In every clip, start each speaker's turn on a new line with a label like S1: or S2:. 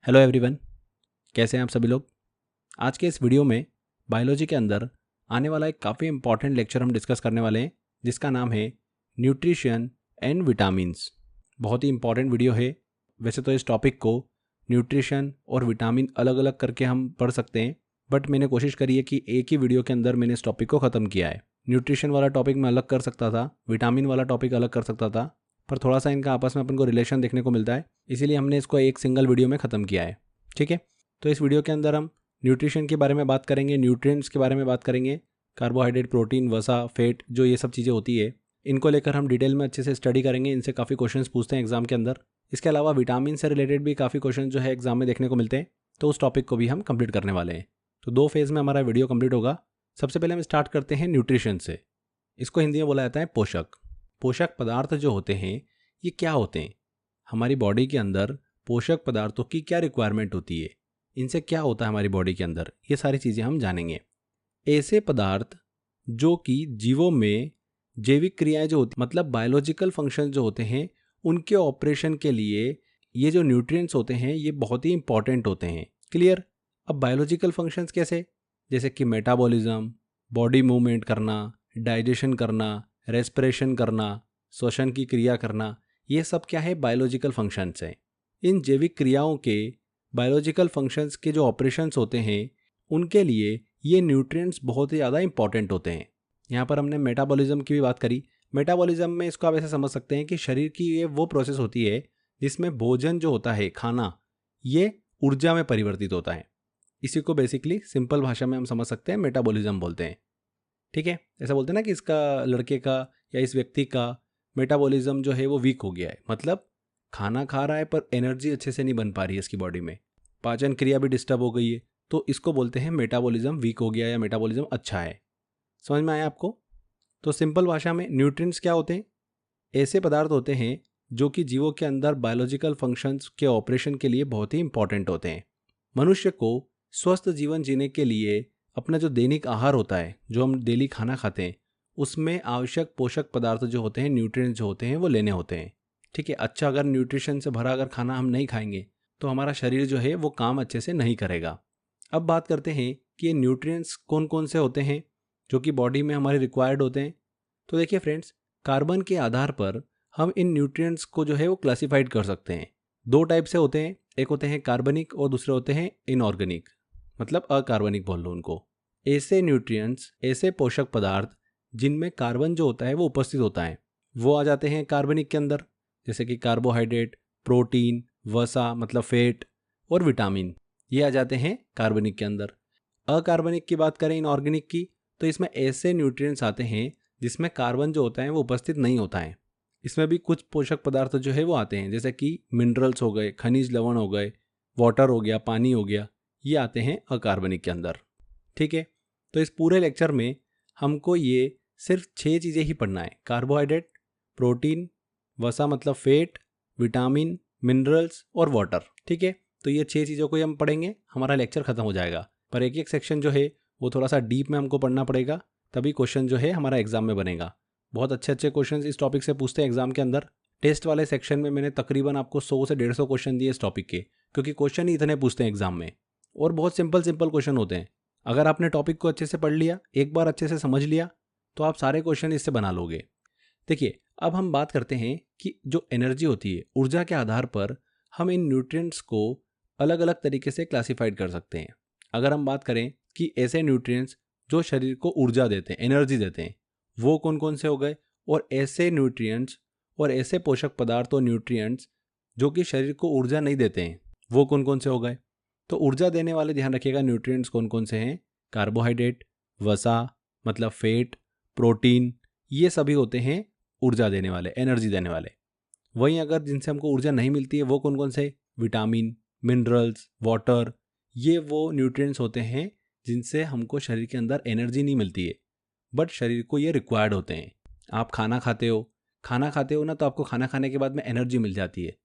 S1: Hello everyone, कैसे हैं आप सभी लोग। आज के इस वीडियो में बायोलॉजी के अंदर आने वाला एक काफ़ी इंपॉर्टेंट लेक्चर हम डिस्कस करने वाले हैं, जिसका नाम है न्यूट्रिशन एंड विटामिन्स। बहुत ही इंपॉर्टेंट वीडियो है। वैसे तो इस टॉपिक को न्यूट्रिशन और विटामिन अलग अलग करके हम पढ़ सकते हैं, बट मैंने कोशिश करी है कि एक ही वीडियो के अंदर मैंने इस टॉपिक को ख़त्म किया है। न्यूट्रिशन वाला टॉपिक मैं अलग कर सकता था, विटामिन वाला टॉपिक अलग कर सकता था, पर थोड़ा सा इनका आपस में अपन को रिलेशन देखने को मिलता है, इसीलिए हमने इसको एक सिंगल वीडियो में ख़त्म किया है। ठीक है, तो इस वीडियो के अंदर हम न्यूट्रिशन के बारे में बात करेंगे, न्यूट्रिएंट्स के बारे में बात करेंगे, कार्बोहाइड्रेट, प्रोटीन, वसा, फैट, जो ये सब चीज़ें होती है, इनको लेकर हम डिटेल में अच्छे से स्टडी करेंगे। इनसे काफ़ी क्वेश्चंस पूछते हैं एग्जाम के अंदर। इसके अलावा विटामिन से रिलेटेड भी काफ़ी क्वेश्चन जो है एग्जाम में देखने को मिलते हैं, तो उस टॉपिक को भी हम कंप्लीट करने वाले हैं। तो 2 फेज़ में हमारा वीडियो कंप्लीट होगा। सबसे पहले हम स्टार्ट करते हैं न्यूट्रिशन से। इसको हिंदी में बोला जाता है पोषक। पोषक पदार्थ जो होते हैं ये क्या होते हैं, हमारी बॉडी के अंदर पोषक पदार्थों की क्या रिक्वायरमेंट होती है, इनसे क्या होता है हमारी बॉडी के अंदर, ये सारी चीज़ें हम जानेंगे। ऐसे पदार्थ जो कि जीवों में जैविक क्रियाएं जो होती, मतलब बायोलॉजिकल फंक्शन जो होते हैं, उनके ऑपरेशन के लिए ये जो न्यूट्रिएंट्स होते हैं ये बहुत ही इंपॉर्टेंट होते हैं। क्लियर। अब बायोलॉजिकल फंक्शंस कैसे, जैसे कि मेटाबॉलिज्म, बॉडी मूवमेंट करना, डाइजेशन करना, रेस्पिरेशन करना, श्वसन की क्रिया करना, ये सब क्या है, बायोलॉजिकल फंक्शंस हैं। इन जैविक क्रियाओं के बायोलॉजिकल फंक्शंस के जो ऑपरेशंस होते हैं, उनके लिए ये न्यूट्रिएंट्स बहुत ही ज़्यादा इंपॉर्टेंट होते हैं। यहाँ पर हमने मेटाबॉलिज्म की भी बात करी। मेटाबॉलिज्म में इसको आप ऐसे समझ सकते हैं कि शरीर की ये वो प्रोसेस होती है जिसमें भोजन जो होता है, खाना, ये ऊर्जा में परिवर्तित होता है। इसी को बेसिकली सिंपल भाषा में हम समझ सकते हैं मेटाबॉलिज्म बोलते हैं। ठीक है, ऐसा बोलते हैं ना कि इसका, लड़के का या इस व्यक्ति का मेटाबॉलिज्म जो है वो वीक हो गया है, मतलब खाना खा रहा है पर एनर्जी अच्छे से नहीं बन पा रही है इसकी बॉडी में, पाचन क्रिया भी डिस्टर्ब हो गई है, तो इसको बोलते हैं मेटाबॉलिज्म वीक हो गया या मेटाबॉलिज्म अच्छा है। समझ में आया आपको। तो सिंपल भाषा में न्यूट्रिएंट्स क्या होते हैं, ऐसे पदार्थ होते हैं जो कि जीवों के अंदर बायोलॉजिकल फंक्शंस के ऑपरेशन के लिए बहुत ही इंपॉर्टेंट होते हैं। मनुष्य को स्वस्थ जीवन जीने के लिए अपना जो दैनिक आहार होता है, जो हम डेली खाना खाते हैं, उसमें आवश्यक पोषक पदार्थ जो होते हैं, न्यूट्रिएंट्स जो होते हैं, वो लेने होते हैं। ठीक है, अच्छा अगर न्यूट्रिशन से भरा अगर खाना हम नहीं खाएंगे तो हमारा शरीर जो है वो काम अच्छे से नहीं करेगा। अब बात करते हैं कि ये न्यूट्रिएंट्स कौन कौन से होते हैं जो कि बॉडी में हमारे रिक्वायर्ड होते हैं। तो देखिए फ्रेंड्स, कार्बन के आधार पर हम इन न्यूट्रिएंट्स को जो है वो क्लासिफाइड कर सकते हैं। 2 टाइप से होते हैं, एक होते हैं कार्बनिक और दूसरे होते हैं इनऑर्गेनिक, मतलब अकार्बनिक बोल लो उनको। ऐसे न्यूट्रिएंट्स, ऐसे पोषक पदार्थ जिनमें कार्बन जो होता है वो उपस्थित होता है, वो आ जाते हैं कार्बनिक के अंदर, जैसे कि कार्बोहाइड्रेट, प्रोटीन, वसा मतलब फैट और विटामिन, ये आ जाते हैं कार्बनिक के अंदर। अकार्बनिक की बात करें, इनऑर्गेनिक की, तो इसमें ऐसे न्यूट्रिएंट्स आते हैं जिसमें कार्बन जो होता है वो उपस्थित नहीं होता है। इसमें भी कुछ पोषक पदार्थ जो है वो आते हैं, जैसे कि मिनरल्स हो गए, खनिज लवण हो गए, वाटर हो गया, पानी हो गया, ये आते हैं अकार्बनिक के अंदर। ठीक है, तो इस पूरे लेक्चर में हमको ये सिर्फ 6 चीज़ें ही पढ़ना है, कार्बोहाइड्रेट, प्रोटीन, वसा मतलब फैट, विटामिन, मिनरल्स और वाटर। ठीक है, तो ये 6 चीज़ों को ही हम पढ़ेंगे, हमारा लेक्चर खत्म हो जाएगा। पर एक एक सेक्शन जो है वो थोड़ा सा डीप में हमको पढ़ना पड़ेगा, तभी क्वेश्चन जो है हमारा एग्जाम में बनेगा। बहुत अच्छे अच्छे क्वेश्चन इस टॉपिक से पूछते हैं एग्जाम के अंदर। टेस्ट वाले सेक्शन में मैंने तकरीबन आपको 100 से 150 क्वेश्चन दिए इस टॉपिक के, क्योंकि क्वेश्चन ही इतने पूछते हैं एग्जाम में, और बहुत सिंपल सिंपल क्वेश्चन होते हैं। अगर आपने टॉपिक को अच्छे से पढ़ लिया, एक बार अच्छे से समझ लिया, तो आप सारे क्वेश्चन इससे बना लोगे। देखिए, अब हम बात करते हैं कि जो एनर्जी होती है, ऊर्जा के आधार पर हम इन न्यूट्रिएंट्स को अलग अलग तरीके से क्लासिफाइड कर सकते हैं। अगर हम बात करें कि ऐसे न्यूट्रिएंट्स जो शरीर को ऊर्जा देते हैं, एनर्जी देते हैं, वो कौन कौन से हो गए, और ऐसे न्यूट्रिएंट्स और ऐसे पोषक पदार्थ और न्यूट्रिएंट्स जो कि शरीर को ऊर्जा नहीं देते हैं, वो कौन कौन से हो गए। तो ऊर्जा देने वाले ध्यान रखिएगा न्यूट्रिएंट्स कौन कौन से हैं, कार्बोहाइड्रेट, वसा मतलब फैट, प्रोटीन, ये सभी होते हैं ऊर्जा देने वाले, एनर्जी देने वाले। वहीं अगर जिनसे हमको ऊर्जा नहीं मिलती है वो कौन कौन से, विटामिन, मिनरल्स, वाटर, ये वो न्यूट्रिएंट्स होते हैं जिनसे हमको शरीर के अंदर एनर्जी नहीं मिलती है, बट शरीर को ये रिक्वायर्ड होते हैं। आप खाना खाते हो ना, तो आपको खाना खाने के बाद में एनर्जी मिल जाती है,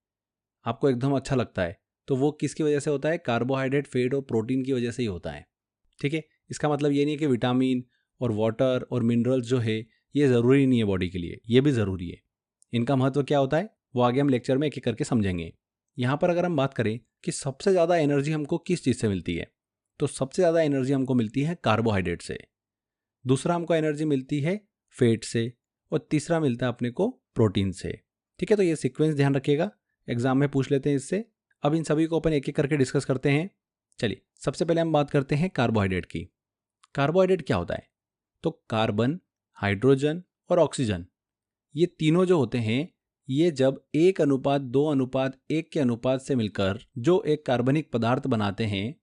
S1: आपको एकदम अच्छा लगता है, तो वो किसकी वजह से होता है, कार्बोहाइड्रेट, फैट और प्रोटीन की वजह से ही होता है। ठीक है, इसका मतलब ये नहीं है कि विटामिन और वाटर और मिनरल्स जो है ये ज़रूरी नहीं है बॉडी के लिए, ये भी ज़रूरी है। इनका महत्व क्या होता है वो आगे हम लेक्चर में एक एक करके समझेंगे। यहाँ पर अगर हम बात करें कि सबसे ज़्यादा एनर्जी हमको किस चीज़ से मिलती है। तो सबसे ज़्यादा एनर्जी हमको मिलती है कार्बोहाइड्रेट से, दूसरा हमको एनर्जी मिलती है फैट से, और तीसरा मिलता है अपने को प्रोटीन से। ठीक है, तो ये सीक्वेंस ध्यान रखिएगा, एग्जाम में पूछ लेते हैं इससे। अब इन सभी को अपन एक एक करके डिस्कस करते हैं। चलिए, सबसे पहले हम बात करते हैं कार्बोहाइड्रेट की। कार्बोहाइड्रेट क्या होता है? तो कार्बन, हाइड्रोजन और ऑक्सीजन, ये तीनों जो होते हैं, ये जब 1:2:1 के अनुपात से मिलकर जो एक कार्बनिक पदार्थ बनाते हैं,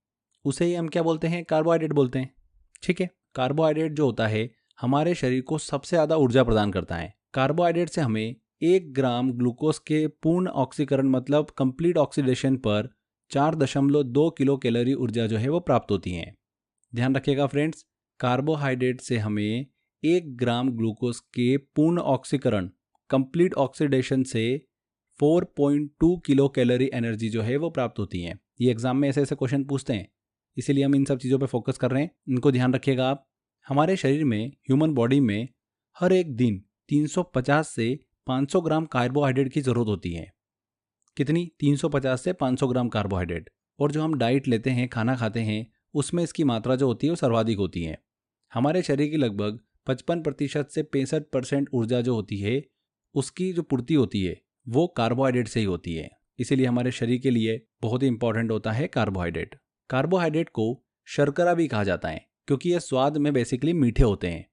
S1: उसे ही हम क्या बोलते हैं? कार्बोहाइड्रेट बोलते हैं। ठीक है, कार्बोहाइड्रेट जो होता है हमारे शरीर को सबसे ज़्यादा ऊर्जा प्रदान करता है। कार्बोहाइड्रेट से हमें 1 ग्राम ग्लूकोज के पूर्ण ऑक्सीकरण मतलब कंप्लीट ऑक्सीडेशन पर 4.2 किलो कैलोरी ऊर्जा जो है वो प्राप्त होती है। ध्यान रखिएगा फ्रेंड्स, कार्बोहाइड्रेट से हमें 1 ग्राम ग्लूकोज के पूर्ण ऑक्सीकरण कंप्लीट ऑक्सीडेशन से 4.2 किलो कैलोरी एनर्जी जो है वो प्राप्त होती है। ये एग्जाम में ऐसे ऐसे क्वेश्चन पूछते हैं, इसीलिए हम इन सब चीज़ों पे फोकस कर रहे हैं, इनको ध्यान रखिएगा आप। हमारे शरीर में, ह्यूमन बॉडी में हर एक दिन 350 से 500 ग्राम कार्बोहाइड्रेट की ज़रूरत होती है। कितनी? 350 से 500 ग्राम कार्बोहाइड्रेट। और जो हम डाइट लेते हैं, खाना खाते हैं, उसमें इसकी मात्रा जो होती है वो सर्वाधिक होती है। हमारे शरीर की लगभग 55% से 65% ऊर्जा जो होती है, उसकी जो पूर्ति होती है वो कार्बोहाइड्रेट से ही होती है। इसीलिए हमारे शरीर के लिए बहुत ही इंपॉर्टेंट होता है कार्बोहाइड्रेट। कार्बोहाइड्रेट को शर्करा भी कहा जाता है, क्योंकि ये स्वाद में बेसिकली मीठे होते हैं।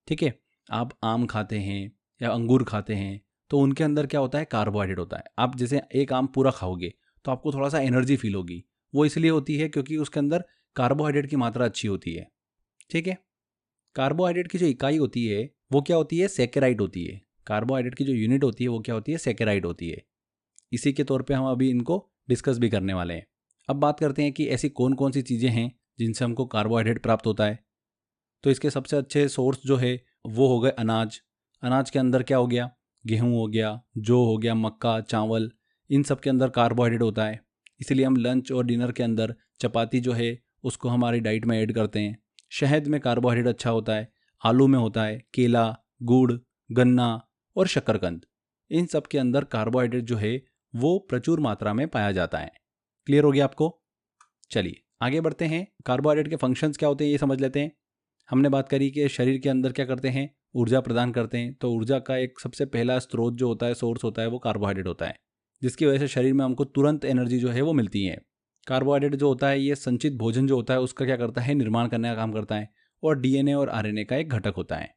S1: ठीक है, आप आम खाते हैं या अंगूर खाते हैं, तो उनके अंदर क्या होता है? कार्बोहाइड्रेट होता है। आप जैसे एक आम पूरा खाओगे तो आपको थोड़ा सा एनर्जी फील होगी, वो इसलिए होती है क्योंकि उसके अंदर कार्बोहाइड्रेट की मात्रा अच्छी होती है। ठीक है, कार्बोहाइड्रेट की जो इकाई होती है वो क्या होती है? सैकेराइड होती है। कार्बोहाइड्रेट की जो यूनिट होती है वो क्या होती है? सैकेराइड होती है। इसी के तौर पे हम अभी इनको डिस्कस भी करने वाले हैं। अब बात करते हैं कि ऐसी कौन कौन सी चीज़ें हैं जिनसे हमको कार्बोहाइड्रेट प्राप्त होता है। तो इसके सबसे अच्छे सोर्स जो है वो हो गए अनाज। अनाज के अंदर क्या हो गया? गेहूँ हो गया, जौ हो गया, मक्का, चावल, इन सब के अंदर कार्बोहाइड्रेट होता है। इसीलिए हम लंच और डिनर के अंदर चपाती जो है उसको हमारी डाइट में ऐड करते हैं। शहद में कार्बोहाइड्रेट अच्छा होता है, आलू में होता है, केला, गुड़, गन्ना और शकरकंद, इन सब के अंदर कार्बोहाइड्रेट जो है वो प्रचुर मात्रा में पाया जाता है। क्लियर हो गया आपको? चलिए आगे बढ़ते हैं। कार्बोहाइड्रेट के फंक्शंस क्या होते हैं ये समझ लेते हैं। हमने बात करी कि शरीर के अंदर क्या करते हैं? ऊर्जा प्रदान करते हैं। तो ऊर्जा का एक सबसे पहला स्रोत जो होता है, सोर्स होता है, वो कार्बोहाइड्रेट होता है, जिसकी वजह से शरीर में हमको तुरंत एनर्जी जो है वो मिलती है। कार्बोहाइड्रेट जो होता है ये संचित भोजन जो होता है उसका क्या करता है? निर्माण करने का काम करता है, और डीएनए और आरएनए का एक घटक होता है।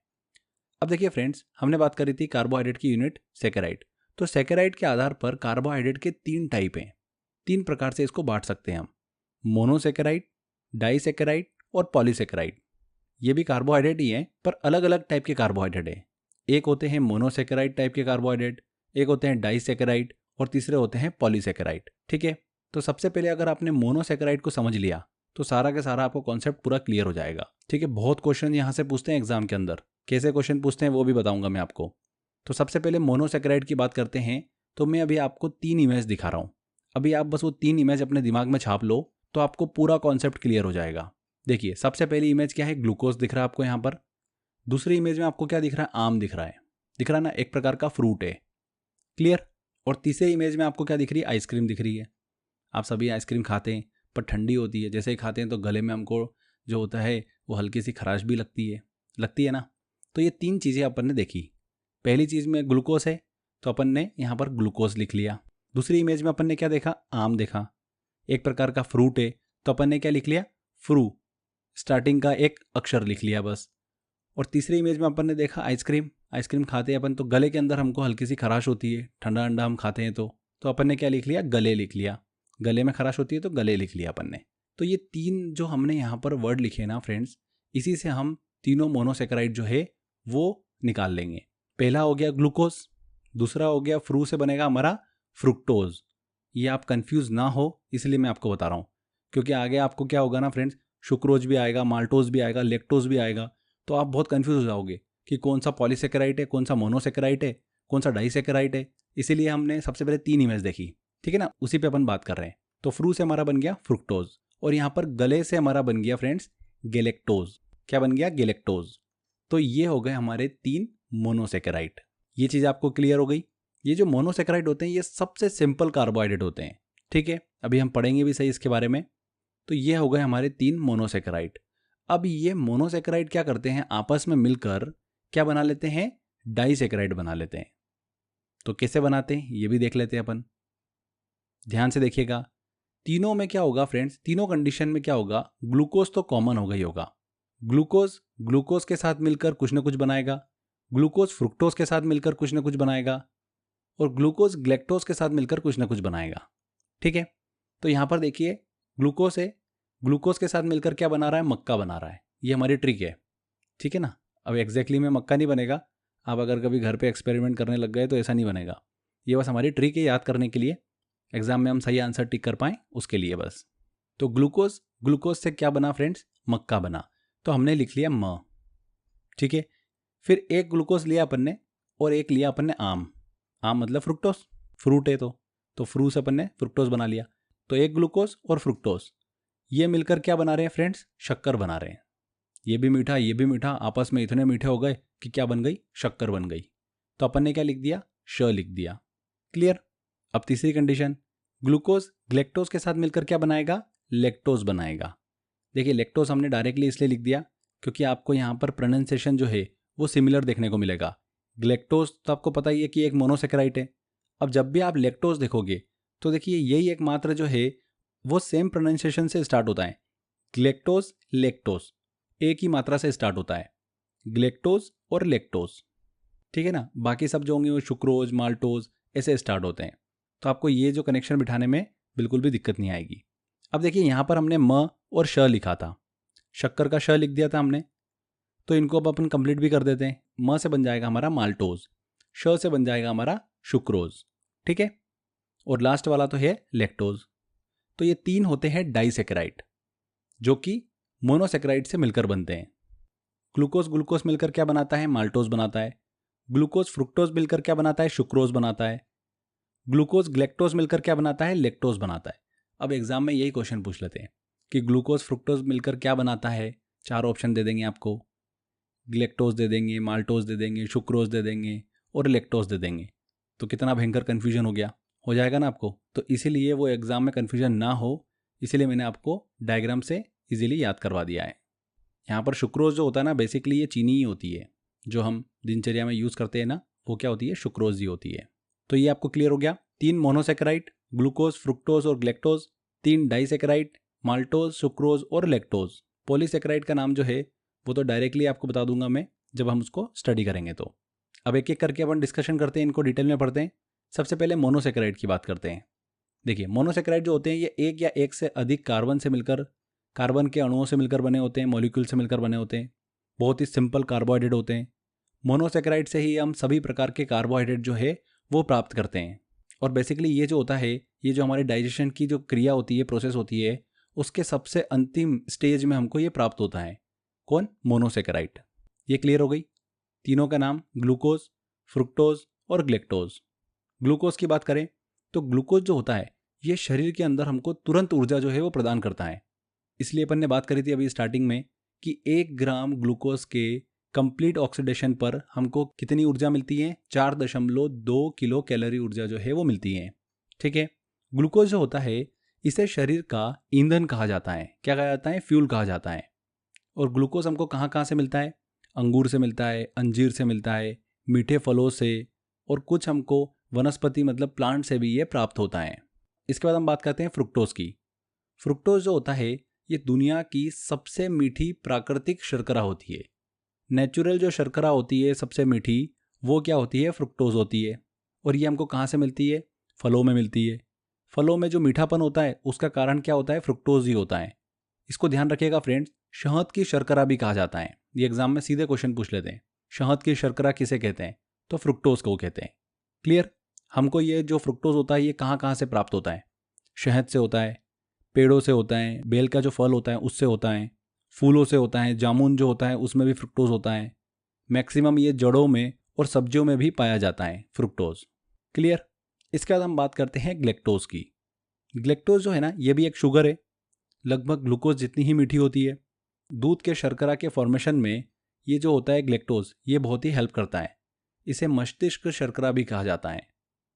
S1: अब देखिए फ्रेंड्स, हमने बात करी थी कार्बोहाइड्रेट की यूनिट सैकेराइड। तो सैकेराइड के आधार पर कार्बोहाइड्रेट के 3 टाइप हैं। 3 प्रकार से इसको बांट सकते हैं हम: मोनोसैकेराइड, डाइसैकेराइड और पॉलीसैकेराइड। ये भी कार्बोहाइड्रेट ही है, पर अलग अलग टाइप के कार्बोहाइड्रेट है। एक होते हैं मोनोसैकेराइड टाइप के कार्बोहाइड्रेट, एक होते हैं डाइसैकेराइड, और तीसरे होते हैं पॉलीसैकेराइड। ठीक है, तो सबसे पहले अगर आपने मोनोसैकेराइड को समझ लिया तो सारा का सारा आपको कॉन्सेप्ट पूरा क्लियर हो जाएगा। ठीक है, बहुत क्वेश्चन यहाँ से पूछते हैं एग्जाम के अंदर। कैसे क्वेश्चन पूछते हैं वो भी बताऊंगा मैं आपको। तो सबसे पहले मोनोसैकेराइड की बात करते हैं। तो मैं अभी आपको 3 इमेज दिखा रहा हूँ। अभी आप बस वो 3 इमेज अपने दिमाग में छाप लो तो आपको पूरा कॉन्सेप्ट क्लियर हो जाएगा। देखिए, सबसे पहली इमेज क्या है? ग्लूकोज दिख रहा है आपको यहाँ पर। दूसरी इमेज में आपको क्या दिख रहा है? आम दिख रहा है। दिख रहा है ना, एक प्रकार का फ्रूट है। क्लियर? और तीसरी इमेज में आपको क्या दिख रही है? आइसक्रीम दिख रही है। आप सभी आइसक्रीम खाते हैं, पर ठंडी होती है, जैसे ही खाते हैं तो गले में हमको जो होता है वो हल्की सी खराश भी लगती है ना। तो ये 3 चीज़ें अपन ने देखी। पहली चीज़ में ग्लूकोज है, तो अपन ने यहाँ पर ग्लूकोज लिख लिया। दूसरी इमेज में अपन ने क्या देखा? आम देखा। एक प्रकार का फ्रूट है, तो अपन ने क्या लिख लिया? फ्रू, स्टार्टिंग का एक अक्षर लिख लिया बस। और तीसरी इमेज में अपन ने देखा आइसक्रीम। आइसक्रीम खाते हैं अपन तो गले के अंदर हमको हल्की सी खराश होती है, ठंडा ठंडा हम खाते हैं तो अपन ने क्या लिख लिया? गले लिख लिया। गले में खराश होती है तो गले लिख लिया अपन ने। तो ये 3 जो हमने यहाँ पर वर्ड लिखे ना फ्रेंड्स, इसी से हम तीनों मोनोसैकेराइड जो है वो निकाल लेंगे। पहला हो गया ग्लूकोज, दूसरा हो गया फ्रू से बनेगा हमारा फ्रुक्टोज। ये आप कंफ्यूज ना हो इसलिए मैं आपको बता रहा हूँ, क्योंकि आगे आपको क्या होगा ना फ्रेंड्स, सुक्रोज भी आएगा, माल्टोज भी आएगा, लेक्टोज भी आएगा, तो आप बहुत कंफ्यूज हो जाओगे कि कौन सा पॉलीसैकेराइड है, कौन सा मोनोसैकेराइड है, कौन सा डाइसैकेराइड है। इसीलिए हमने सबसे पहले 3 इमेज देखी। ठीक है ना, उसी पे अपन बात कर रहे हैं। तो फ्रू से हमारा बन गया फ्रुक्टोज, और यहाँ पर गले से हमारा बन गया फ्रेंड्स गैलेक्टोज। क्या बन गया? गैलेक्टोज। तो ये हो गए हमारे 3 मोनोसैकेराइड। ये चीज़ आपको क्लियर हो गई। ये जो मोनोसैकेराइड होते हैं ये सबसे सिंपल कार्बोहाइड्रेट होते हैं। ठीक है, अभी हम पढ़ेंगे भी सही इसके बारे में। तो ये हो गए हमारे 3 मोनोसेकेराइड। अब ये मोनोसेकेराइड क्या करते हैं, आपस में मिलकर क्या बना लेते हैं, डाइसेकेराइड बना लेते हैं। तो कैसे बनाते हैं ये भी देख लेते हैं अपन। ध्यान से देखिएगा, तीनों में क्या होगा फ्रेंड्स, तीनों कंडीशन में क्या होगा, ग्लूकोज तो कॉमन हो गई होगा। ग्लूकोज ग्लूकोज के साथ मिलकर कुछ ना कुछ बनाएगा, ग्लूकोज फ्रुक्टोज के साथ मिलकर कुछ ना कुछ बनाएगा, और ग्लूकोज ग्लेक्टोज के साथ मिलकर कुछ ना कुछ बनाएगा। ठीक है, तो यहां पर देखिए ग्लूकोज है, ग्लूकोज के साथ मिलकर क्या बना रहा है, मक्का बना रहा है। ये हमारी ट्रिक है, ठीक है ना। अब एग्जैक्टली में मक्का नहीं बनेगा, आप अगर कभी घर पे एक्सपेरिमेंट करने लग गए तो ऐसा नहीं बनेगा। ये बस हमारी ट्रिक है याद करने के लिए, एग्जाम में हम सही आंसर टिक कर पाएँ उसके लिए बस। तो ग्लूकोज ग्लूकोज से क्या बना फ्रेंड्स, मक्का बना, तो हमने लिख लिया म। ठीक है, फिर एक ग्लूकोज लिया अपन ने और एक लिया अपन ने आम। आम मतलब फ्रुक्टोज, फ्रूट है तो फ्रू से अपन ने फ्रुक्टोज बना लिया। तो एक ग्लूकोज और फ्रुक्टोज ये मिलकर क्या बना रहे हैं फ्रेंड्स, शक्कर बना रहे हैं। ये भी मीठा ये भी मीठा, आपस में इतने मीठे हो गए कि क्या बन गई, शक्कर बन गई। तो अपन ने क्या लिख दिया, श लिख दिया। क्लियर। अब तीसरी कंडीशन, ग्लूकोज ग्लेक्टोज के साथ मिलकर क्या बनाएगा, लैक्टोज बनाएगा। देखिए लैक्टोज हमने डायरेक्टली इसलिए लिख दिया क्योंकि आपको यहाँ पर प्रोनाउंसिएशन जो है वो सिमिलर देखने को मिलेगा। ग्लेक्टोज तो आपको पता ही है कि एक मोनोसेकेराइड है। अब जब भी आप लैक्टोज देखोगे तो देखिए यही एक मात्रा जो है वो सेम प्रोनाउंसिएशन से स्टार्ट होता है। ग्लेक्टोज लैक्टोज एक ही मात्रा से स्टार्ट होता है, ग्लेक्टोज और लैक्टोज। ठीक है ना, बाकी सब जो होंगे वो सुक्रोज माल्टोज ऐसे स्टार्ट होते हैं। तो आपको ये जो कनेक्शन बिठाने में बिल्कुल भी दिक्कत नहीं आएगी। अब देखिए यहाँ पर हमने म और श लिखा था, शक्कर का श लिख दिया था हमने, तो इनको अब अपन कंप्लीट भी कर देते हैं। म से बन जाएगा हमारा माल्टोज, श से बन जाएगा हमारा सुक्रोज। ठीक है, और लास्ट वाला तो है लैक्टोज। तो ये 3 होते हैं डाइसेकेराइड जो कि मोनोसेकेराइड से मिलकर बनते हैं। ग्लूकोज ग्लूकोज मिलकर क्या बनाता है, माल्टोज बनाता है। ग्लूकोज फ्रुक्टोज मिलकर क्या बनाता है, सुक्रोज बनाता है। ग्लूकोज ग्लेक्टोज मिलकर क्या बनाता है, लैक्टोज बनाता है। अब एग्जाम में यही क्वेश्चन पूछ लेते हैं कि ग्लूकोज फ्रुक्टोज मिलकर क्या बनाता है। 4 ऑप्शन दे देंगे आपको, ग्लेक्टोज दे देंगे, माल्टोज दे देंगे, सुक्रोज दे देंगे और लैक्टोज दे देंगे। तो कितना भयंकर कन्फ्यूजन हो जाएगा ना आपको। तो इसीलिए वो एग्जाम में कन्फ्यूजन ना हो, इसीलिए मैंने आपको डायग्राम से इजीली याद करवा दिया है। यहाँ पर सुक्रोज जो होता है ना, बेसिकली ये चीनी ही होती है जो हम दिनचर्या में यूज़ करते हैं ना, वो क्या होती है, सुक्रोज ही होती है। तो ये आपको क्लियर हो गया। 3 मोनोसेकेराइड ग्लूकोज फ्रुक्टोज और ग्लेक्टोज, 3 डाइसेकेराइड माल्टोज सुक्रोज और लैक्टोज। पॉलीसेकेराइड का नाम जो है वो तो डायरेक्टली आपको बता दूंगा मैं जब हम उसको स्टडी करेंगे। तो अब एक एक करके अपन डिस्कशन करते हैं, इनको डिटेल में पढ़ते हैं। सबसे पहले मोनोसेकेराइड की बात करते हैं। देखिए मोनोसेकेराइड जो होते हैं ये एक या एक से अधिक कार्बन से मिलकर, कार्बन के अणुओं से मिलकर बने होते हैं, मॉलिक्यूल से मिलकर बने होते हैं। बहुत ही सिंपल कार्बोहाइड्रेट होते हैं। मोनोसेकेराइड से ही हम सभी प्रकार के कार्बोहाइड्रेट जो है वो प्राप्त करते हैं। और बेसिकली ये जो होता है, ये जो हमारे डाइजेशन की जो क्रिया होती है, प्रोसेस होती है, उसके सबसे अंतिम स्टेज में हमको ये प्राप्त होता है। कौन, मोनोसेकेराइड। ये क्लियर हो गई। तीनों का नाम ग्लूकोज फ्रुक्टोज और ग्लेक्टोज। ग्लूकोज की बात करें तो ग्लूकोज जो होता है ये शरीर के अंदर हमको तुरंत ऊर्जा जो है वो प्रदान करता है। इसलिए अपन ने बात करी थी अभी स्टार्टिंग में कि 1 ग्राम ग्लूकोज के कंप्लीट ऑक्सीडेशन पर हमको कितनी ऊर्जा मिलती है, 4.2 किलो कैलोरी ऊर्जा जो है वो मिलती है। ठीक है, ग्लूकोज जो होता है इसे शरीर का ईंधन कहा जाता है। क्या कहा जाता है, फ्यूल कहा जाता है। और ग्लूकोज हमको कहाँ कहाँ से मिलता है, अंगूर से मिलता है, अंजीर से मिलता है, मीठे फलों से, और कुछ हमको वनस्पति मतलब प्लांट से भी ये प्राप्त होता है। इसके बाद हम बात करते हैं फ्रुक्टोज की। फ्रुक्टोज जो होता है ये दुनिया की सबसे मीठी प्राकृतिक शर्करा होती है। नेचुरल जो शर्करा होती है सबसे मीठी, वो क्या होती है, फ्रुक्टोज होती है। और ये हमको कहाँ से मिलती है, फलों में मिलती है। फलों में जो मीठापन होता है उसका कारण क्या होता है, फ्रुक्टोज ही होता है। इसको ध्यान रखिएगा फ्रेंड्स, शहद की शर्करा भी कहा जाता है। ये एग्जाम में सीधे क्वेश्चन पूछ लेते हैं, शहद की शर्करा किसे कहते हैं, तो फ्रुक्टोज को कहते हैं। क्लियर। हमको ये जो फ्रुक्टोज होता है ये कहाँ कहाँ से प्राप्त होता है, शहद से होता है, पेड़ों से होता है, बेल का जो फल होता है उससे होता है, फूलों से होता है, जामुन जो होता है उसमें भी फ्रुक्टोज होता है। मैक्सिमम ये जड़ों में और सब्जियों में भी पाया जाता है फ्रुक्टोज। क्लियर। इसके बाद हम बात करते हैं ग्लेक्टोज की। ग्लेक्टोज जो है ना ये भी एक शुगर है, लगभग ग्लूकोज जितनी ही मीठी होती है। दूध के शर्करा के फॉर्मेशन में ये जो होता है ग्लेक्टोज ये बहुत ही हेल्प करता है। इसे मस्तिष्क शर्करा भी कहा जाता है।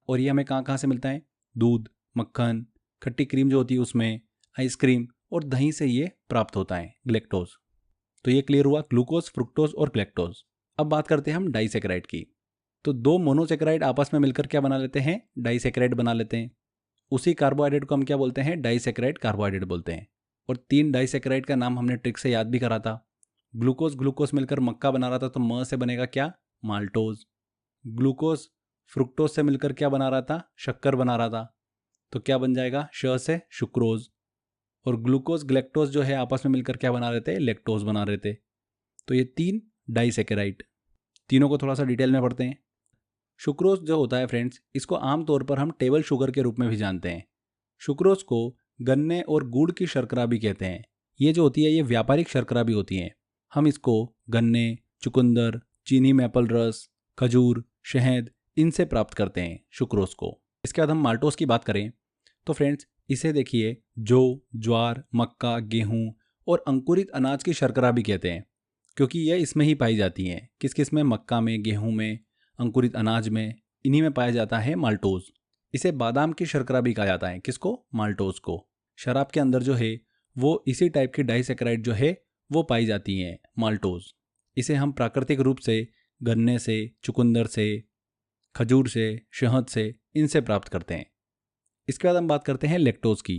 S1: और ये हमें कहाँ कहाँ से मिलता है, दूध, मक्खन, खट्टी क्रीम जो होती है उसमें, आइसक्रीम और दही से ये प्राप्त होता है ग्लैक्टोज। तो ये क्लियर हुआ ग्लूकोज, फ्रुक्टोज और ग्लैक्टोज। अब बात करते हैं हम डाइसैकेराइड की। तो दो मोनोसैकेराइड आपस में मिलकर क्या बना लेते हैं, डाइसैकेराइड बना लेते हैं। उसी कार्बोहाइड्रेट को हम क्या बोलते हैं, डाइसैकेराइड कार्बोहाइड्रेट बोलते हैं। और 3 डाइसैकेराइड का नाम हमने ट्रिक से याद भी करा था। ग्लूकोज ग्लूकोज मिलकर मक्का बना रहा था, तो म से बनेगा क्या, माल्टोज। ग्लूकोज फ्रुक्टोज से मिलकर क्या बना रहा था, शक्कर बना रहा था, तो क्या बन जाएगा, श से सुक्रोज। और ग्लूकोज ग्लैक्टोज जो है आपस में मिलकर क्या बना रहे थे, लैक्टोज बना रहे थे। तो ये 3 डाइसैकेराइड। तीनों को थोड़ा सा डिटेल में पढ़ते हैं। सुक्रोज जो होता है फ्रेंड्स, इसको आमतौर पर हम टेबल शुगर के रूप में भी जानते हैं। सुक्रोज को गन्ने और गुड़ की शर्करा भी कहते हैं। ये जो होती है ये व्यापारिक शर्करा भी होती है। हम इसको गन्ने, चुकंदर, चीनी, मैपल रस, खजूर, शहद इनसे प्राप्त करते हैं सुक्रोज को। इसके बाद हम माल्टोज की बात करें तो फ्रेंड्स इसे देखिए जौ, ज्वार, मक्का, गेहूं और अंकुरित अनाज की शर्करा भी कहते हैं, क्योंकि यह इसमें ही पाई जाती हैं। किस किस में, मक्का में, गेहूं में, अंकुरित अनाज में, इन्हीं में पाया जाता है माल्टोज। इसे बादाम की शर्करा भी कहा जाता है, किसको, माल्टोज को। शराब के अंदर जो है वो इसी टाइप की डाइसैकेराइड जो है वो पाई जाती हैं, माल्टोज। इसे हम प्राकृतिक रूप से गन्ने से, चुकंदर से, खजूर से, शहद से इनसे प्राप्त करते हैं। इसके बाद हम बात करते हैं लैक्टोज की।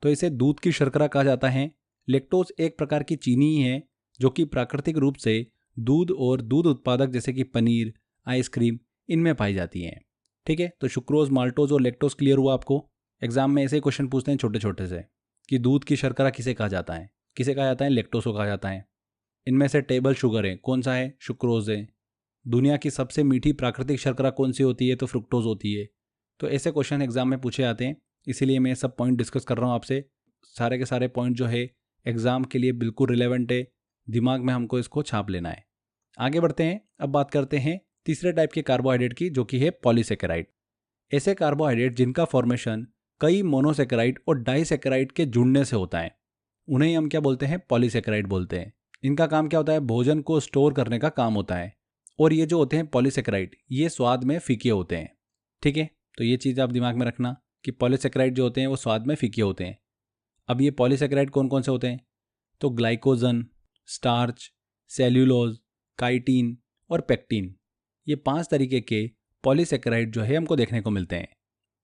S1: तो इसे दूध की शर्करा कहा जाता है। लैक्टोज एक प्रकार की चीनी ही है जो कि प्राकृतिक रूप से दूध और दूध उत्पादक जैसे कि पनीर, आइसक्रीम इनमें पाई जाती हैं। ठीक है, तो सुक्रोज, माल्टोज और लैक्टोज क्लियर हुआ आपको। एग्जाम में ऐसे क्वेश्चन पूछते हैं छोटे छोटे से कि दूध की शर्करा किसे कहा जाता है, किसे कहा जाता है, लैक्टोज को कहा जाता है। इनमें से टेबल शुगर है, कौन सा है, सुक्रोज है। दुनिया की सबसे मीठी प्राकृतिक शर्करा कौन सी होती है, तो फ्रुक्टोज होती है। तो ऐसे क्वेश्चन एग्जाम में पूछे जाते हैं, इसीलिए मैं सब पॉइंट डिस्कस कर रहा हूँ आपसे। सारे के सारे पॉइंट जो है एग्जाम के लिए बिल्कुल रिलेवेंट है, दिमाग में हमको इसको छाप लेना है। आगे बढ़ते हैं, अब बात करते हैं तीसरे टाइप के कार्बोहाइड्रेट की, जो कि है पॉलीसेकेराइड। ऐसे कार्बोहाइड्रेट जिनका फॉर्मेशन कई मोनोसेकेराइड और डाइसेकेराइड के जुड़ने से होता है, उन्हें हम क्या बोलते हैं, पॉलीसेकेराइड बोलते हैं। इनका काम क्या होता है, भोजन को स्टोर करने का काम होता है। और ये जो होते हैं पॉलीसेकेराइड, ये स्वाद में फीके होते हैं। ठीक है, तो ये चीज़ आप दिमाग में रखना कि पॉलीसेकेराइड जो होते हैं वो स्वाद में फीके होते हैं। अब ये पॉलीसेकेराइड कौन कौन से होते हैं, तो ग्लाइकोजन, स्टार्च, सेल्यूलोज, काइटिन और पेक्टिन, ये 5 तरीके के पॉलीसेकेराइड जो है हमको देखने को मिलते हैं।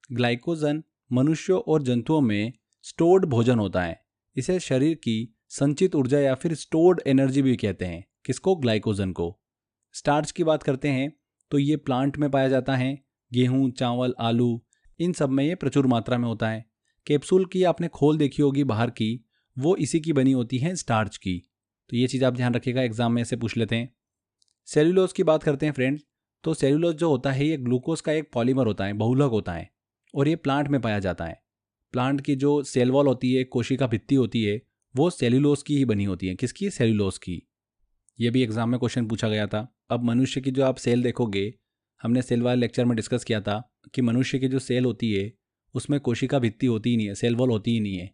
S1: ग्लाइकोजन मनुष्यों और जंतुओं में स्टोर्ड भोजन होता है। इसे शरीर की संचित ऊर्जा या फिर स्टोर्ड एनर्जी भी कहते हैं, किसको, ग्लाइकोजन को। स्टार्च की बात करते हैं तो ये प्लांट में पाया जाता है, गेहूं, चावल, आलू इन सब में ये प्रचुर मात्रा में होता है। कैप्सूल की आपने खोल देखी होगी बाहर की, वो इसी की बनी होती है, स्टार्च की। तो ये चीज़ आप ध्यान रखिएगा, एग्जाम में ऐसे पूछ लेते हैं। सेल्यूलोज की बात करते हैं फ्रेंड्स, तो सेल्यूलोज जो होता है ये ग्लूकोज का एक पॉलीमर होता है, बहुलक होता है, और ये प्लांट में पाया जाता है। प्लांट की जो सेल वॉल होती है, कोशिका भित्ति होती है, वो सेल्यूलोज की ही बनी होती है, किसकी, सेल्यूलोज की। ये भी एग्जाम में क्वेश्चन पूछा गया था। अब मनुष्य की जो आप सेल देखोगे, हमने सेल वाले लेक्चर में डिस्कस किया था कि मनुष्य की जो सेल होती है उसमें कोशिका भित्ति होती ही नहीं है, सेल वॉल होती ही नहीं है।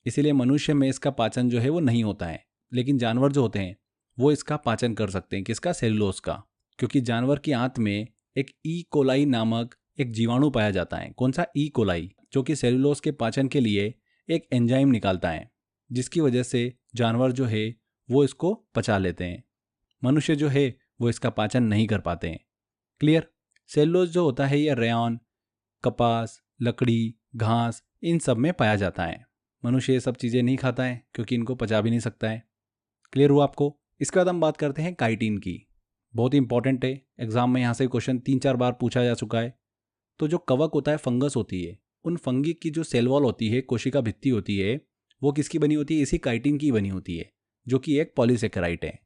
S1: इसीलिए मनुष्य में इसका पाचन जो है वो नहीं होता है। लेकिन जानवर जो होते हैं वो इसका पाचन कर सकते हैं, किसका, सेल्यूलोज का। क्योंकि जानवर की आंत में एक ई कोलाई नामक एक जीवाणु पाया जाता है, कौन सा, ई कोलाई, जो कि सेल्यूलोज के पाचन के लिए एक एंजाइम निकालता है, जिसकी वजह से जानवर जो है वो इसको पचा लेते हैं। मनुष्य जो है वो इसका पाचन नहीं कर पाते हैं। क्लियर। सेल्यूलोज जो होता है ये रेयॉन, कपास, लकड़ी, घास इन सब में पाया जाता है। मनुष्य ये सब चीज़ें नहीं खाता है क्योंकि इनको पचा भी नहीं सकता है। क्लियर हुआ आपको। इसके बाद हम बात करते हैं काइटिन की। बहुत ही इंपॉर्टेंट है, एग्जाम में यहाँ से क्वेश्चन 3-4 बार पूछा जा चुका है। तो जो कवक होता है, फंगस होती है, उन फंगी की जो सेल वॉल होती है, कोशिका भित्ति होती है, वो किसकी बनी होती है, इसी काइटिन की बनी होती है, जो कि एक पॉलीसेकेराइड है।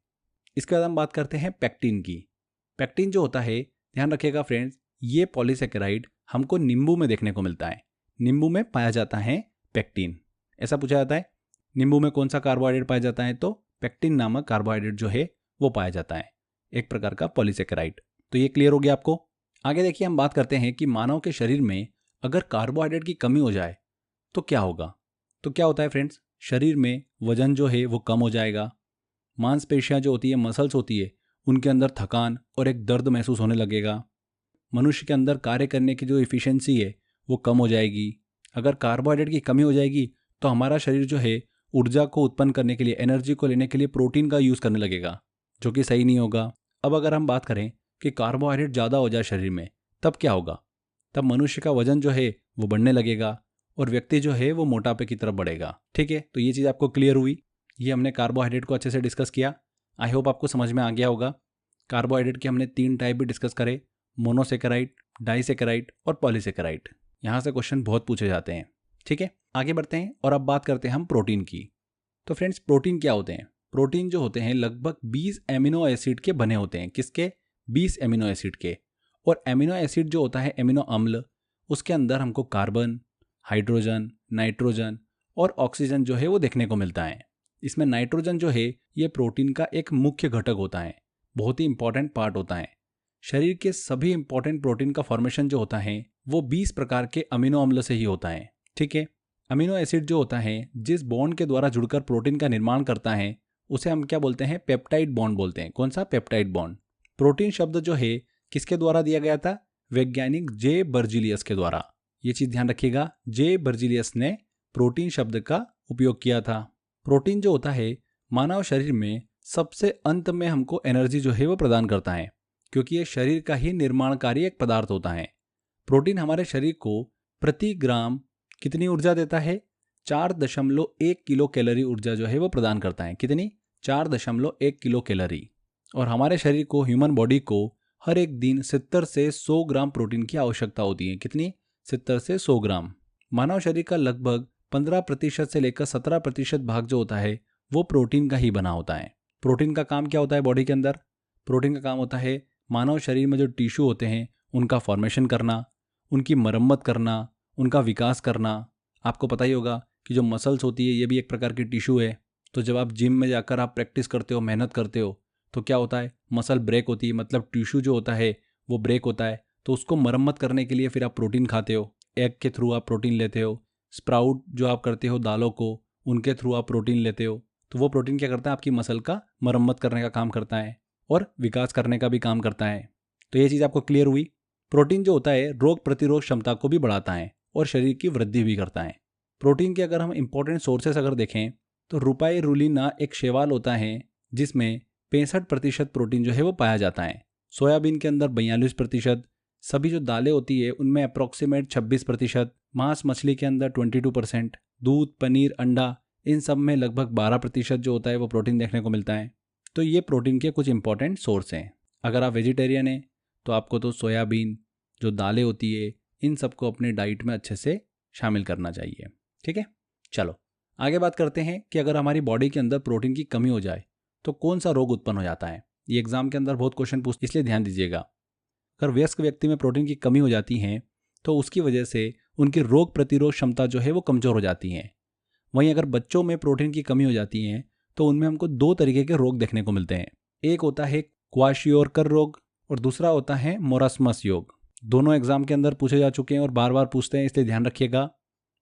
S1: इसके बाद हम बात करते हैं पेक्टिन की। पेक्टिन जो होता है, ध्यान रखिएगा फ्रेंड्स, ये पॉलीसेकेराइड हमको नींबू में देखने को मिलता है। नींबू में पाया जाता है पेक्टिन। ऐसा पूछा जाता है नींबू में कौन सा कार्बोहाइड्रेट पाया जाता है, तो पेक्टिन नामक कार्बोहाइड्रेट जो है वो पाया जाता है, एक प्रकार का पॉलीसेकेराइड। तो ये क्लियर हो गया आपको। आगे देखिए, हम बात करते हैं कि मानव के शरीर में अगर कार्बोहाइड्रेट की कमी हो जाए तो क्या होगा। तो क्या होता है फ्रेंड्स, शरीर में वजन जो है वो कम हो जाएगा। मांसपेशियां जो होती है, मसल्स होती है, उनके अंदर थकान और एक दर्द महसूस होने लगेगा। मनुष्य के अंदर कार्य करने की जो इफ़िशियंसी है वो कम हो जाएगी। अगर कार्बोहाइड्रेट की कमी हो जाएगी तो हमारा शरीर जो है ऊर्जा को उत्पन्न करने के लिए, एनर्जी को लेने के लिए प्रोटीन का यूज़ करने लगेगा, जो कि सही नहीं होगा। अब अगर हम बात करें कि कार्बोहाइड्रेट ज़्यादा हो जाए शरीर में, तब क्या होगा? तब मनुष्य का वजन जो है वो बढ़ने लगेगा और व्यक्ति जो है वो मोटापे की तरफ बढ़ेगा। ठीक है, तो ये चीज़ आपको क्लियर हुई। ये हमने कार्बोहाइड्रेट को अच्छे से डिस्कस किया। आई होप आपको समझ में आ गया होगा। कार्बोहाइड्रेट के हमने 3 टाइप भी डिस्कस करे, मोनोसेकेराइड, डाइसेकेराइड और पॉलीसेकेराइड। यहाँ से क्वेश्चन बहुत पूछे जाते हैं। ठीक है, आगे बढ़ते हैं और अब बात करते हैं हम प्रोटीन की। तो फ्रेंड्स, प्रोटीन क्या होते हैं? प्रोटीन जो होते हैं लगभग 20 एमिनो एसिड के बने होते हैं। किसके? 20 एमिनो एसिड के। और एमिनो एसिड जो होता है, एमिनो अम्ल, उसके अंदर हमको कार्बन, हाइड्रोजन, नाइट्रोजन और ऑक्सीजन जो है वो देखने को मिलता है। इसमें नाइट्रोजन जो है ये प्रोटीन का एक मुख्य घटक होता है, बहुत ही इंपॉर्टेंट पार्ट होता है। शरीर के सभी इंपॉर्टेंट प्रोटीन का फॉर्मेशन जो होता है वो 20 प्रकार के अमीनो अम्ल से ही होता है। ठीक है, अमीनो एसिड जो होता है जिस बॉन्ड के द्वारा जुड़कर प्रोटीन का निर्माण करता है उसे हम क्या बोलते हैं? पेप्टाइड बॉन्ड बोलते हैं। कौन सा? Peptide bond. प्रोटीन शब्द जो है किसके द्वारा दिया गया था? वैज्ञानिक जे बर्जीलियस के द्वारा। ये चीज ध्यान रखिएगा, जे बर्जीलियस ने प्रोटीन शब्द का उपयोग किया था। प्रोटीन जो होता है मानव शरीर में सबसे अंत में हमको एनर्जी जो है वो प्रदान करता है, क्योंकि ये शरीर का ही निर्माणकारी एक पदार्थ होता है। प्रोटीन हमारे शरीर को प्रति ग्राम कितनी ऊर्जा देता है? 4.1 किलो कैलोरी ऊर्जा जो है वो प्रदान करता है। कितनी? 4.1 किलो कैलोरी। और हमारे शरीर को, ह्यूमन बॉडी को हर एक दिन 70 से 100 ग्राम प्रोटीन की आवश्यकता होती है। कितनी? 70 से 100 ग्राम। मानव शरीर का लगभग 15% से लेकर 17% भाग जो होता है वो प्रोटीन का ही बना होता है। प्रोटीन का काम क्या होता है बॉडी के अंदर? प्रोटीन का काम होता है मानव शरीर में जो टिश्यू होते हैं उनका फॉर्मेशन करना, उनकी मरम्मत करना, उनका विकास करना। आपको पता ही होगा कि जो मसल्स होती है ये भी एक प्रकार की टिश्यू है। तो जब आप जिम में जाकर आप प्रैक्टिस करते हो, मेहनत करते हो, तो क्या होता है? मसल ब्रेक होती है, मतलब टिश्यू जो होता है वो ब्रेक होता है। तो उसको मरम्मत करने के लिए फिर आप प्रोटीन खाते हो, एग के थ्रू आप प्रोटीन लेते हो, स्प्राउट जो आप करते हो दालों को, उनके थ्रू आप प्रोटीन लेते हो। तो वो प्रोटीन क्या करता है? आपकी मसल का मरम्मत करने का काम करता है और विकास करने का भी काम करता है। तो ये चीज़ आपको क्लियर हुई। प्रोटीन जो होता है रोग प्रतिरोध क्षमता को भी बढ़ाता है और शरीर की वृद्धि भी करता है। प्रोटीन के अगर हम इंपॉर्टेंट सोर्सेस अगर देखें तो रुपाइरुलिना एक शैवाल होता है जिसमें 65% प्रोटीन जो है वो पाया जाता है। सोयाबीन के अंदर 42%, सभी जो दालें होती है उनमें अप्रॉक्सीमेट 26%, मांस मछली के अंदर 22%, दूध, पनीर, अंडा, इन सब में लगभग 12% जो होता है वो प्रोटीन देखने को मिलता है। तो ये प्रोटीन के कुछ इंपॉर्टेंट सोर्स हैं। अगर आप वेजिटेरियन हैं तो आपको तो सोयाबीन, जो दालें होती है, इन सबको अपने डाइट में अच्छे से शामिल करना चाहिए। ठीक है, चलो आगे बात करते हैं कि अगर हमारी बॉडी के अंदर प्रोटीन की कमी हो जाए तो कौन सा रोग उत्पन्न हो जाता है। ये एग्जाम के अंदर बहुत क्वेश्चन पूछते, इसलिए ध्यान दीजिएगा। अगर वयस्क व्यक्ति में प्रोटीन की कमी हो जाती है तो उसकी वजह से उनकी रोग प्रतिरोध क्षमता जो है वो कमज़ोर हो जाती है। वहीं अगर बच्चों में प्रोटीन की कमी हो जाती है तो उनमें हमको 2 तरीके के रोग देखने को मिलते हैं। एक होता है क्वाशियोरकर रोग और दूसरा होता है मोरास्मस योग। दोनों एग्जाम के अंदर पूछे जा चुके हैं और बार बार पूछते हैं, इसलिए ध्यान रखिएगा।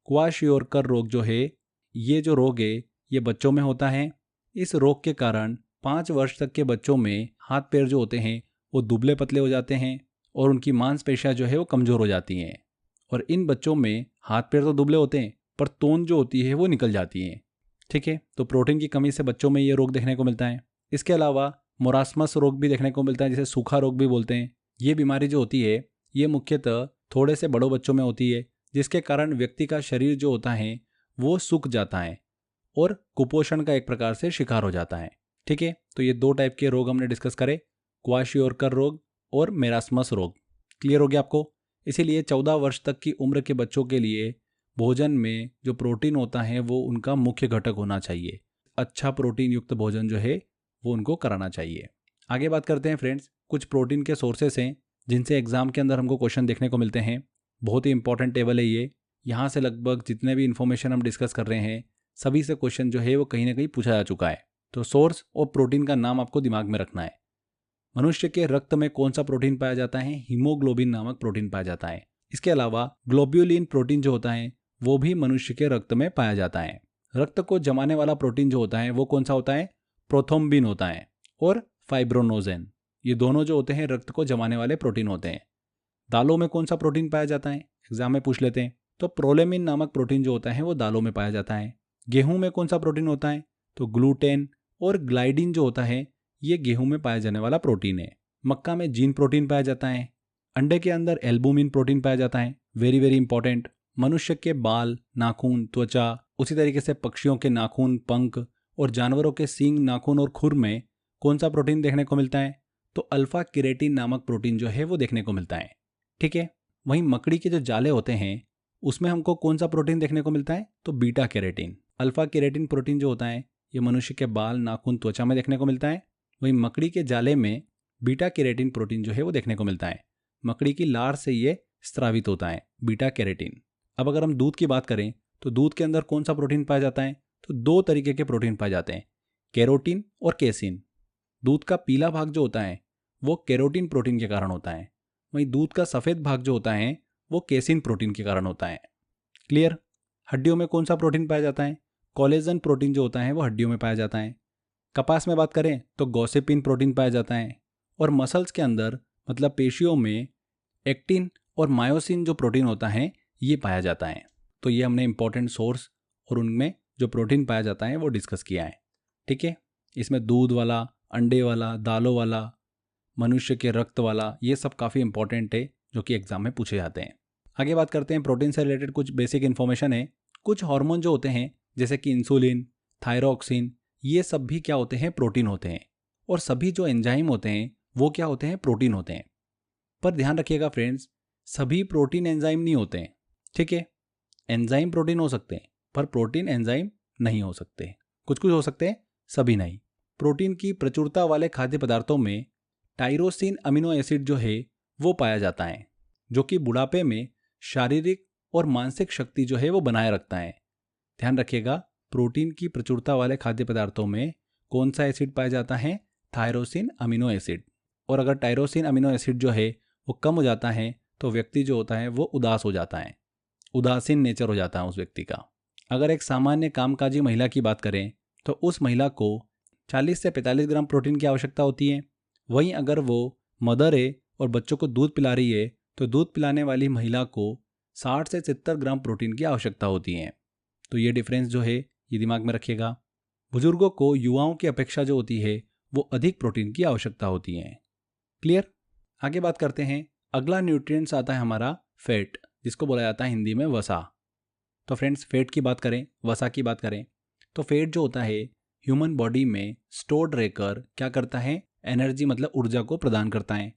S1: क्वाशियोरकर रोग जो है, ये जो रोग है ये बच्चों में होता है। इस रोग के कारण 5 वर्ष तक के बच्चों में हाथ पैर जो होते हैं वो दुबले पतले हो जाते हैं और उनकी मांसपेशियां जो है वो कमज़ोर हो जाती हैं। और इन बच्चों में हाथ पैर तो दुबले होते हैं पर तोंद जो होती है वो निकल जाती है। ठीक है, तो प्रोटीन की कमी से बच्चों में ये रोग देखने को मिलता है। इसके अलावा मोरास्मस रोग भी देखने को मिलता है, जिसे सूखा रोग भी बोलते हैं। ये बीमारी जो होती है ये मुख्यतः थोड़े से बड़ों बच्चों में होती है, जिसके कारण व्यक्ति का शरीर जो होता है वो सूख जाता है और कुपोषण का एक प्रकार से शिकार हो जाता है। ठीक है, तो ये 2 टाइप के रोग हमने डिस्कस करे, क्वाशियोरकर रोग और मेरास्मस रोग। क्लियर हो गया आपको? इसीलिए 14 वर्ष तक की उम्र के बच्चों के लिए भोजन में जो प्रोटीन होता है वो उनका मुख्य घटक होना चाहिए। अच्छा प्रोटीन युक्त भोजन जो है वो उनको कराना चाहिए। आगे बात करते हैं फ्रेंड्स, कुछ प्रोटीन के सोर्सेस हैं जिनसे एग्जाम के अंदर हमको क्वेश्चन देखने को मिलते हैं। बहुत ही इंपॉर्टेंट टेबल है ये। यहाँ से लगभग जितने भी इन्फॉर्मेशन हम डिस्कस कर रहे हैं सभी से क्वेश्चन जो है वो कहीं ना कहीं पूछा जा चुका है। तो सोर्स और प्रोटीन का नाम आपको दिमाग में रखना है। मनुष्य के रक्त में कौन सा प्रोटीन पाया जाता है? हीमोग्लोबिन नामक प्रोटीन पाया जाता है। इसके अलावा ग्लोब्यूलिन प्रोटीन जो होता है वो भी मनुष्य के रक्त में पाया जाता है। रक्त को जमाने वाला प्रोटीन जो होता है वो कौन सा होता है? प्रोथ्रोम्बिन होता है और फाइब्रोनोजेन। ये दोनों जो होते हैं रक्त को जमाने वाले प्रोटीन होते हैं। दालों में कौन सा प्रोटीन पाया जाता है? एग्जाम में पूछ लेते हैं। तो प्रोलेमिन नामक प्रोटीन जो होता है वो दालों में पाया जाता है। गेहूं में कौन सा प्रोटीन होता है? तो ग्लूटेन और ग्लाइडिन जो होता है ये गेहूं में पाया जाने वाला प्रोटीन है। मक्का में जीन प्रोटीन पाया जाता है। अंडे के अंदर एल्बुमिन प्रोटीन पाया जाता है, वेरी वेरी इंपॉर्टेंट। मनुष्य के बाल, नाखून, त्वचा, उसी तरीके से पक्षियों के नाखून, पंख और जानवरों के सींग, नाखून और खुर में कौन सा प्रोटीन देखने को मिलता है? तो अल्फा केरेटिन नामक प्रोटीन जो है वो देखने को मिलता है। ठीक है। वहीं मकड़ी के जो जाले होते हैं उसमें हमको कौन सा प्रोटीन देखने को मिलता है? तो beta keratin. Alpha keratin protein जो होता है ये मनुष्य के बाल, नाखून, त्वचा में देखने को मिलता है। वहीं मकड़ी के जाले में बीटा केरेटिन प्रोटीन जो है वो देखने को मिलता है। मकड़ी की लार से ये स्त्रावित होता है, बीटा केरेटिन। अब अगर हम दूध की बात करें तो दूध के अंदर कौन सा प्रोटीन पाया जाता है? तो दो तरीके के प्रोटीन पाए जाते हैं, कैरोटीन और केसिन। दूध का पीला भाग जो होता है वो कैरोटीन प्रोटीन के कारण होता है, वहीं दूध का सफ़ेद भाग जो होता है वो केसिन प्रोटीन के कारण होता है। क्लियर? हड्डियों में कौन सा प्रोटीन पाया जाता है? कोलेजन प्रोटीन जो होता है वो हड्डियों में पाया जाता है। कपास में बात करें तो गॉसिपिन प्रोटीन पाया जाता है। और मसल्स के अंदर मतलब पेशियों में एक्टिन और मायोसिन जो प्रोटीन होता है ये पाया जाता है। तो ये हमने इंपॉर्टेंट सोर्स और उनमें जो प्रोटीन पाया जाता है वो डिस्कस किया है। ठीक है। इसमें दूध वाला, अंडे वाला, दालों वाला, मनुष्य के रक्त वाला, ये सब काफ़ी इंपॉर्टेंट है जो कि एग्जाम में पूछे जाते हैं। आगे बात करते हैं प्रोटीन से रिलेटेड कुछ बेसिक इन्फॉर्मेशन है। कुछ हार्मोन जो होते हैं जैसे कि इंसुलिन, थायरोक्सिन, ये सब भी क्या होते हैं? प्रोटीन होते हैं। और सभी जो एंजाइम होते हैं वो क्या होते हैं? प्रोटीन होते हैं। पर ध्यान रखिएगा फ्रेंड्स, सभी प्रोटीन एंजाइम नहीं होते हैं। ठीक है। एंजाइम प्रोटीन हो सकते हैं पर प्रोटीन एंजाइम नहीं हो सकते। कुछ कुछ हो सकते हैं, सभी नहीं। प्रोटीन की प्रचुरता वाले खाद्य पदार्थों में टायरोसिन अमीनो एसिड जो है वो पाया जाता है, जो कि बुढ़ापे में शारीरिक और मानसिक शक्ति जो है वो बनाए रखता है। ध्यान रखिएगा, प्रोटीन की प्रचुरता वाले खाद्य पदार्थों में कौन सा एसिड पाया जाता है? Thyroxine amino acid. और अगर टायरोसिन अमीनो एसिड जो है वो कम हो जाता है तो व्यक्ति जो होता है वो उदास हो जाता है, उदासीन नेचर हो जाता है उस व्यक्ति का। अगर एक सामान्य कामकाजी महिला की बात करें तो उस महिला को 40 से 45 ग्राम प्रोटीन की आवश्यकता होती है। वहीं अगर वो मदर है और बच्चों को दूध पिला रही है तो दूध पिलाने वाली महिला को 60 से 70 ग्राम प्रोटीन की आवश्यकता होती है। तो ये डिफरेंस जो है ये दिमाग में रखिएगा। बुजुर्गों को युवाओं की अपेक्षा जो होती है वो अधिक प्रोटीन की आवश्यकता होती है। क्लियर? आगे बात करते हैं। अगला न्यूट्रिएंट्स आता है हमारा फैट, जिसको बोला जाता है हिंदी में वसा। तो फ्रेंड्स, फैट की बात करें, वसा की बात करें तो फैट जो होता है ह्यूमन बॉडी में स्टोर्ड रहकर क्या करता है? एनर्जी मतलब ऊर्जा को प्रदान करता है।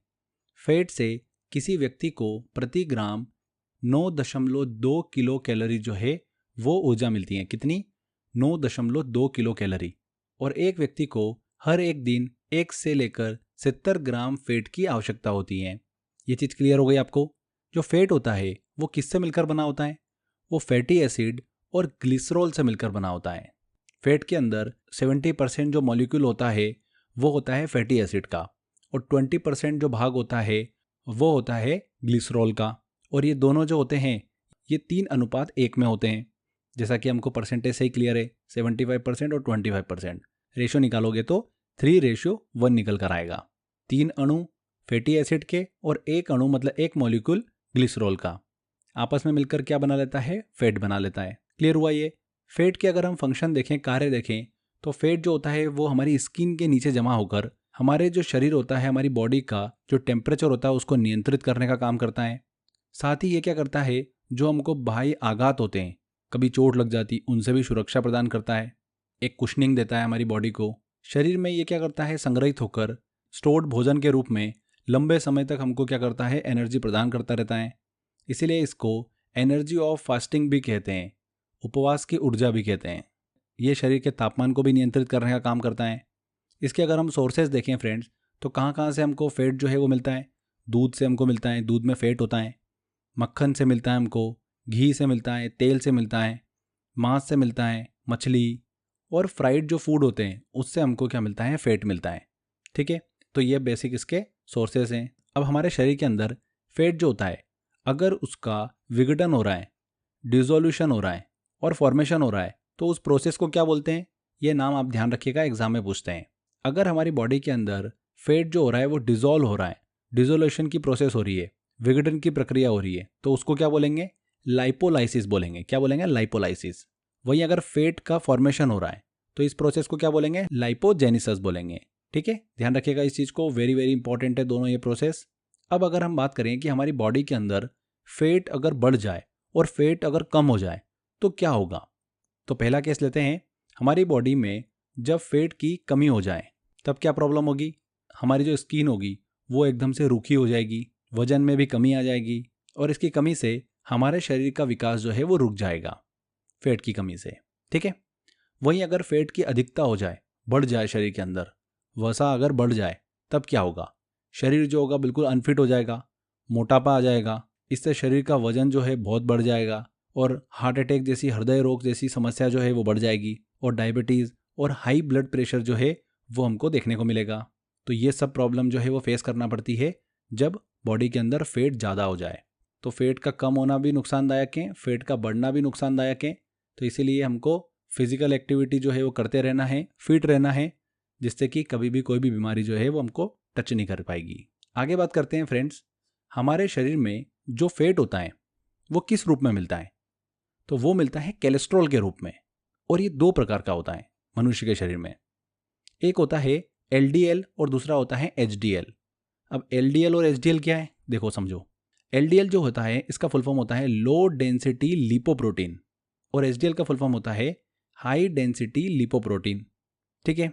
S1: फैट से किसी व्यक्ति को प्रति ग्राम 9.2 किलो कैलोरी जो है वो ऊर्जा मिलती है। कितनी? 9.2 किलो कैलोरी। और एक व्यक्ति को हर एक दिन 1 से लेकर 70 ग्राम फैट की आवश्यकता होती है। ये चीज़ क्लियर हो गई आपको? जो फैट होता है वो किससे मिलकर बना होता है? वो फैटी एसिड और ग्लिसरॉल से मिलकर बना होता है। फैट के अंदर 70% जो मॉलिक्यूल होता है वो होता है फैटी एसिड का, और 20% जो भाग होता है वो होता है ग्लिसरॉल का। और ये दोनों जो होते हैं ये 3:1 में होते हैं। जैसा कि हमको परसेंटेज से ही क्लियर है, 75% और 25%। रेशो निकालोगे तो 3:1 निकल कर आएगा। 3 अणु फैटी एसिड के और 1 अणु मतलब 1 मॉलिक्यूल ग्लिसरॉल का आपस में मिलकर क्या बना लेता है? फैट बना लेता है। क्लियर हुआ ये? फैट के अगर हम फंक्शन देखें, कार्य देखें, तो फैट जो होता है वो हमारी स्किन के नीचे जमा होकर हमारे जो शरीर होता है, हमारी बॉडी का जो टेम्परेचर होता है उसको नियंत्रित करने का काम करता है। साथ ही ये क्या करता है? जो हमको बाह्य आघात होते हैं, कभी चोट लग जाती, उनसे भी सुरक्षा प्रदान करता है। एक कुशनिंग देता है हमारी बॉडी को। शरीर में ये क्या करता है? संग्रहित होकर स्टोर्ड भोजन के रूप में लंबे समय तक हमको क्या करता है? एनर्जी प्रदान करता रहता है। इसीलिए इसको एनर्जी ऑफ फास्टिंग भी कहते हैं, उपवास की ऊर्जा भी कहते हैं। ये शरीर के तापमान को भी नियंत्रित करने का काम करता है। इसके अगर हम सोर्सेज देखें फ्रेंड्स, तो कहाँ कहाँ से हमको फैट जो है वो मिलता है? दूध से हमको मिलता है, दूध में फैट होता है। मक्खन से मिलता है हमको, घी से मिलता है, तेल से मिलता है, मांस से मिलता है, मछली और फ्राइड जो फूड होते हैं उससे हमको क्या मिलता है? फैट मिलता है। ठीक है। तो ये बेसिक इसके सोर्सेज हैं। अब हमारे शरीर के अंदर फैट जो होता है, अगर उसका विघटन हो रहा है, डिसोल्यूशन हो रहा है और फॉर्मेशन हो रहा है तो उस प्रोसेस को क्या बोलते हैं? ये नाम आप ध्यान रखिएगा, एग्जाम में पूछते हैं। अगर हमारी बॉडी के अंदर फैट जो हो रहा है वो डिसॉल्व हो रहा है, डिसोल्यूशन की प्रोसेस हो रही है, विघटन की प्रक्रिया हो रही है, तो उसको क्या बोलेंगे? लाइपोलाइसिस बोलेंगे। क्या बोलेंगे? लाइपोलाइसिस। वहीं अगर फैट का फॉर्मेशन हो रहा है तो इस प्रोसेस को क्या बोलेंगे? लाइपोजेनेसिस बोलेंगे। ठीक है, ध्यान रखिएगा इस चीज़ को, वेरी वेरी इंपॉर्टेंट है दोनों ये प्रोसेस। अब अगर हम बात करें कि हमारी बॉडी के अंदर फैट अगर बढ़ जाए और फैट अगर कम हो जाए तो क्या होगा, तो पहला केस लेते हैं। हमारी बॉडी में जब फैट की कमी हो जाए तब क्या प्रॉब्लम होगी? हमारी जो स्किन होगी वो एकदम से रूखी हो जाएगी, वजन में भी कमी आ जाएगी और इसकी कमी से हमारे शरीर का विकास जो है वो रुक जाएगा फैट की कमी से। ठीक है, वहीं अगर फैट की अधिकता हो जाए, बढ़ जाए शरीर के अंदर, वसा अगर बढ़ जाए तब क्या होगा? शरीर जो होगा बिल्कुल अनफिट हो जाएगा, मोटापा आ जाएगा, इससे शरीर का वजन जो है बहुत बढ़ जाएगा और हार्ट अटैक जैसी, हृदय रोग जैसी समस्या जो है वो बढ़ जाएगी और डायबिटीज़ और हाई ब्लड प्रेशर जो है वो हमको देखने को मिलेगा। तो ये सब प्रॉब्लम जो है वो फेस करना पड़ती है जब बॉडी के अंदर फैट ज़्यादा हो जाए। तो फैट का कम होना भी नुकसानदायक है, फैट का बढ़ना भी नुकसानदायक है। तो इसीलिए हमको फिजिकल एक्टिविटी जो है वो करते रहना है, फिट रहना है, जिससे कि कभी भी कोई भी बीमारी जो है वो हमको टच नहीं कर पाएगी। आगे बात करते हैं फ्रेंड्स, हमारे शरीर में जो फैट होता है वो किस रूप में मिलता है? तो वो मिलता है कोलेस्ट्रॉल के रूप में। और ये दो प्रकार का होता है मनुष्य के शरीर में। एक होता है LDL और दूसरा होता है HDL। अब LDL और HDL क्या है, देखो समझो। LDL जो होता है इसका फुल फॉर्म होता है लो डेंसिटी लिपोप्रोटीन और HDL का फुल फॉर्म होता है हाई डेंसिटी लिपोप्रोटीन। ठीक है,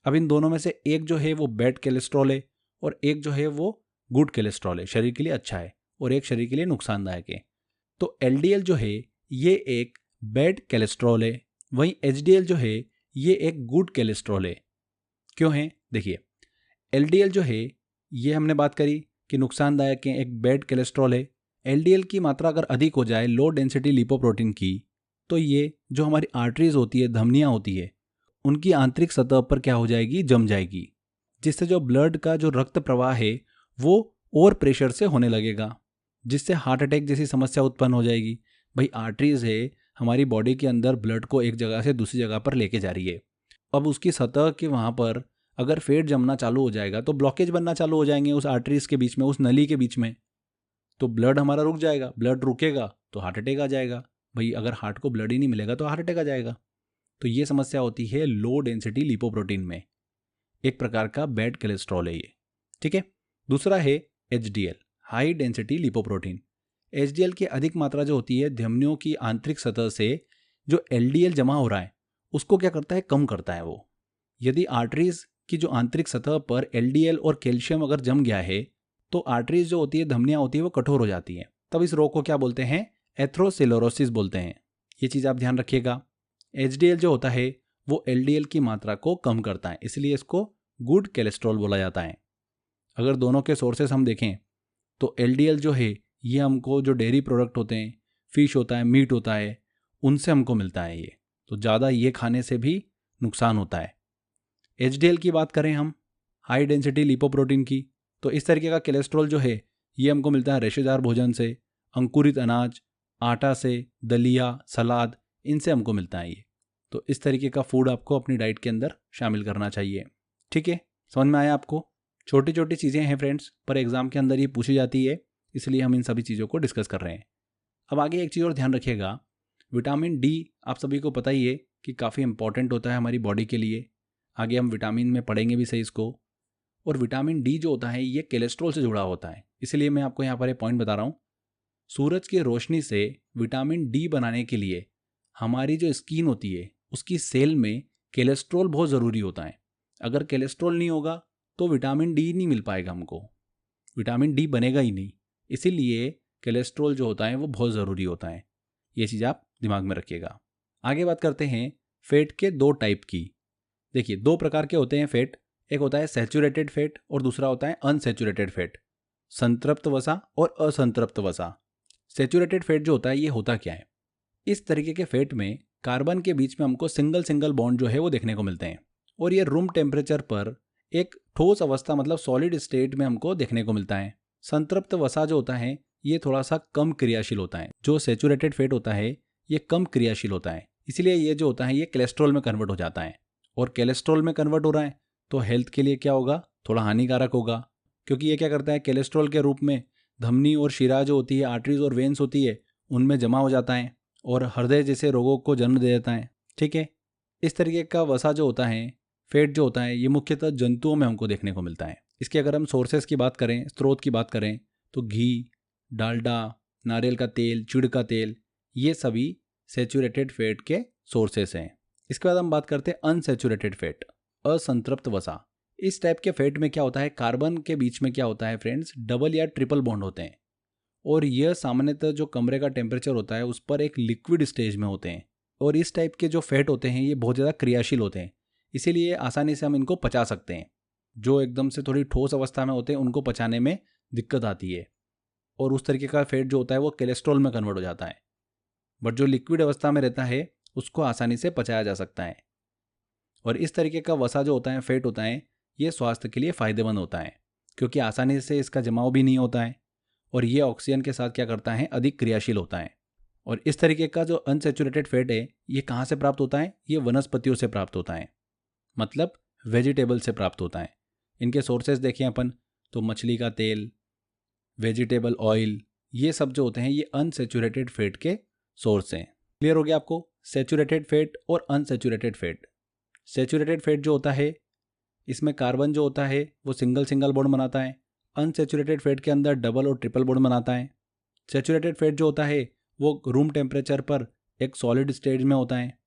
S1: अब इन दोनों में से एक जो है वो बैड कोलेस्ट्रॉल है और एक जो है वो गुड कोलेस्ट्रॉल है, शरीर के लिए अच्छा है, और एक शरीर के लिए नुकसानदायक है। तो LDL जो है ये एक बैड कोलेस्ट्रॉल है, वहीं HDL जो है ये एक गुड कोलेस्ट्रॉल है। क्यों है? देखिए, LDL जो है ये हमने बात करी कि नुकसानदायक है, एक बैड कोलेस्ट्रॉल है। LDL की मात्रा अगर अधिक हो जाए, लो डेंसिटी लिपोप्रोटीन की, तो ये जो हमारी आर्टरीज होती है, धमनियाँ होती है, उनकी आंतरिक सतह पर क्या हो जाएगी? जम जाएगी, जिससे जो ब्लड का जो रक्त प्रवाह है वो और प्रेशर से होने लगेगा, जिससे हार्ट अटैक जैसी समस्या उत्पन्न हो जाएगी। भाई आर्टरीज है हमारी बॉडी के अंदर ब्लड को एक जगह से दूसरी जगह पर लेके जा रही है। अब उसकी सतह के वहाँ पर अगर फैट जमना चालू हो जाएगा तो ब्लॉकेज बनना चालू हो जाएंगे उस आर्टरीज के बीच में, उस नली के बीच में, तो ब्लड हमारा रुक जाएगा। ब्लड रुकेगा तो हार्ट अटैक आ जाएगा। भाई अगर हार्ट को ब्लड ही नहीं मिलेगा तो हार्ट अटैक आ जाएगा। तो ये समस्या होती है लो डेंसिटी लिपोप्रोटीन में, एक प्रकार का बैड कोलेस्ट्रॉल है ये। ठीक है, दूसरा है HDL, high density lipoprotein. HDL की अधिक मात्रा जो होती है धमनियों की आंतरिक सतह से जो LDL जमा हो रहा है उसको क्या करता है? कम करता है वो। यदि आर्टरीज की जो आंतरिक सतह पर LDL और कैल्शियम अगर जम गया है तो आर्टरीज जो होती है, धमनियाँ होती है, वो कठोर हो जाती हैं। तब इस रोग को क्या बोलते हैं? एथेरोस्क्लेरोसिस बोलते हैं। ये चीज़ आप ध्यान रखिएगा। HDL जो होता है वो LDL की मात्रा को कम करता है, इसलिए इसको गुड कोलेस्ट्रॉल बोला जाता है। अगर दोनों के सोर्सेस हम देखें तो LDL जो है ये हमको जो डेयरी प्रोडक्ट होते हैं, फिश होता है, मीट होता है, उनसे हमको मिलता है ये। तो ज़्यादा ये खाने से भी नुकसान होता है। HDL की बात करें हम, हाई डेंसिटी लिपोप्रोटीन की, तो इस तरीके का कोलेस्ट्रॉल जो है ये हमको मिलता है रेशेदार भोजन से, अंकुरित अनाज, आटा से, दलिया, सलाद, इनसे हमको मिलता है ये। तो इस तरीके का फूड आपको अपनी डाइट के अंदर शामिल करना चाहिए। ठीक है, समझ में आया आपको? छोटी छोटी चीज़ें हैं फ्रेंड्स, पर एग्जाम के अंदर ये पूछी जाती है, इसलिए हम इन सभी चीज़ों को डिस्कस कर रहे हैं। अब आगे एक चीज़ और ध्यान रखिएगा, विटामिन D आप सभी को पता ही है कि काफ़ी इंपॉर्टेंट होता है हमारी बॉडी के लिए। आगे हम विटामिन में पढ़ेंगे भी सही इसको। और विटामिन D जो होता है ये कोलेस्ट्रॉल से जुड़ा होता है, इसलिए मैं आपको यहाँ पर एक पॉइंट बता रहा हूँ। सूरज की रोशनी से विटामिन D बनाने के लिए हमारी जो स्किन होती है उसकी सेल में कोलेस्ट्रॉल बहुत ज़रूरी होता है। अगर कोलेस्ट्रॉल नहीं होगा तो विटामिन D नहीं मिल पाएगा हमको, विटामिन D बनेगा ही नहीं। इसीलिए कोलेस्ट्रॉल जो होता है वो बहुत ज़रूरी होता है। ये चीज़ आप दिमाग में रखिएगा। आगे बात करते हैं फैट के दो टाइप की। देखिए, दो प्रकार के होते हैं फैट, एक होता है सैचुरेटेड फैट और दूसरा होता है अनसैचुरेटेड फैट, संतृप्त वसा और असंतृप्त वसा। सैचुरेटेड फैट जो होता है ये होता क्या है? इस तरीके के फैट में कार्बन के बीच में हमको सिंगल सिंगल बॉन्ड जो है वो देखने को मिलते हैं और ये रूम टेम्परेचर पर एक ठोस अवस्था मतलब सॉलिड स्टेट में हमको देखने को मिलता है। संतृप्त वसा जो होता है ये थोड़ा सा कम क्रियाशील होता है। जो सैचुरेटेड फैट होता है ये कम क्रियाशील होता है, इसलिए ये जो होता है ये कोलेस्ट्रॉल में कन्वर्ट हो जाता है। और कोलेस्ट्रॉल में कन्वर्ट हो रहा है तो हेल्थ के लिए क्या होगा? थोड़ा हानिकारक होगा, क्योंकि ये क्या करता है? कोलेस्ट्रॉल के रूप में धमनी और शिरा जो होती है, आर्टरीज और वेन्स होती है,
S2: उनमें जमा हो जाता है और हृदय जैसे रोगों को जन्म दे देता है। ठीक है, इस तरीके का वसा जो होता है, फैट जो होता है, ये मुख्यतः जंतुओं में हमको देखने को मिलता है। इसके अगर हम सोर्सेस की बात करें, स्रोत की बात करें, तो घी, डालडा, नारियल का तेल, चिड़ का तेल, ये सभी सेचुरेटेड फैट के सोर्सेस हैं। इसके बाद हम बात करते हैं अनसेचुरेटेड फैट, असंतृप्त वसा। इस टाइप के फैट में क्या होता है, कार्बन के बीच में क्या होता है फ्रेंड्स, डबल या ट्रिपल बॉन्ड होते हैं और यह सामान्यतः जो कमरे का टेम्परेचर होता है उस पर एक लिक्विड स्टेज में होते हैं। और इस टाइप के जो फैट होते हैं ये बहुत ज़्यादा क्रियाशील होते हैं, इसीलिए आसानी से हम इनको पचा सकते हैं। जो एकदम से थोड़ी ठोस अवस्था में होते हैं उनको पचाने में दिक्कत आती है और उस तरीके का फैट जो होता है वो कोलेस्ट्रॉल में कन्वर्ट हो जाता है। बट जो लिक्विड अवस्था में रहता है उसको आसानी से पचाया जा सकता है। और इस तरीके का वसा जो होता है, फैट होता है, ये स्वास्थ्य के लिए फ़ायदेमंद होता है क्योंकि आसानी से इसका जमाव भी नहीं होता है और ये ऑक्सीजन के साथ क्या करता है, अधिक क्रियाशील होता है। और इस तरीके का जो अनसेचुरेटेड फैट है ये कहाँ से प्राप्त होता है, ये वनस्पतियों से प्राप्त होता है, मतलब वेजिटेबल से प्राप्त होता है। इनके सोर्सेज देखें अपन तो मछली का तेल, वेजिटेबल ऑयल, ये सब जो होते हैं ये अनसेचुरेटेड फैट के सोर्स हैं। क्लियर हो गया आपको, सेचुरेटेड फैट और अनसेचुरेटेड फैट। सेचुरेटेड फैट जो होता है इसमें कार्बन जो होता है वो सिंगल सिंगल बॉन्ड बनाता है, अनसेचुरेटेड फैट के अंदर डबल और ट्रिपल बॉन्ड बनाता है। सेचुरेटेड फैट जो होता है वो रूम टेम्परेचर पर एक सॉलिड स्टेज में होता है।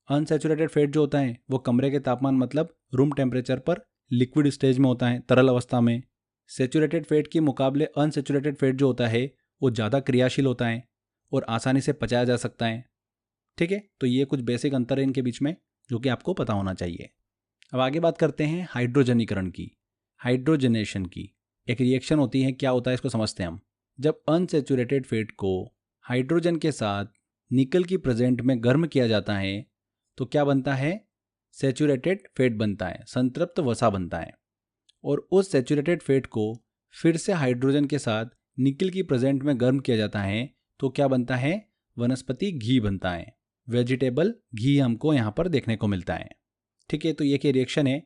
S2: अनसेचुरेटेड फैट जो होता है वो कमरे के तापमान मतलब रूम टेम्परेचर पर लिक्विड स्टेज में होता है, तरल अवस्था में। सेचुरेटेड फैट के मुकाबले अनसेचुरेटेड फैट जो होता है वो ज़्यादा क्रियाशील होता है और आसानी से पचाया जा सकता है। ठीक है, तो ये कुछ बेसिक अंतर है इनके बीच में जो कि आपको पता होना चाहिए। अब आगे बात करते हैं हाइड्रोजनीकरण की, हाइड्रोजनेशन की। एक रिएक्शन होती है, क्या होता है इसको समझते हैं हम। जब अनसेचुरेटेड फैट को हाइड्रोजन के साथ निकल की प्रेजेंट में गर्म किया जाता है तो क्या बनता है, सेचुरेटेड फैट बनता है, संतृप्त वसा बनता है। और उस सेचुरेटेड फैट को फिर से हाइड्रोजन के साथ निकल की प्रेजेंट में गर्म किया जाता है तो क्या बनता है, वनस्पति घी बनता है, वेजिटेबल घी हमको यहाँ पर देखने को मिलता है। ठीक है, तो ये रिएक्शन है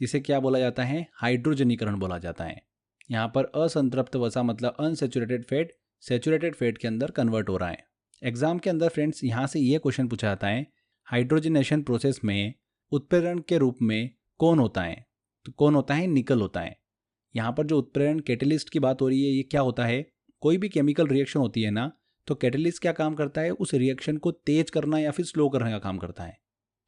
S2: जिसे क्या बोला जाता है, हाइड्रोजनीकरण बोला जाता है। यहाँ पर असंतृप्त वसा मतलब अनसेचुरेटेड फैट सेचुरेटेड फैट के अंदर कन्वर्ट हो रहा है। एग्जाम के अंदर फ्रेंड्स यहाँ से ये क्वेश्चन पूछा जाता है, हाइड्रोजनेशन प्रोसेस में उत्प्रेरण के रूप में कौन होता है, तो कौन होता है, निकल होता है। यहाँ पर जो उत्प्रेरण कैटेलिस्ट की बात हो रही है, ये क्या होता है, कोई भी केमिकल रिएक्शन होती है ना, तो कैटेलिस्ट क्या काम करता है, उस रिएक्शन को तेज करना या फिर स्लो करने का काम करता है।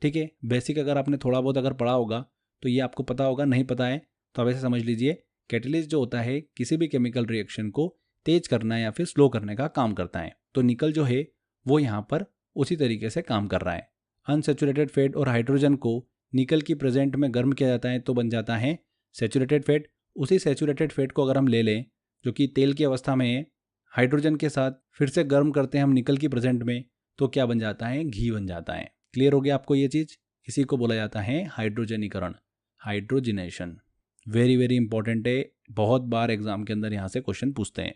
S2: ठीक है, बेसिक अगर आपने थोड़ा बहुत अगर पढ़ा होगा तो ये आपको पता होगा, नहीं पता है तो आप ऐसे समझ लीजिए, कैटेलिस्ट जो होता है किसी भी केमिकल रिएक्शन को तेज करना या फिर स्लो करने का काम करता है। तो निकल जो है वो यहाँ पर उसी तरीके से काम कर रहा है। अनसेचुरेटेड फैट और हाइड्रोजन को निकल की प्रेजेंट में गर्म किया जाता है तो बन जाता है सेचुरेटेड फैट। उसी सेचुरेटेड फैट को अगर हम ले लें जो कि तेल की अवस्था में है, हाइड्रोजन के साथ फिर से गर्म करते हैं हम निकल की प्रेजेंट में, तो क्या बन जाता है, घी बन जाता है। क्लियर हो गया आपको ये चीज़, इसी को बोला जाता है हाइड्रोजनीकरण, हाइड्रोजनेशन। वेरी वेरी इंपॉर्टेंट है, बहुत बार एग्जाम के अंदर यहाँ से क्वेश्चन पूछते हैं।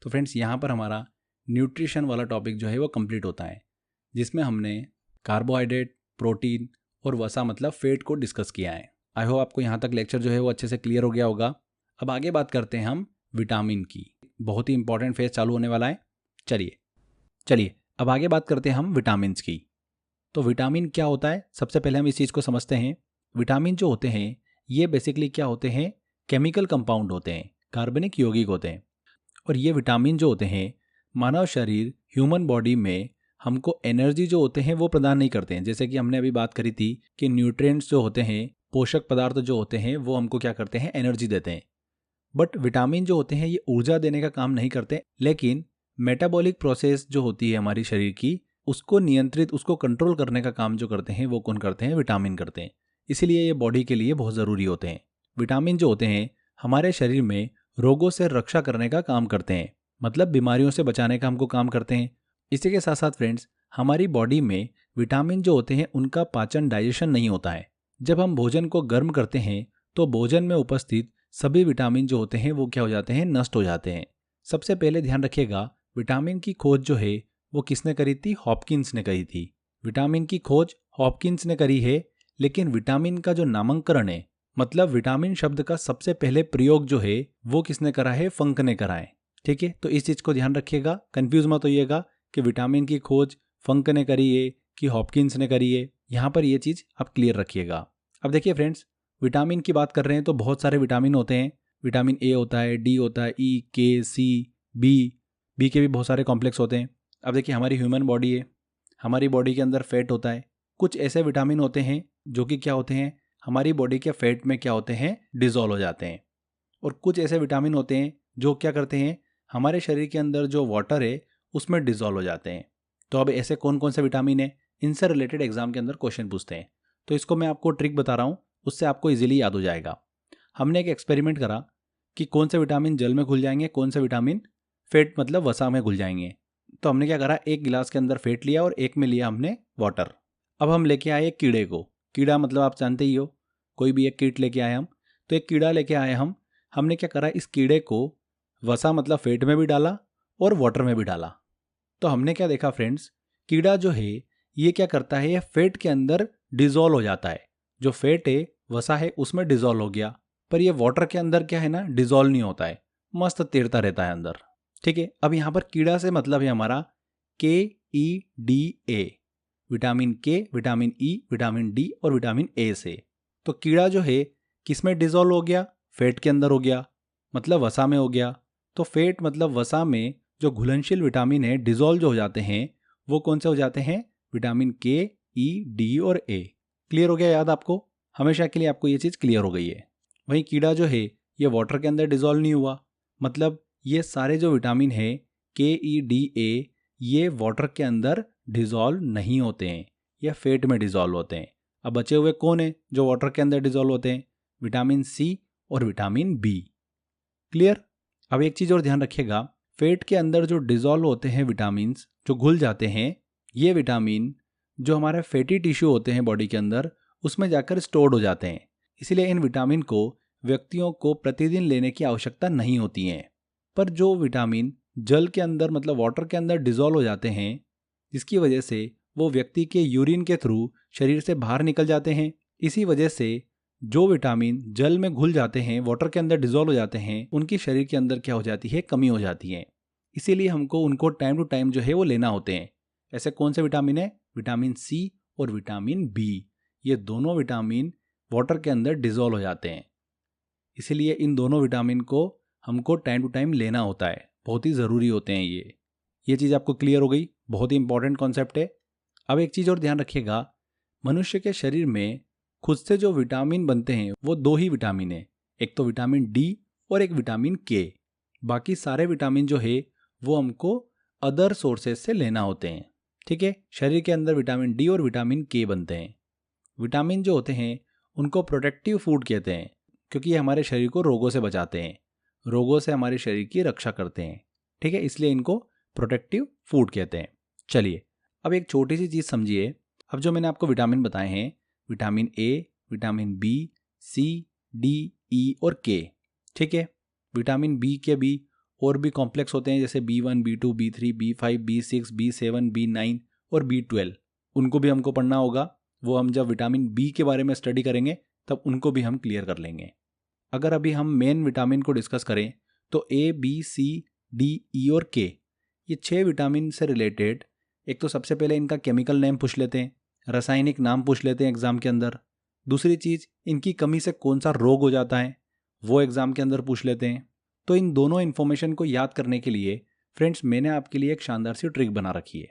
S2: तो फ्रेंड्स यहाँ पर हमारा न्यूट्रिशन वाला टॉपिक जो है वो कंप्लीट होता है, जिसमें हमने कार्बोहाइड्रेट, प्रोटीन और वसा मतलब फैट को डिस्कस किया है। आई होप आपको यहाँ तक लेक्चर जो है वो अच्छे से क्लियर हो गया होगा। अब आगे बात करते हैं हम विटामिन की, बहुत ही इंपॉर्टेंट फेज चालू होने वाला है। चलिए अब आगे बात करते हैं हम विटामिन्स की। तो विटामिन क्या होता है, सबसे पहले हम इस चीज़ को समझते हैं। विटामिन जो होते हैं ये बेसिकली क्या होते हैं, केमिकल कंपाउंड होते हैं, कार्बनिक यौगिक होते हैं। और ये विटामिन जो होते हैं मानव शरीर, ह्यूमन बॉडी में हमको एनर्जी जो होते हैं वो प्रदान नहीं करते हैं। जैसे कि हमने अभी बात करी थी कि न्यूट्रिएंट्स जो होते हैं, पोषक पदार्थ जो होते हैं वो हमको क्या करते हैं, एनर्जी देते हैं। बट विटामिन जो होते हैं ये ऊर्जा देने का काम नहीं करते, लेकिन मेटाबॉलिक प्रोसेस जो होती है हमारी शरीर की उसको नियंत्रित, उसको कंट्रोल करने का काम जो करते हैं वो कौन करते हैं, विटामिन करते हैं। इसीलिए ये बॉडी के लिए बहुत ज़रूरी होते हैं। विटामिन जो होते हैं हमारे शरीर में रोगों से रक्षा करने का काम करते हैं, मतलब बीमारियों से बचाने का हमको काम करते हैं। इसी के साथ साथ फ्रेंड्स हमारी बॉडी में विटामिन जो होते हैं उनका पाचन, डाइजेशन नहीं होता है। जब हम भोजन को गर्म करते हैं तो भोजन में उपस्थित सभी विटामिन जो होते हैं वो क्या हो जाते हैं, नष्ट हो जाते हैं। सबसे पहले ध्यान रखिएगा, विटामिन की खोज जो है वो किसने करी थी, हॉपकिंस ने करी थी। विटामिन की खोज हॉपकिंस ने करी है, लेकिन विटामिन का जो नामकरण है, मतलब विटामिन शब्द का सबसे पहले प्रयोग जो है वो किसने करा है, फंक ने करा है। ठीक है, तो इस चीज़ को ध्यान रखिएगा, कंफ्यूज मत होइएगा कि विटामिन की खोज फंक ने करी है कि हॉपकिंस ने करी है। यहाँ पर ये चीज़ आप क्लियर रखिएगा। अब देखिए फ्रेंड्स, विटामिन की बात कर रहे हैं तो बहुत सारे विटामिन होते हैं। विटामिन ए होता है, डी होता है, ई, के, सी, बी के भी बहुत सारे कॉम्प्लेक्स होते हैं। अब देखिए हमारी ह्यूमन बॉडी है, हमारी बॉडी के अंदर फैट होता है। कुछ ऐसे विटामिन होते हैं जो कि क्या होते हैं, हमारी बॉडी के फैट में क्या होते हैं, डिजोल्व हो जाते हैं। और कुछ ऐसे विटामिन होते हैं जो क्या करते हैं, हमारे शरीर के अंदर जो वाटर है उसमें डिजोल्व हो जाते हैं। तो अब ऐसे कौन कौन से विटामिन है, इनसे रिलेटेड एग्जाम के अंदर क्वेश्चन पूछते हैं। तो इसको मैं आपको ट्रिक बता रहा हूँ, उससे आपको इजीली याद हो जाएगा। हमने एक एक्सपेरिमेंट करा कि कौन से विटामिन जल में घुल जाएंगे, कौन से विटामिन फैट मतलब वसा में घुल जाएंगे। तो हमने क्या करा, एक गिलास के अंदर फैट लिया और एक में लिया हमने वाटर। अब हम लेके आए एक कीड़े को, कीड़ा मतलब आप जानते ही हो, कोई भी एक कीट लेके आए हम। तो एक कीड़ा लेके आए हमने क्या करा, इस कीड़े को वसा मतलब फैट में भी डाला और वाटर में भी डाला। तो हमने क्या देखा फ्रेंड्स, कीड़ा जो है ये क्या करता है, ये फैट के अंदर डिजोल्व हो जाता है। जो फैट है वसा है उसमें डिजोल्व हो गया, पर ये वाटर के अंदर क्या है ना, डिजोल्व नहीं होता है, मस्त तैरता रहता है अंदर। ठीक है, अब यहाँ पर कीड़ा से मतलब है हमारा KEDA, विटामिन के, विटामिन ई, विटामिन डी और विटामिन ए से। तो कीड़ा जो है किस में डिजोल्व हो गया, फैट के अंदर हो गया, मतलब वसा में हो गया। तो फैट मतलब वसा में जो घुलनशील विटामिन है डिजोल्व जो हो जाते हैं, वो कौन से हो जाते हैं, विटामिन के, ई, डी और ए। क्लियर हो गया याद आपको, हमेशा के लिए आपको ये चीज़ क्लियर हो गई है। वहीं कीड़ा जो है ये वाटर के अंदर डिजोल्व नहीं हुआ, मतलब ये सारे जो विटामिन है KEDA ये वाटर के अंदर डिजोल्व नहीं होते हैं, ये फैट में डिजोल्व होते हैं। अब बचे हुए कौन है जो वाटर के अंदर डिजोल्व होते हैं, विटामिन सी और विटामिन बी। क्लियर। अब एक चीज़ और ध्यान रखिएगा, फैट के अंदर जो डिजोल्व होते हैं विटामिन, जो घुल जाते हैं, ये विटामिन जो हमारे फैटी टिश्यू होते हैं बॉडी के अंदर उसमें जाकर स्टोर्ड हो जाते हैं। इसलिए इन विटामिन को व्यक्तियों को प्रतिदिन लेने की आवश्यकता नहीं होती है। पर जो विटामिन जल के अंदर मतलब वाटर के अंदर डिजोल्व हो जाते हैं, जिसकी वजह से वो व्यक्ति के यूरिन के थ्रू शरीर से बाहर निकल जाते हैं, इसी वजह से जो विटामिन जल में घुल जाते हैं, वाटर के अंदर डिजोल्व हो जाते हैं, उनकी शरीर के अंदर क्या हो जाती है, कमी हो जाती है। इसीलिए हमको उनको टाइम टू टाइम जो है वो लेना होते हैं। ऐसे कौन से विटामिन है, विटामिन सी और विटामिन बी, ये दोनों विटामिन वाटर के अंदर डिजोल्व हो जाते हैं। इसीलिए इन दोनों विटामिन को हमको टाइम टू टाइम लेना होता है, बहुत ही ज़रूरी होते हैं ये चीज़ आपको क्लियर हो गई, बहुत ही इंपॉर्टेंट कॉन्सेप्ट है। अब एक चीज़ और ध्यान रखिएगा, मनुष्य के शरीर में खुद से जो विटामिन बनते हैं वो दो ही विटामिन है, एक तो विटामिन डी और एक विटामिन के। बाकी सारे विटामिन जो है वो हमको अदर सोर्सेज से लेना होते हैं। ठीक है, शरीर के अंदर विटामिन डी और विटामिन के बनते हैं। विटामिन जो होते हैं उनको प्रोटेक्टिव फूड कहते हैं, क्योंकि ये हमारे शरीर को रोगों से बचाते हैं, रोगों से हमारे शरीर की रक्षा करते हैं। ठीक है, इसलिए इनको प्रोटेक्टिव फूड कहते हैं। चलिए अब एक छोटी सी चीज़ समझिए। अब जो मैंने आपको विटामिन बताए हैं, vitamin A, vitamin B, C, D, E और के। ठीक है, विटामिन बी के भी और भी कॉम्प्लेक्स होते हैं, जैसे B1, B2, B3, B5, B6, B7, B9 और B12। उनको भी हमको पढ़ना होगा, वो हम जब विटामिन बी के बारे में स्टडी करेंगे तब उनको भी हम क्लियर कर लेंगे। अगर अभी हम मेन विटामिन को डिस्कस करें तो A, B, C, D, E और K, ये 6 विटामिन से रिलेटेड एक तो सबसे पहले इनका केमिकल नेम पूछ लेते हैं, रासायनिक नाम पूछ लेते हैं एग्जाम के अंदर। दूसरी चीज़, इनकी कमी से कौन सा रोग हो जाता है वो एग्जाम के अंदर पूछ लेते हैं। तो इन दोनों इन्फॉर्मेशन को याद करने के लिए फ्रेंड्स मैंने आपके लिए एक शानदार सी ट्रिक बना रखी है।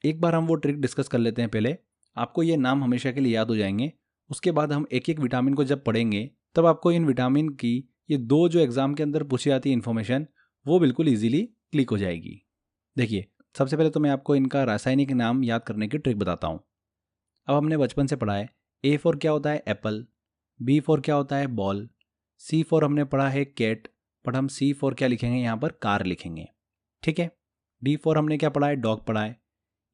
S2: एक बार हम वो ट्रिक डिस्कस कर लेते हैं। पहले आपको ये नाम हमेशा के लिए याद हो जाएंगे, उसके बाद हम एक एक विटामिन को जब पढ़ेंगे तब आपको इन विटामिन की ये दो जो एग्जाम के अंदर पूछी जाती है इन्फॉर्मेशन वो बिल्कुल ईजिली क्लिक हो जाएगी। देखिए सबसे पहले तो मैं आपको इनका रासायनिक नाम याद करने की ट्रिक बताता हूँ। अब हमने बचपन से पढ़ा है, A फॉर क्या होता है, एप्पल, B फॉर क्या होता है, बॉल, C फॉर हमने पढ़ा है कैट, पर हम C फॉर क्या लिखेंगे, यहाँ पर कार लिखेंगे। ठीक है, D फॉर हमने क्या पढ़ा है, डॉग पढ़ा है,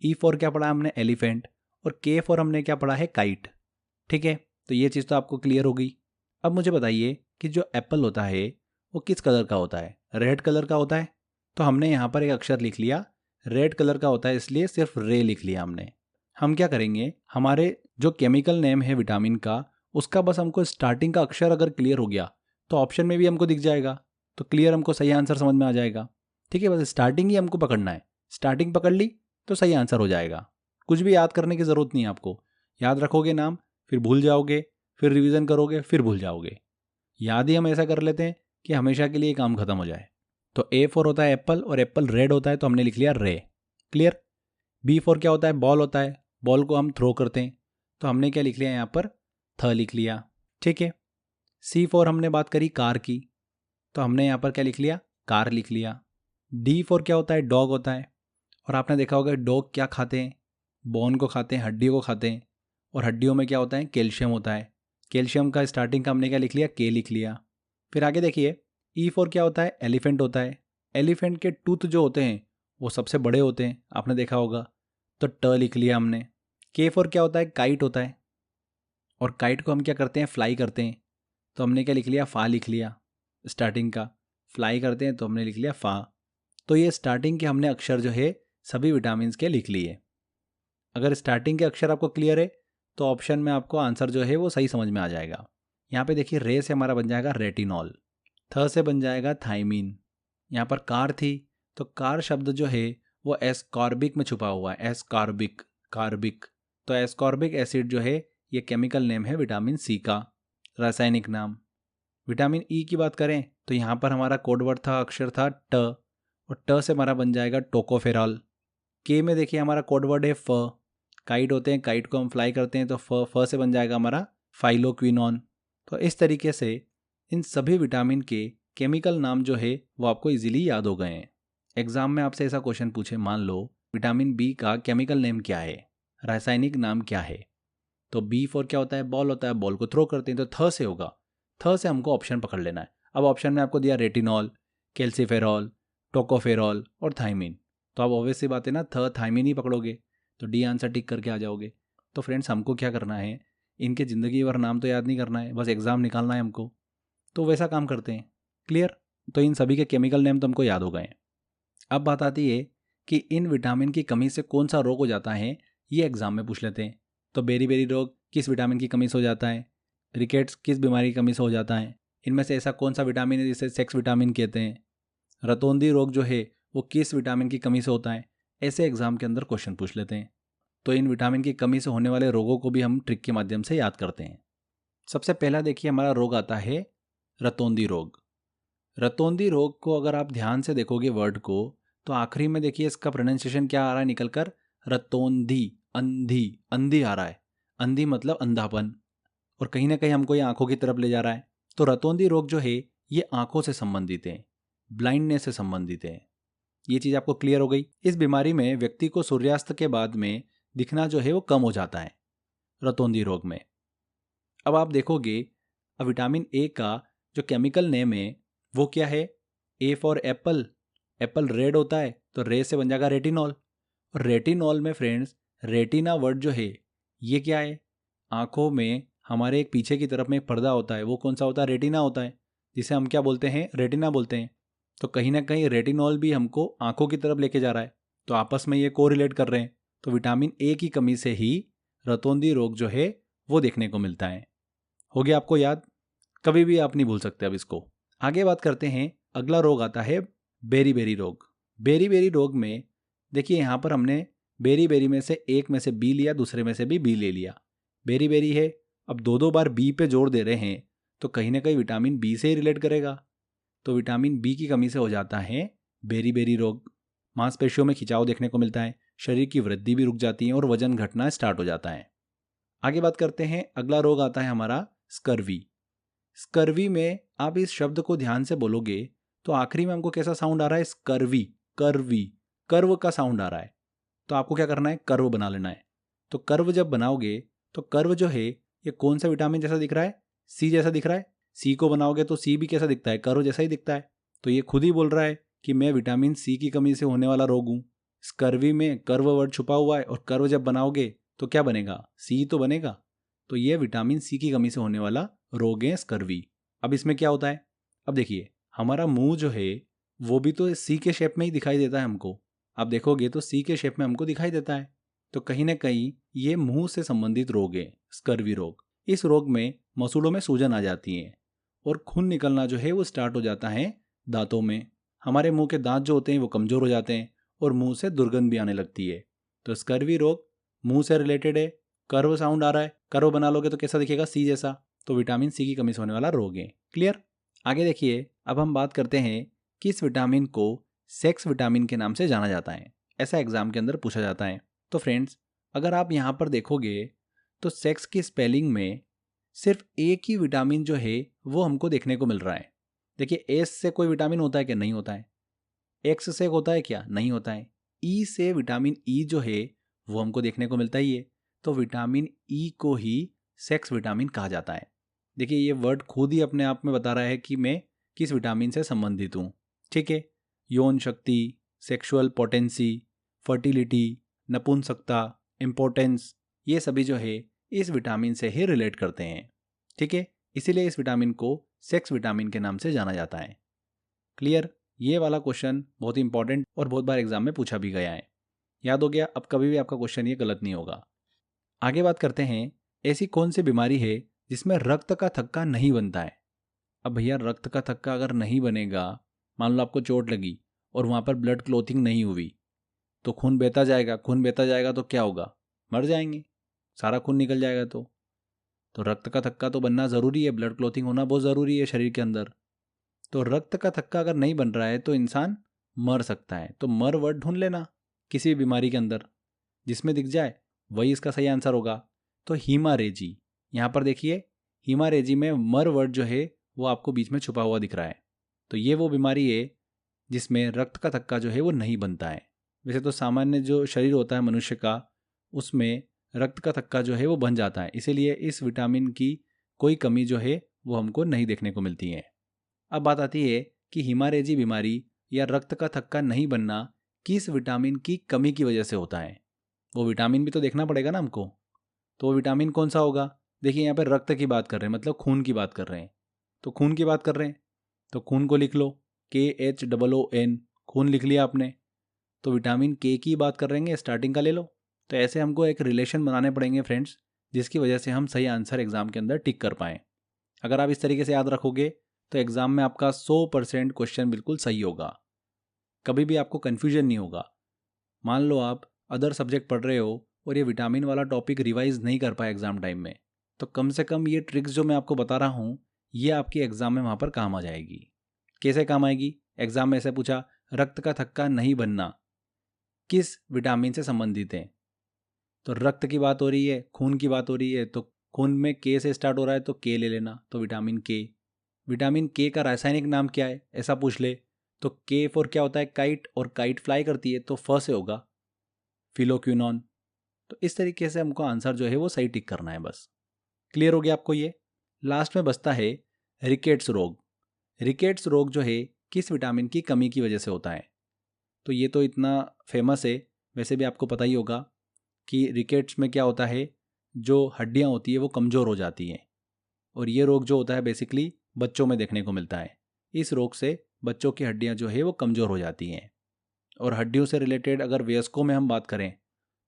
S2: E फॉर क्या पढ़ा है हमने, एलिफेंट, और K फॉर हमने क्या पढ़ा है, काइट। ठीक है, तो ये चीज़ तो आपको क्लियर हो गई। अब मुझे बताइए कि जो एप्पल होता है वो किस कलर का होता है, रेड कलर का होता है। तो हमने यहाँ पर एक अक्षर लिख लिया, रेड कलर का होता है इसलिए सिर्फ रे लिख लिया हमने। हम क्या करेंगे, हमारे जो केमिकल नेम है विटामिन का उसका बस हमको स्टार्टिंग का अक्षर अगर क्लियर हो गया तो ऑप्शन में भी हमको दिख जाएगा, तो क्लियर हमको सही आंसर समझ में आ जाएगा। ठीक है, बस स्टार्टिंग ही हमको पकड़ना है। स्टार्टिंग पकड़ ली तो सही आंसर हो जाएगा। कुछ भी याद करने की ज़रूरत नहीं है आपको। याद रखोगे नाम, फिर भूल जाओगे, फिर रिवीजन करोगे, फिर भूल जाओगे। याद ही हम ऐसा कर लेते हैं कि हमेशा के लिए काम खत्म हो जाए। तो A फॉर होता है एप्पल, और एप्पल रेड होता है तो हमने लिख लिया रे। क्लियर। B फॉर क्या होता है? बॉल होता है। बॉल को हम थ्रो करते हैं तो हमने क्या लिख लिया यहाँ पर? थ लिख लिया। ठीक है। C फॉर हमने बात करी कार की, तो हमने यहाँ पर क्या लिख लिया? कार लिख लिया। D फॉर क्या होता है? डॉग होता है। और आपने देखा होगा डॉग क्या खाते हैं? बोन को खाते हैं, हड्डियों को खाते हैं। और हड्डियों में क्या होता है? कैल्शियम होता है। कैल्शियम का स्टार्टिंग का हमने क्या लिख लिया? के लिख लिया। फिर आगे देखिए, ई फॉर क्या होता है? एलिफेंट होता है। एलिफेंट के टूथ जो होते हैं वो सबसे बड़े होते हैं, आपने देखा होगा, तो ट लिख लिया हमने। के फॉर क्या होता है? काइट होता है। और काइट को हम क्या करते हैं? फ्लाई करते हैं, तो हमने क्या लिख लिया? फा लिख लिया। स्टार्टिंग का फ्लाई करते हैं तो हमने लिख लिया फा। तो ये स्टार्टिंग के हमने अक्षर जो है सभी विटामिन के लिख लिए। अगर स्टार्टिंग के अक्षर आपको क्लियर है तो ऑप्शन में आपको आंसर जो है वो सही समझ में आ जाएगा। यहाँ पे देखिए, रे से हमारा बन जाएगा रेटिनॉल, थ से बन जाएगा थाइमीन। यहाँ पर कार थी तो कार शब्द जो है वो एस्कॉर्बिक में छुपा हुआ है। एस्कॉर्बिक, कार्बिक। तो एस्कॉर्बिक एसिड जो है ये केमिकल नेम है विटामिन सी का, रासायनिक नाम। विटामिन ई की बात करें तो यहाँ पर हमारा कोडवर्ड था, अक्षर था ट, और ट से हमारा बन जाएगा टोकोफेरॉल। के में देखिए हमारा कोडवर्ड है फ। काइट होते हैं, काइट को हम फ्लाई करते हैं तो फ से बन जाएगा हमारा फाइलोक्विनॉन। तो इस तरीके से इन सभी विटामिन के केमिकल नाम जो है वो आपको इजीली याद हो गए हैं। एग्जाम में आपसे ऐसा क्वेश्चन पूछे, मान लो विटामिन बी का केमिकल नेम क्या है, रासायनिक नाम क्या है, तो बी फॉर क्या होता है? बॉल होता है। बॉल को थ्रो करते हैं तो थ से होगा। थ से हमको ऑप्शन पकड़ लेना है। अब ऑप्शन में आपको दिया रेटिनॉल, कैल्सीफेरॉल, टोकोफेरॉल और थाइमीन। तो अब ऑब्वियस सी बात है ना, थाइमीन ही पकड़ोगे तो डी आंसर टिक करके आ जाओगे। तो फ्रेंड्स, हमको क्या करना है, इनके ज़िंदगी भर नाम तो याद नहीं करना है, बस एग्ज़ाम निकालना है हमको। तो वैसा काम करते हैं। क्लियर। तो इन सभी के केमिकल नेम तो हमको याद हो गए हैं। अब बात आती है कि इन विटामिन की कमी से कौन सा रोग हो जाता है, ये एग्जाम में पूछ लेते हैं। तो बेरी रोग किस विटामिन की कमी से हो जाता है? रिकेट्स किस बीमारी की कमी से हो जाता है? इनमें से ऐसा कौन सा विटामिन है जिसे सेक्स विटामिन कहते हैं? रतौंधी रोग जो है वो किस विटामिन की कमी से होता है? ऐसे एग्जाम के अंदर क्वेश्चन पूछ लेते हैं। तो इन विटामिन की कमी से होने वाले रोगों को भी हम ट्रिक के माध्यम से याद करते हैं। सबसे पहला देखिए हमारा रोग आता है रतौंधी रोग। रतौंधी रोग को अगर आप ध्यान से देखोगे वर्ड को, तो आखिरी में देखिए इसका प्रोनाउंसिएशन क्या आ रहा है निकलकर? रतौंधी। अंधी, अंधी आ रहा है। अंधी मतलब अंधापन, और कहीं ना कहीं हमको ये आंखों की तरफ ले जा रहा है। तो रतौंधी रोग जो है ये आंखों से संबंधित है, ब्लाइंडनेस से संबंधित है। ये चीज़ आपको क्लियर हो गई। इस बीमारी में व्यक्ति को सूर्यास्त के बाद में दिखना जो है वो कम हो जाता है रतौंधी रोग में। अब आप देखोगे, अब विटामिन ए का जो केमिकल नेम है वो क्या है? A for Apple, Apple red होता है तो रे से बन जाएगा रेटिनॉल। और रेटिनॉल में फ्रेंड्स, रेटिना वर्ड जो है ये क्या है? आंखों में हमारे एक पीछे की तरफ में एक पर्दा होता है, वो कौन सा होता है? रेटिना होता है, जिसे हम क्या बोलते हैं? रेटिना बोलते हैं। तो कहीं ना कहीं रेटिनॉल भी हमको आंखों की तरफ लेके जा रहा है, तो आपस में ये कोरिलेट कर रहे हैं। तो विटामिन ए की कमी से ही रतौंधी रोग जो है वो देखने को मिलता है। हो गया आपको याद? कभी भी आप नहीं भूल सकते। अब इसको आगे बात करते हैं। अगला रोग आता है बेरी रोग। बेरी रोग में देखिए यहाँ पर हमने बेरी में से एक में से बी लिया, दूसरे में से भी बी ले लिया। बेरी है, अब दो बार बी पे जोर दे रहे हैं तो कहीं ना कहीं विटामिन बी से ही रिलेट करेगा। तो विटामिन बी की कमी से हो जाता है बेरी रोग। मांसपेशियों में खिंचाव देखने को मिलता है, शरीर की वृद्धि भी रुक जाती है और वजन घटना स्टार्ट हो जाता है। आगे बात करते हैं। अगला रोग आता है हमारा स्कर्वी। स्कर्वी में आप इस शब्द को ध्यान से बोलोगे तो आखिरी में हमको कैसा साउंड आ रहा है? स्कर्वी, करवी, कर्व का साउंड आ रहा है। तो आपको क्या करना है? कर्व बना लेना है। तो कर्व जब बनाओगे तो कर्व जो है ये कौन सा विटामिन जैसा दिख रहा है? सी जैसा दिख रहा है। सी को बनाओगे तो सी भी कैसा दिखता है? कर्व जैसा ही दिखता है। तो ये खुद ही बोल रहा है कि मैं विटामिन सी की कमी से होने वाला रोग हूँ। स्कर्वी में कर्व वर्ड छुपा हुआ है, और कर्व जब बनाओगे तो क्या बनेगा? सी तो बनेगा। तो ये विटामिन सी की कमी से होने वाला रोग है स्कर्वी। अब इसमें क्या होता है? अब देखिए हमारा मुंह जो है वो भी तो सी के शेप में ही दिखाई देता है हमको। आप देखोगे तो सी के शेप में हमको दिखाई देता है। तो कहीं ना कहीं ये मुंह से संबंधित रोग है स्कर्वी रोग। इस रोग में मसूड़ों में सूजन आ जाती है और खून निकलना जो है वो स्टार्ट हो जाता है दांतों में। हमारे मुंह के दांत जो होते हैं वो कमज़ोर हो जाते हैं और मुंह से दुर्गंध भी आने लगती है। तो स्कर्वी रोग मुंह से रिलेटेड है। कर्व साउंड आ रहा है, कर्व बना लोगे तो कैसा दिखेगा, सी जैसा। तो विटामिन सी की कमी से होने वाला रोग है। क्लियर। आगे देखिए, अब हम बात करते हैं किस विटामिन को सेक्स विटामिन के नाम से जाना जाता है। ऐसा एग्जाम के अंदर पूछा जाता है। तो फ्रेंड्स, अगर आप यहाँ पर देखोगे तो सेक्स की स्पेलिंग में सिर्फ एक ही विटामिन जो है वो हमको देखने को मिल रहा है। देखिए, एस से कोई विटामिन होता है क्या? नहीं होता है। एक्स से होता है क्या? नहीं होता है। ई से विटामिन ई जो है वो हमको देखने को मिलता ही है। तो विटामिन ई को ही सेक्स विटामिन कहा जाता है। देखिए, ये वर्ड खुद ही अपने आप में बता रहा है कि मैं किस विटामिन से संबंधित हूँ। ठीक है, यौन शक्ति, सेक्सुअल पोटेंसी, फर्टिलिटी, नपुंसकता, इम्पोर्टेंस, ये सभी जो है इस विटामिन से ही रिलेट करते हैं। ठीक है, इसीलिए इस विटामिन को सेक्स विटामिन के नाम से जाना जाता है। क्लियर। ये वाला क्वेश्चन बहुत ही इंपॉर्टेंट और बहुत बार एग्जाम में पूछा भी गया है। याद हो गया, अब कभी भी आपका क्वेश्चन ये गलत नहीं होगा। आगे बात करते हैं, ऐसी कौन सी बीमारी है जिसमें रक्त का थक्का नहीं बनता है। अब भैया, रक्त का थक्का अगर नहीं बनेगा, मान लो आपको चोट लगी और वहाँ पर ब्लड क्लॉटिंग नहीं हुई, तो खून बहता जाएगा। खून बहता जाएगा तो क्या होगा? मर जाएंगे, सारा खून निकल जाएगा। तो रक्त का थक्का तो बनना ज़रूरी है, ब्लड क्लॉटिंग होना बहुत ज़रूरी है शरीर के अंदर। तो रक्त का थक्का अगर नहीं बन रहा है तो इंसान मर सकता है। तो मर वर्ड ढूंढ लेना किसी भी बीमारी के अंदर, जिसमें दिख जाए वही इसका सही आंसर होगा। तो हीमारेजी, यहाँ पर देखिए, हीमारेजी में मर वर्ड जो है वो आपको बीच में छुपा हुआ दिख रहा है। तो ये वो बीमारी है जिसमें रक्त का थक्का जो है वो नहीं बनता है। वैसे तो सामान्य जो शरीर होता है मनुष्य का, उसमें रक्त का थक्का जो है वो बन जाता है। इसीलिए इस विटामिन की कोई कमी जो है वो हमको नहीं देखने को मिलती है। अब बात आती है कि हीमारेजी बीमारी या रक्त का थक्का नहीं बनना किस विटामिन की कमी की वजह से होता है। वो विटामिन भी तो देखना पड़ेगा ना हमको। तो वो विटामिन कौन सा होगा? देखिए, यहाँ पर रक्त की बात कर रहे हैं, मतलब खून की बात कर रहे हैं। तो खून की बात कर रहे हैं तो खून को लिख लो, KHOON, खून लिख लिया आपने। तो विटामिन के की बात कर रहे हैं, स्टार्टिंग का ले लो। तो ऐसे हमको एक रिलेशन बनाने पड़ेंगे फ्रेंड्स, जिसकी वजह से हम सही आंसर एग्जाम के अंदर टिक कर पाएँ। अगर आप इस तरीके से याद रखोगे तो एग्जाम में आपका 100% क्वेश्चन बिल्कुल सही होगा, कभी भी आपको कन्फ्यूजन नहीं होगा। मान लो आप अदर सब्जेक्ट पढ़ रहे हो और ये विटामिन वाला टॉपिक रिवाइज नहीं कर पाए एग्जाम टाइम में, तो कम से कम ये ट्रिक्स जो मैं आपको बता रहा हूँ ये आपकी एग्जाम में वहाँ पर काम आ जाएगी। कैसे काम आएगी? एग्जाम में ऐसे पूछा, रक्त का थक्का नहीं बनना किस विटामिन से संबंधित है। तो रक्त की बात हो रही है, खून की बात हो रही है, तो खून में के से स्टार्ट हो रहा है तो के ले लेना, तो विटामिन के। विटामिन के का रासायनिक नाम क्या है ऐसा पूछ ले, तो के फॉर क्या होता है? काइट, और काइट फ्लाई करती है तो फ से होगा फिलोक्विनोन। तो इस तरीके से हमको आंसर जो है वो सही टिक करना है बस। क्लियर हो गया आपको ये? लास्ट में बचता है रिकेट्स रोग। रिकेट्स रोग जो है किस विटामिन की कमी की वजह से होता है? तो ये तो इतना फेमस है, वैसे भी आपको पता ही होगा कि रिकेट्स में क्या होता है, जो हड्डियाँ होती है वो कमज़ोर हो जाती हैं। और ये रोग जो होता है बेसिकली बच्चों में देखने को मिलता है। इस रोग से बच्चों की हड्डियाँ जो है वो कमज़ोर हो जाती हैं। और हड्डियों से रिलेटेड अगर वयस्कों में हम बात करें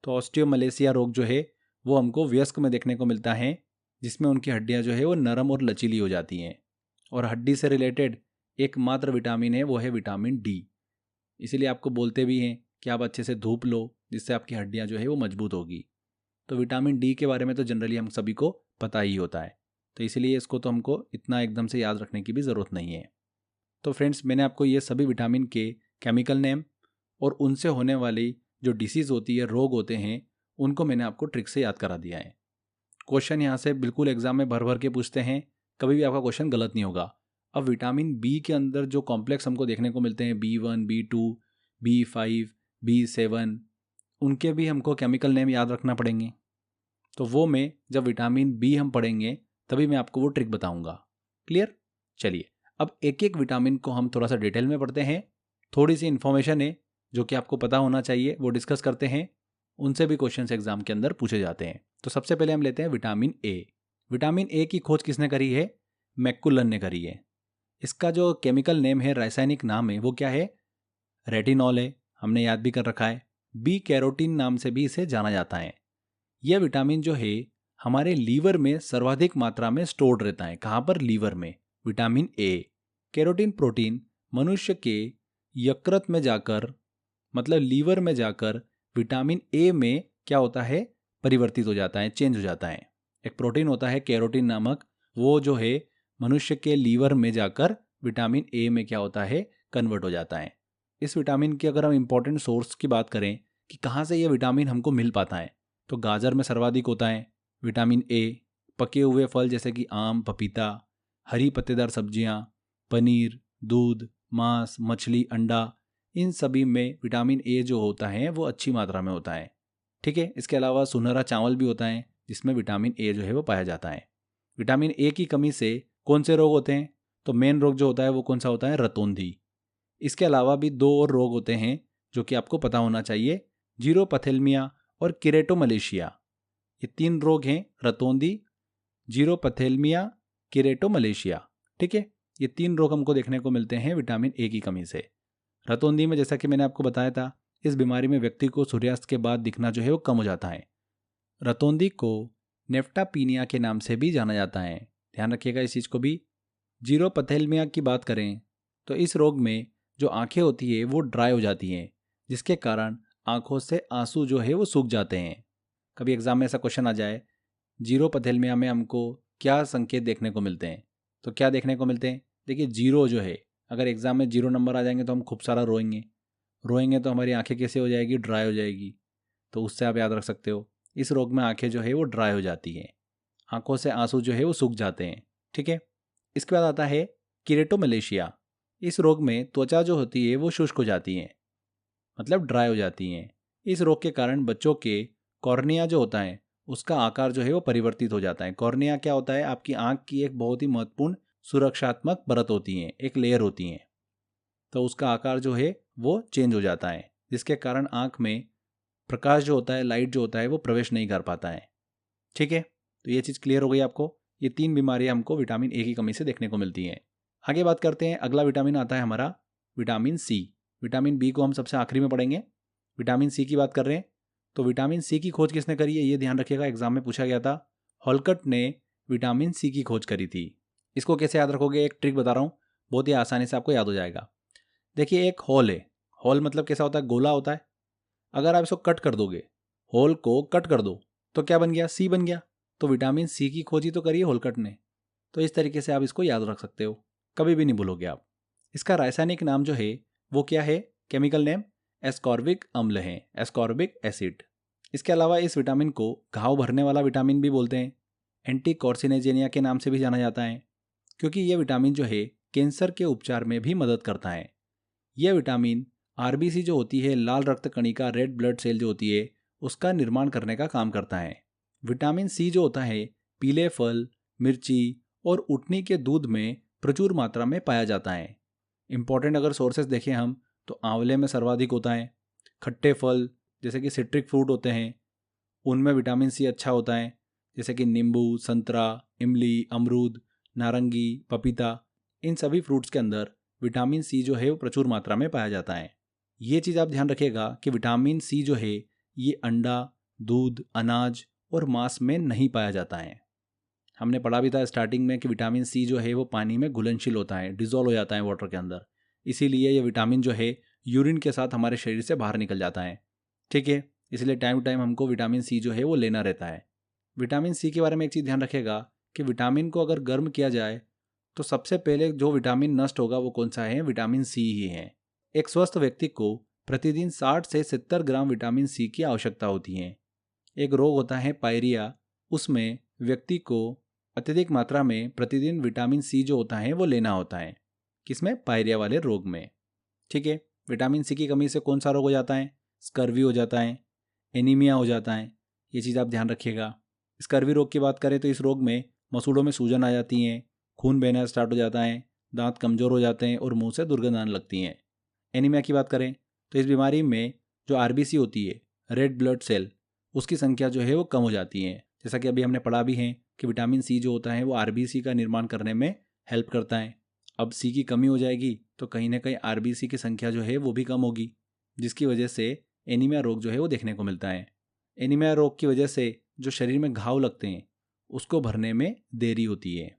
S2: तो ऑस्टियोमलेसिया रोग जो है वो हमको वयस्क में देखने को मिलता है, जिसमें उनकी हड्डियाँ जो है वो नरम और लचीली हो जाती हैं। और हड्डी से रिलेटेड एकमात्र विटामिन है वो है विटामिन डी। इसीलिए आपको बोलते भी हैं कि आप अच्छे से धूप लो, जिससे आपकी हड्डियाँ जो है वो मजबूत होगी। तो विटामिन डी के बारे में तो जनरली हम सभी को पता ही होता है, तो इसीलिए इसको तो हमको इतना एकदम से याद रखने की भी ज़रूरत नहीं है। तो फ्रेंड्स, मैंने आपको ये सभी विटामिन के केमिकल नेम और उनसे होने वाली जो डिसीज़ होती है, रोग होते हैं, उनको मैंने आपको ट्रिक से याद करा दिया है। क्वेश्चन यहाँ से बिल्कुल एग्जाम में भर भर के पूछते हैं, कभी भी आपका क्वेश्चन गलत नहीं होगा। अब विटामिन बी के अंदर जो कॉम्प्लेक्स हमको देखने को मिलते हैं, B1, B2, B5, B7, उनके भी हमको केमिकल नेम याद रखना पड़ेंगे। तो वो मैं जब विटामिन बी हम पढ़ेंगे तभी मैं आपको वो ट्रिक बताऊंगा। क्लियर? चलिए, अब एक एक विटामिन को हम थोड़ा सा डिटेल में पढ़ते हैं। थोड़ी सी इन्फॉर्मेशन है जो कि आपको पता होना चाहिए, वो डिस्कस करते हैं। उनसे भी क्वेश्चंस एग्जाम के अंदर पूछे जाते हैं। तो सबसे पहले हम लेते हैं विटामिन ए। विटामिन ए की खोज किसने करी है? मैकुलन ने करी है। इसका जो केमिकल नेम है, रासायनिक नाम है, वो क्या है? रेटिनॉल है, हमने याद भी कर रखा है। बी कैरोटीन नाम से भी इसे जाना जाता है। यह विटामिन जो है हमारे लीवर में सर्वाधिक मात्रा में स्टोर्ड रहता है। कहाँ पर? लीवर में। विटामिन ए, कैरोटीन प्रोटीन मनुष्य के यकृत में जाकर, मतलब लीवर में जाकर विटामिन ए में क्या होता है, परिवर्तित हो जाता है, चेंज हो जाता है। एक प्रोटीन होता है कैरोटीन नामक, वो जो है मनुष्य के लीवर में जाकर विटामिन ए में क्या होता है, कन्वर्ट हो जाता है। इस विटामिन की अगर हम इंपॉर्टेंट सोर्स की बात करें कि कहाँ से ये विटामिन हमको मिल पाता है, तो गाजर में सर्वाधिक होता है विटामिन ए। पके हुए फल जैसे कि आम, पपीता, हरी पत्तेदार सब्जियां, पनीर, दूध, मांस, मछली, अंडा, इन सभी में विटामिन ए जो होता है वो अच्छी मात्रा में होता है। ठीक है, इसके अलावा सुनहरा चावल भी होता है जिसमें विटामिन ए जो है वो पाया जाता है। विटामिन ए की कमी से कौन से रोग होते हैं, तो मेन रोग जो होता है वो कौन सा होता है, रतौंधी। इसके अलावा भी 2 और रोग होते हैं जो कि आपको पता होना चाहिए, जीरोपैथेलमिया और किरेटोमलेशिया। ये 3 रोग हैं, रतौंधी, जीरोपैथेलमिया, किरेटोमलेशिया। ठीक है, ये 3 रोग हमको देखने को मिलते हैं विटामिन ए की कमी से। रतौंधी में जैसा कि मैंने आपको बताया था, इस बीमारी में व्यक्ति को सूर्यास्त के बाद दिखना जो है वो कम हो जाता है। रतौंधी को नेफ्टापीनिया के नाम से भी जाना जाता है, ध्यान रखिएगा इस चीज़ को भी। जीरोपैथेलमिया की बात करें तो इस रोग में जो आंखें होती है वो ड्राई हो जाती हैं, जिसके कारण आंखों से आंसू जो है वो सूख जाते हैं। कभी एग्जाम में ऐसा क्वेश्चन आ जाए, जीरोपैथेलमिया में हमको क्या संकेत देखने को मिलते हैं, तो क्या देखने को मिलते हैं, देखिए जीरो जो है, अगर एग्जाम में 0 नंबर आ जाएंगे तो हम खूब सारा रोएंगे तो हमारी आंखें कैसे हो जाएगी, ड्राई हो जाएगी। तो उससे आप याद रख सकते हो, इस रोग में आंखें जो है वो ड्राई हो जाती हैं, आंखों से आंसू जो है वो सूख जाते हैं। ठीक है, इसके बाद आता है किरेटोमलेशिया। इस रोग में त्वचा जो होती है वो शुष्क हो जाती है, मतलब ड्राई हो जाती हैं। इस रोग के कारण बच्चों के कॉर्निया जो होता है उसका आकार जो है वो परिवर्तित हो जाता है। कॉर्निया क्या होता है, आपकी आंख की एक बहुत ही महत्वपूर्ण सुरक्षात्मक परत होती है, एक लेयर होती है, तो उसका आकार जो है वो चेंज हो जाता है, जिसके कारण आंख में प्रकाश जो होता है, लाइट जो होता है वो प्रवेश नहीं कर पाता है। ठीक है, तो ये चीज़ क्लियर हो गई आपको। ये 3 बीमारियां हमको विटामिन ए की कमी से देखने को मिलती हैं। आगे बात करते हैं, अगला विटामिन आता है हमारा विटामिन सी। विटामिन बी को हम सबसे आखिरी में पढ़ेंगे। विटामिन सी की बात कर रहे हैं तो विटामिन सी की खोज किसने करी है, ये ध्यान रखिएगा, एग्जाम में पूछा गया था। हॉलकट ने विटामिन सी की खोज करी थी। इसको कैसे याद रखोगे, एक ट्रिक बता रहा हूँ, बहुत ही आसानी से आपको याद हो जाएगा। देखिए एक हॉल है, हॉल मतलब कैसा होता है, गोला होता है। अगर आप इसको कट कर दोगे, होल को कट कर दो, तो क्या बन गया, सी बन गया। तो विटामिन सी की खोज ही तो करी है होलकट ने। तो इस तरीके से आप इसको याद रख सकते हो, कभी भी नहीं भूलोगे आप। इसका रासायनिक नाम जो है वो क्या है, केमिकल नेम एस्कॉर्बिक अम्ल है, एस्कॉर्बिक एसिड। इसके अलावा इस विटामिन को घाव भरने वाला विटामिन भी बोलते हैं, एंटी कॉर्सिनेजेनिया के नाम से भी जाना जाता है, क्योंकि यह विटामिन जो है कैंसर के उपचार में भी मदद करता है। यह विटामिन आरबीसी जो होती है, लाल रक्त कणिका, रेड ब्लड सेल जो होती है, उसका निर्माण करने का काम करता है। विटामिन सी जो होता है पीले फल, मिर्ची और उटनी के दूध में प्रचुर मात्रा में पाया जाता है। इंपॉर्टेंट अगर सोर्सेज देखें हम तो आंवले में सर्वाधिक होता है। खट्टे फल जैसे कि सिट्रिक फ्रूट होते हैं उनमें विटामिन सी अच्छा होता है, जैसे कि नींबू, संतरा, इमली, अमरूद, नारंगी, पपीता, इन सभी फ्रूट्स के अंदर विटामिन सी जो है वो प्रचुर मात्रा में पाया जाता है। ये चीज़ आप ध्यान रखिएगा कि विटामिन सी जो है ये अंडा, दूध, अनाज और मांस में नहीं पाया जाता है। हमने पढ़ा भी था स्टार्टिंग में कि विटामिन सी जो है वो पानी में घुलनशील होता है, डिजोल्व हो जाता है वाटर के अंदर, इसीलिए ये विटामिन जो है यूरिन के साथ हमारे शरीर से बाहर निकल जाता है। ठीक है, इसलिए टाइम टू टाइम हमको विटामिन सी जो है वो लेना रहता है। विटामिन सी के बारे में एक चीज़ ध्यान रखिएगा कि विटामिन को अगर गर्म किया जाए तो सबसे पहले जो विटामिन नष्ट होगा वो कौन सा है, विटामिन सी ही है। एक स्वस्थ व्यक्ति को प्रतिदिन 60 से 70 ग्राम विटामिन सी की आवश्यकता होती है। एक रोग होता है पायरिया, उसमें व्यक्ति को अत्यधिक मात्रा में प्रतिदिन विटामिन सी जो होता है वो लेना होता है। किसमें, पायरिया वाले रोग में। ठीक है, विटामिन सी की कमी से कौन सा रोग हो जाता है, स्कर्वी हो जाता है, एनीमिया हो जाता है, ये चीज़ आप ध्यान रखिएगा। स्कर्वी रोग की बात करें तो इस रोग में मसूड़ों में सूजन आ जाती हैं, खून बहना स्टार्ट हो जाता है, दांत कमज़ोर हो जाते हैं और मुंह से दुर्गंध आने लगती हैं। एनीमिया की बात करें तो इस बीमारी में जो आरबीसी होती है, रेड ब्लड सेल, उसकी संख्या जो है वो कम हो जाती है। जैसा कि अभी हमने पढ़ा भी है कि विटामिन सी जो होता है वो आरबीसी का निर्माण करने में हेल्प करता है। अब सी की कमी हो जाएगी तो कहीं ना कहीं आरबीसी की संख्या जो है वो भी कम होगी, जिसकी वजह से एनीमिया रोग जो है वो देखने को मिलता है। एनीमिया रोग की वजह से जो शरीर में घाव लगते हैं उसको भरने में देरी होती है।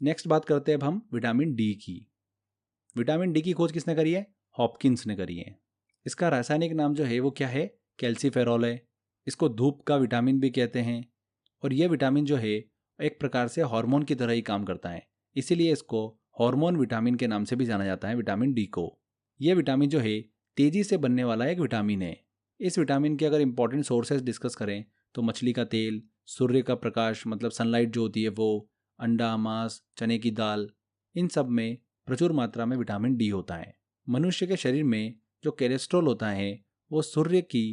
S2: नेक्स्ट बात करते हैं अब हम विटामिन डी की। विटामिन डी की खोज किसने करी है, हॉपकिंस ने करी है। इसका रासायनिक नाम जो है वो क्या है, कैल्सीफेरॉल है। इसको धूप का विटामिन भी कहते हैं और ये विटामिन जो है एक प्रकार से हार्मोन की तरह ही काम करता है, इसीलिए इसको हार्मोन विटामिन के नाम से भी जाना जाता है, विटामिन डी को। ये विटामिन जो है तेजी से बनने वाला एक विटामिन है। इस विटामिन के अगर इंपॉर्टेंट सोर्सेज डिस्कस करें तो मछली का तेल, सूर्य का प्रकाश मतलब सनलाइट जो होती है वो, अंडा, मांस, चने की दाल, इन सब में प्रचुर मात्रा में विटामिन डी होता है। मनुष्य के शरीर में जो कोलेस्ट्रॉल होता है वो सूर्य की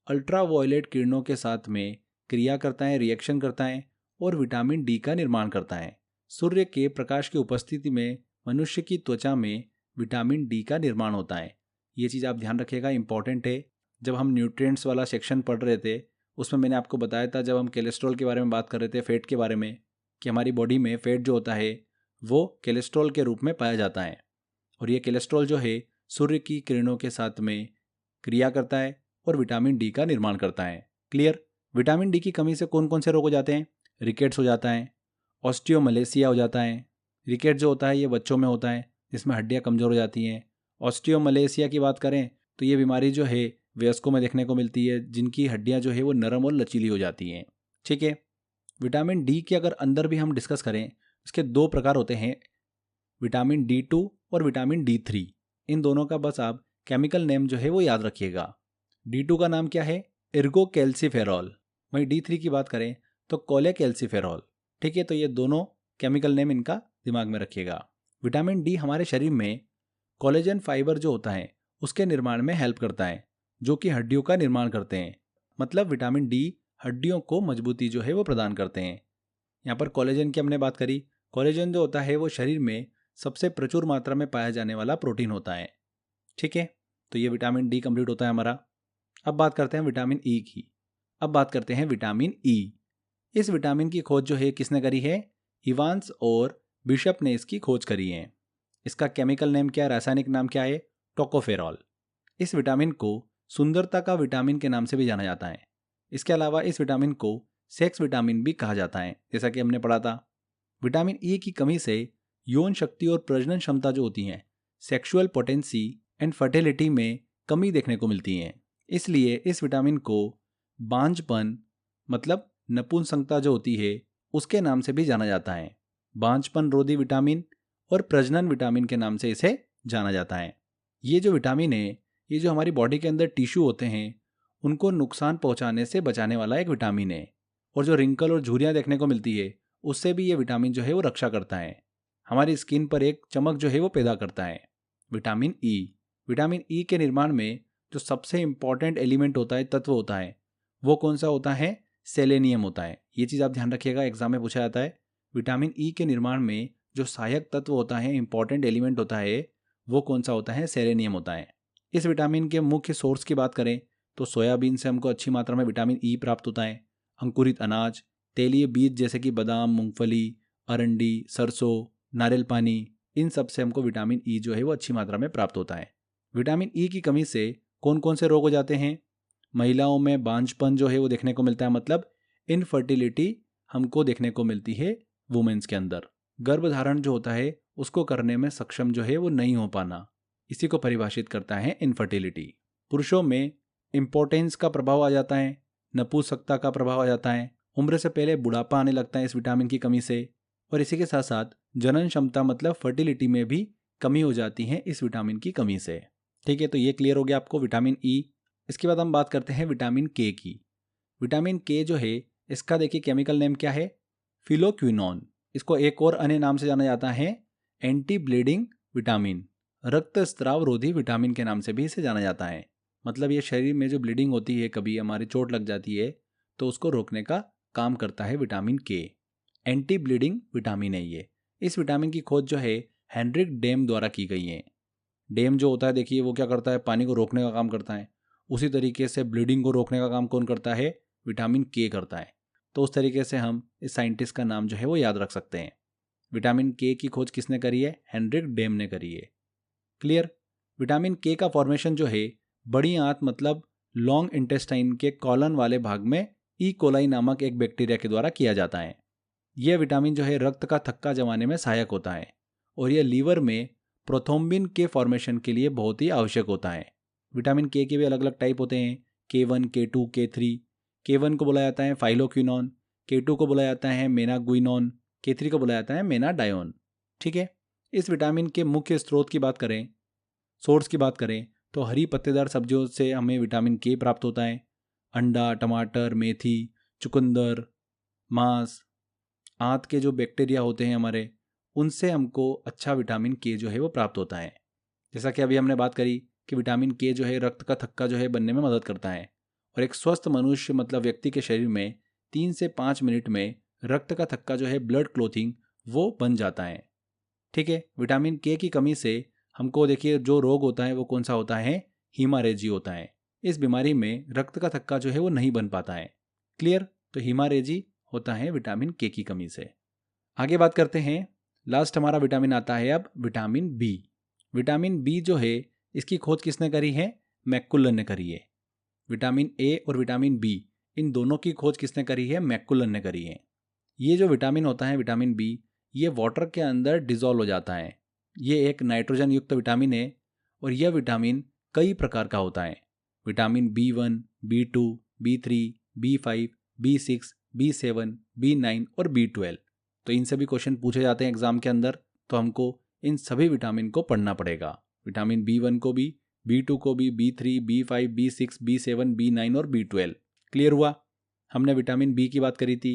S2: अल्ट्रावायलेट किरणों के साथ में क्रिया करता है, रिएक्शन करता है और विटामिन डी का निर्माण करता है। सूर्य के प्रकाश की उपस्थिति में मनुष्य की त्वचा में विटामिन डी का निर्माण होता है। ये चीज़ आप ध्यान रखिएगा, इंपॉर्टेंट है। जब हम न्यूट्रिएंट्स वाला सेक्शन पढ़ रहे थे उसमें मैंने आपको बताया था, जब हम कोलेस्ट्रॉल के बारे में बात कर रहे थे, फैट के बारे में, कि हमारी बॉडी में फैट जो होता है वो कोलेस्ट्रॉल के रूप में पाया जाता है और ये कोलेस्ट्रॉल जो है सूर्य की किरणों के साथ में क्रिया करता है और विटामिन डी का निर्माण करता है। क्लियर। विटामिन डी की कमी से कौन कौन से रोग हो जाते हैं? रिकेट्स हो जाता है, ऑस्टियोमलेसिया हो जाता है। रिकेट जो होता है ये बच्चों में होता है जिसमें हड्डियाँ कमज़ोर हो जाती हैं। ऑस्टियोमलेसिया की बात करें तो ये बीमारी जो है वयस्कों में देखने को मिलती है, जिनकी हड्डियाँ जो है वो नरम और लचीली हो जाती हैं। ठीक है। विटामिन डी के अगर अंदर भी हम डिस्कस करें, इसके दो प्रकार होते हैं, विटामिन D2 और विटामिन D3। इन दोनों का बस आप केमिकल नेम जो है वो याद रखिएगा। D2 का नाम क्या है? एर्गोकैल्सीफेरॉल। वहीं D3 की बात करें तो कोलेकैल्सीफेरॉल। ठीक है, तो ये दोनों केमिकल नेम इनका दिमाग में रखिएगा। विटामिन डी हमारे शरीर में कोलेजन फाइबर जो होता है उसके निर्माण में हेल्प करता है, जो कि हड्डियों का निर्माण करते हैं। मतलब विटामिन डी हड्डियों को मजबूती जो है वो प्रदान करते हैं। यहाँ पर कोलेजन की हमने बात करी। कोलेजन जो होता है वो शरीर में सबसे प्रचुर मात्रा में पाया जाने वाला प्रोटीन होता है। ठीक है, तो ये विटामिन डी कंप्लीट होता है हमारा। अब बात करते हैं विटामिन ई की। अब बात करते हैं विटामिन ई। इस विटामिन की खोज जो है किसने करी है? इवांस और बिशप ने इसकी खोज करी है। इसका केमिकल नेम क्या है, रासायनिक नाम क्या है? टोकोफेरॉल। इस विटामिन को सुंदरता का विटामिन के नाम से भी जाना जाता है। इसके अलावा इस विटामिन को सेक्स विटामिन भी कहा जाता है, जैसा कि हमने पढ़ा था। विटामिन ई की कमी से यौन शक्ति और प्रजनन क्षमता जो होती हैं, सेक्सुअल पोटेंसी एंड फर्टिलिटी में कमी देखने को मिलती है। इसलिए इस विटामिन को बांझपन मतलब नपुंसकता जो होती है उसके नाम से भी जाना जाता है। बांझपन रोधी विटामिन और प्रजनन विटामिन के नाम से इसे जाना जाता है। ये जो विटामिन है ये जो हमारी बॉडी के अंदर टिश्यू होते हैं उनको नुकसान पहुंचाने से बचाने वाला एक विटामिन है। और जो रिंकल और झुर्रियाँ देखने को मिलती है उससे भी ये विटामिन जो है वो रक्षा करता है। हमारी स्किन पर एक चमक जो है वो पैदा करता है। Vitamin E. विटामिन ई के निर्माण में जो सबसे इम्पॉर्टेंट एलिमेंट होता है, तत्व होता है, वो कौन सा होता है? सेलेनियम होता है। ये चीज़ आप ध्यान रखिएगा, एग्जाम में पूछा जाता है। विटामिन ई के निर्माण में जो सहायक तत्व होता है, इंपॉर्टेंट एलिमेंट होता है, वो कौन सा होता है? सेलेनियम होता है। इस विटामिन के मुख्य सोर्स की बात करें तो सोयाबीन से हमको अच्छी मात्रा में विटामिन ई प्राप्त होता है। अंकुरित अनाज, तेलीय बीज जैसे कि बादाम, मूंगफली, अरंडी, सरसों, नारियल पानी, इन सब से हमको विटामिन ई जो है वो अच्छी मात्रा में प्राप्त होता है। विटामिन ई की कमी से कौन कौन से रोग हो जाते हैं? महिलाओं में बांझपन जो है वो देखने को मिलता है, मतलब इनफर्टिलिटी हमको देखने को मिलती है वुमेन्स के अंदर। गर्भधारण जो होता है उसको करने में सक्षम जो है वो नहीं हो पाना, इसी को परिभाषित करता है इनफर्टिलिटी। पुरुषों में इम्पोर्टेंस का प्रभाव आ जाता है, नपुंसकता का प्रभाव आ जाता है, उम्र से पहले बुढ़ापा आने लगता है इस विटामिन की कमी से, और इसी के साथ साथ जनन क्षमता मतलब फर्टिलिटी में भी कमी हो जाती है इस विटामिन की कमी से। ठीक है, तो ये क्लियर हो गया आपको विटामिन ई। इसके बाद हम बात करते हैं विटामिन के की। विटामिन के जो है इसका देखिए केमिकल नेम क्या है? फिलोक्विनोन। इसको एक और अन्य नाम से जाना जाता है एंटी ब्लीडिंग विटामिन, रक्त स्त्राव रोधी विटामिन के नाम से भी इसे जाना जाता है। मतलब ये शरीर में जो ब्लीडिंग होती है, कभी हमारी चोट लग जाती है तो उसको रोकने का काम करता है विटामिन के। एंटी ब्लीडिंग विटामिन है ये। इस विटामिन की खोज जो है हेनरिक डेम द्वारा की गई है। डेम जो होता है देखिए वो क्या करता है? पानी को रोकने का काम करता है। उसी तरीके से ब्लीडिंग को रोकने का काम कौन करता है? विटामिन के करता है। तो उस तरीके से हम इस साइंटिस्ट का नाम जो है वो याद रख सकते हैं। विटामिन के की खोज किसने करी है? हेनरिक डेम ने करी है। क्लियर। विटामिन के का फॉर्मेशन जो है बड़ी आंत मतलब लॉन्ग इंटेस्टाइन के कॉलन वाले भाग में ई कोलाई नामक एक बैक्टीरिया के द्वारा किया जाता है। यह विटामिन जो है रक्त का थक्का जमाने में सहायक होता है और यह लीवर में प्रोथ्रोम्बिन के फॉर्मेशन के लिए बहुत ही आवश्यक होता है। विटामिन के भी अलग अलग टाइप होते हैं, K1, K2, K3। K1 को बोला जाता है फाइलोक्विनोन, K2 को बोला जाता है मेनाग्विनोन, K3 को बोला जाता है मेनाडायोन। ठीक है, इस विटामिन के मुख्य स्रोत की बात करें, सोर्स की बात करें, तो हरी पत्तेदार सब्जियों से हमें विटामिन के प्राप्त होता है। अंडा, टमाटर, मेथी, चुकंदर, मांस, आंत के जो बैक्टीरिया होते हैं हमारे, उनसे हमको अच्छा विटामिन के जो है वो प्राप्त होता है। जैसा कि अभी हमने बात करी कि विटामिन के जो है रक्त का थक्का जो है बनने में मदद करता है, और एक स्वस्थ मनुष्य मतलब व्यक्ति के शरीर में 3 से 5 मिनट में रक्त का थक्का जो है ब्लड क्लोथिंग वो बन जाता है। ठीक है, विटामिन के की कमी से हमको देखिए जो रोग होता है वो कौन सा होता है, हीमारेजी होता है। इस बीमारी में रक्त का थक्का जो है वो नहीं बन पाता है। क्लियर? तो हीमारेजी होता है विटामिन के की कमी से। आगे बात करते हैं, लास्ट हमारा विटामिन आता है अब विटामिन बी। विटामिन बी जो है इसकी खोज किसने करी है, मैकुलन ने करी है। विटामिन ए और विटामिन बी इन दोनों की खोज किसने करी है, मैकुलन ने करी है। ये जो विटामिन होता है विटामिन बी, ये वाटर के अंदर डिजोल्व हो जाता है। ये एक नाइट्रोजन युक्त विटामिन है और यह विटामिन कई प्रकार का होता है। Vitamin B1, B2, B3, B5, B6, B7, B9 और B12। तो इन सभी क्वेश्चन पूछे जाते हैं एग्जाम के अंदर, तो हमको इन सभी विटामिन को पढ़ना पड़ेगा। विटामिन B1 को भी, B2 को भी, B3, B5, B6, B7, B9 और B12। क्लियर हुआ? हमने विटामिन बी की बात करी थी।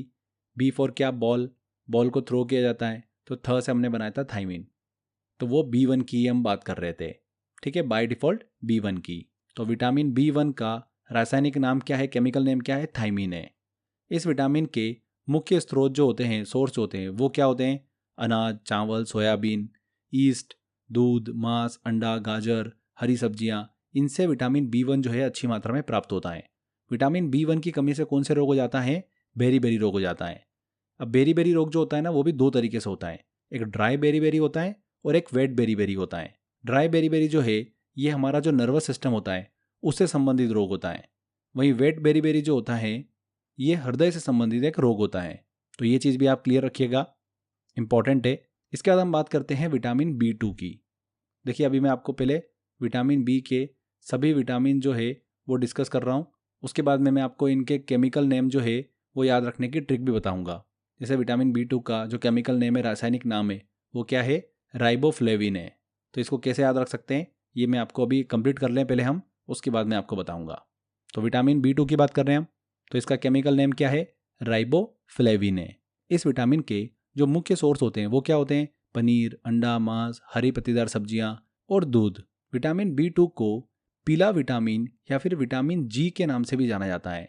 S2: बी फॉर क्या, बॉल को थ्रो किया जाता है, तो थ से हमने बनाया था थाइमिन, तो वो B1 की हम बात कर रहे थे। ठीक है, बाय डिफॉल्ट B1 की। तो विटामिन B1 का रासायनिक नाम क्या है, केमिकल नेम क्या है, थाइमिन है। इस विटामिन के मुख्य स्रोत जो होते हैं, सोर्स होते हैं, वो क्या होते हैं, अनाज, चावल, सोयाबीन, ईस्ट, दूध, मांस, अंडा, गाजर, हरी सब्जियां, इनसे विटामिन B1 जो है अच्छी मात्रा में प्राप्त होता है। विटामिन B1 की कमी से कौन से रोग हो जाता है, बेरी रोग हो जाता है। अब बेरी रोग जो होता है ना, वो भी दो तरीके से होता है। एक ड्राई बेरी होता है और एक वेट बेरी होता है। ड्राई बेरी जो है ये हमारा जो नर्वस सिस्टम होता है उससे संबंधित रोग होता है। वहीं वेट बेरी जो होता है ये हृदय से संबंधित एक रोग होता है। तो ये चीज़ भी आप क्लियर रखिएगा, इंपॉर्टेंट है। इसके बाद हम बात करते हैं विटामिन B2 की। देखिए अभी मैं आपको पहले विटामिन बी के सभी विटामिन जो है वो डिस्कस कर रहा हूँ, उसके बाद में मैं आपको इनके केमिकल नेम जो है वो याद रखने की ट्रिक भी बताऊंगा। जैसे विटामिन B2 का जो केमिकल नेम है, रासायनिक नाम है, वो क्या है, राइबोफ्लेविन है। तो इसको कैसे याद रख सकते हैं ये मैं आपको अभी कंप्लीट कर लें पहले हम, उसके बाद मैं आपको बताऊंगा। तो विटामिन B2 की बात कर रहे हैं हम, तो इसका केमिकल नेम क्या है, राइबोफ्लेविन है। इस विटामिन के जो मुख्य सोर्स होते हैं वो क्या होते हैं, पनीर, अंडा, मांस, हरी पत्तेदार सब्जियां और दूध। विटामिन B2 को पीला विटामिन या फिर विटामिन जी के नाम से भी जाना जाता है।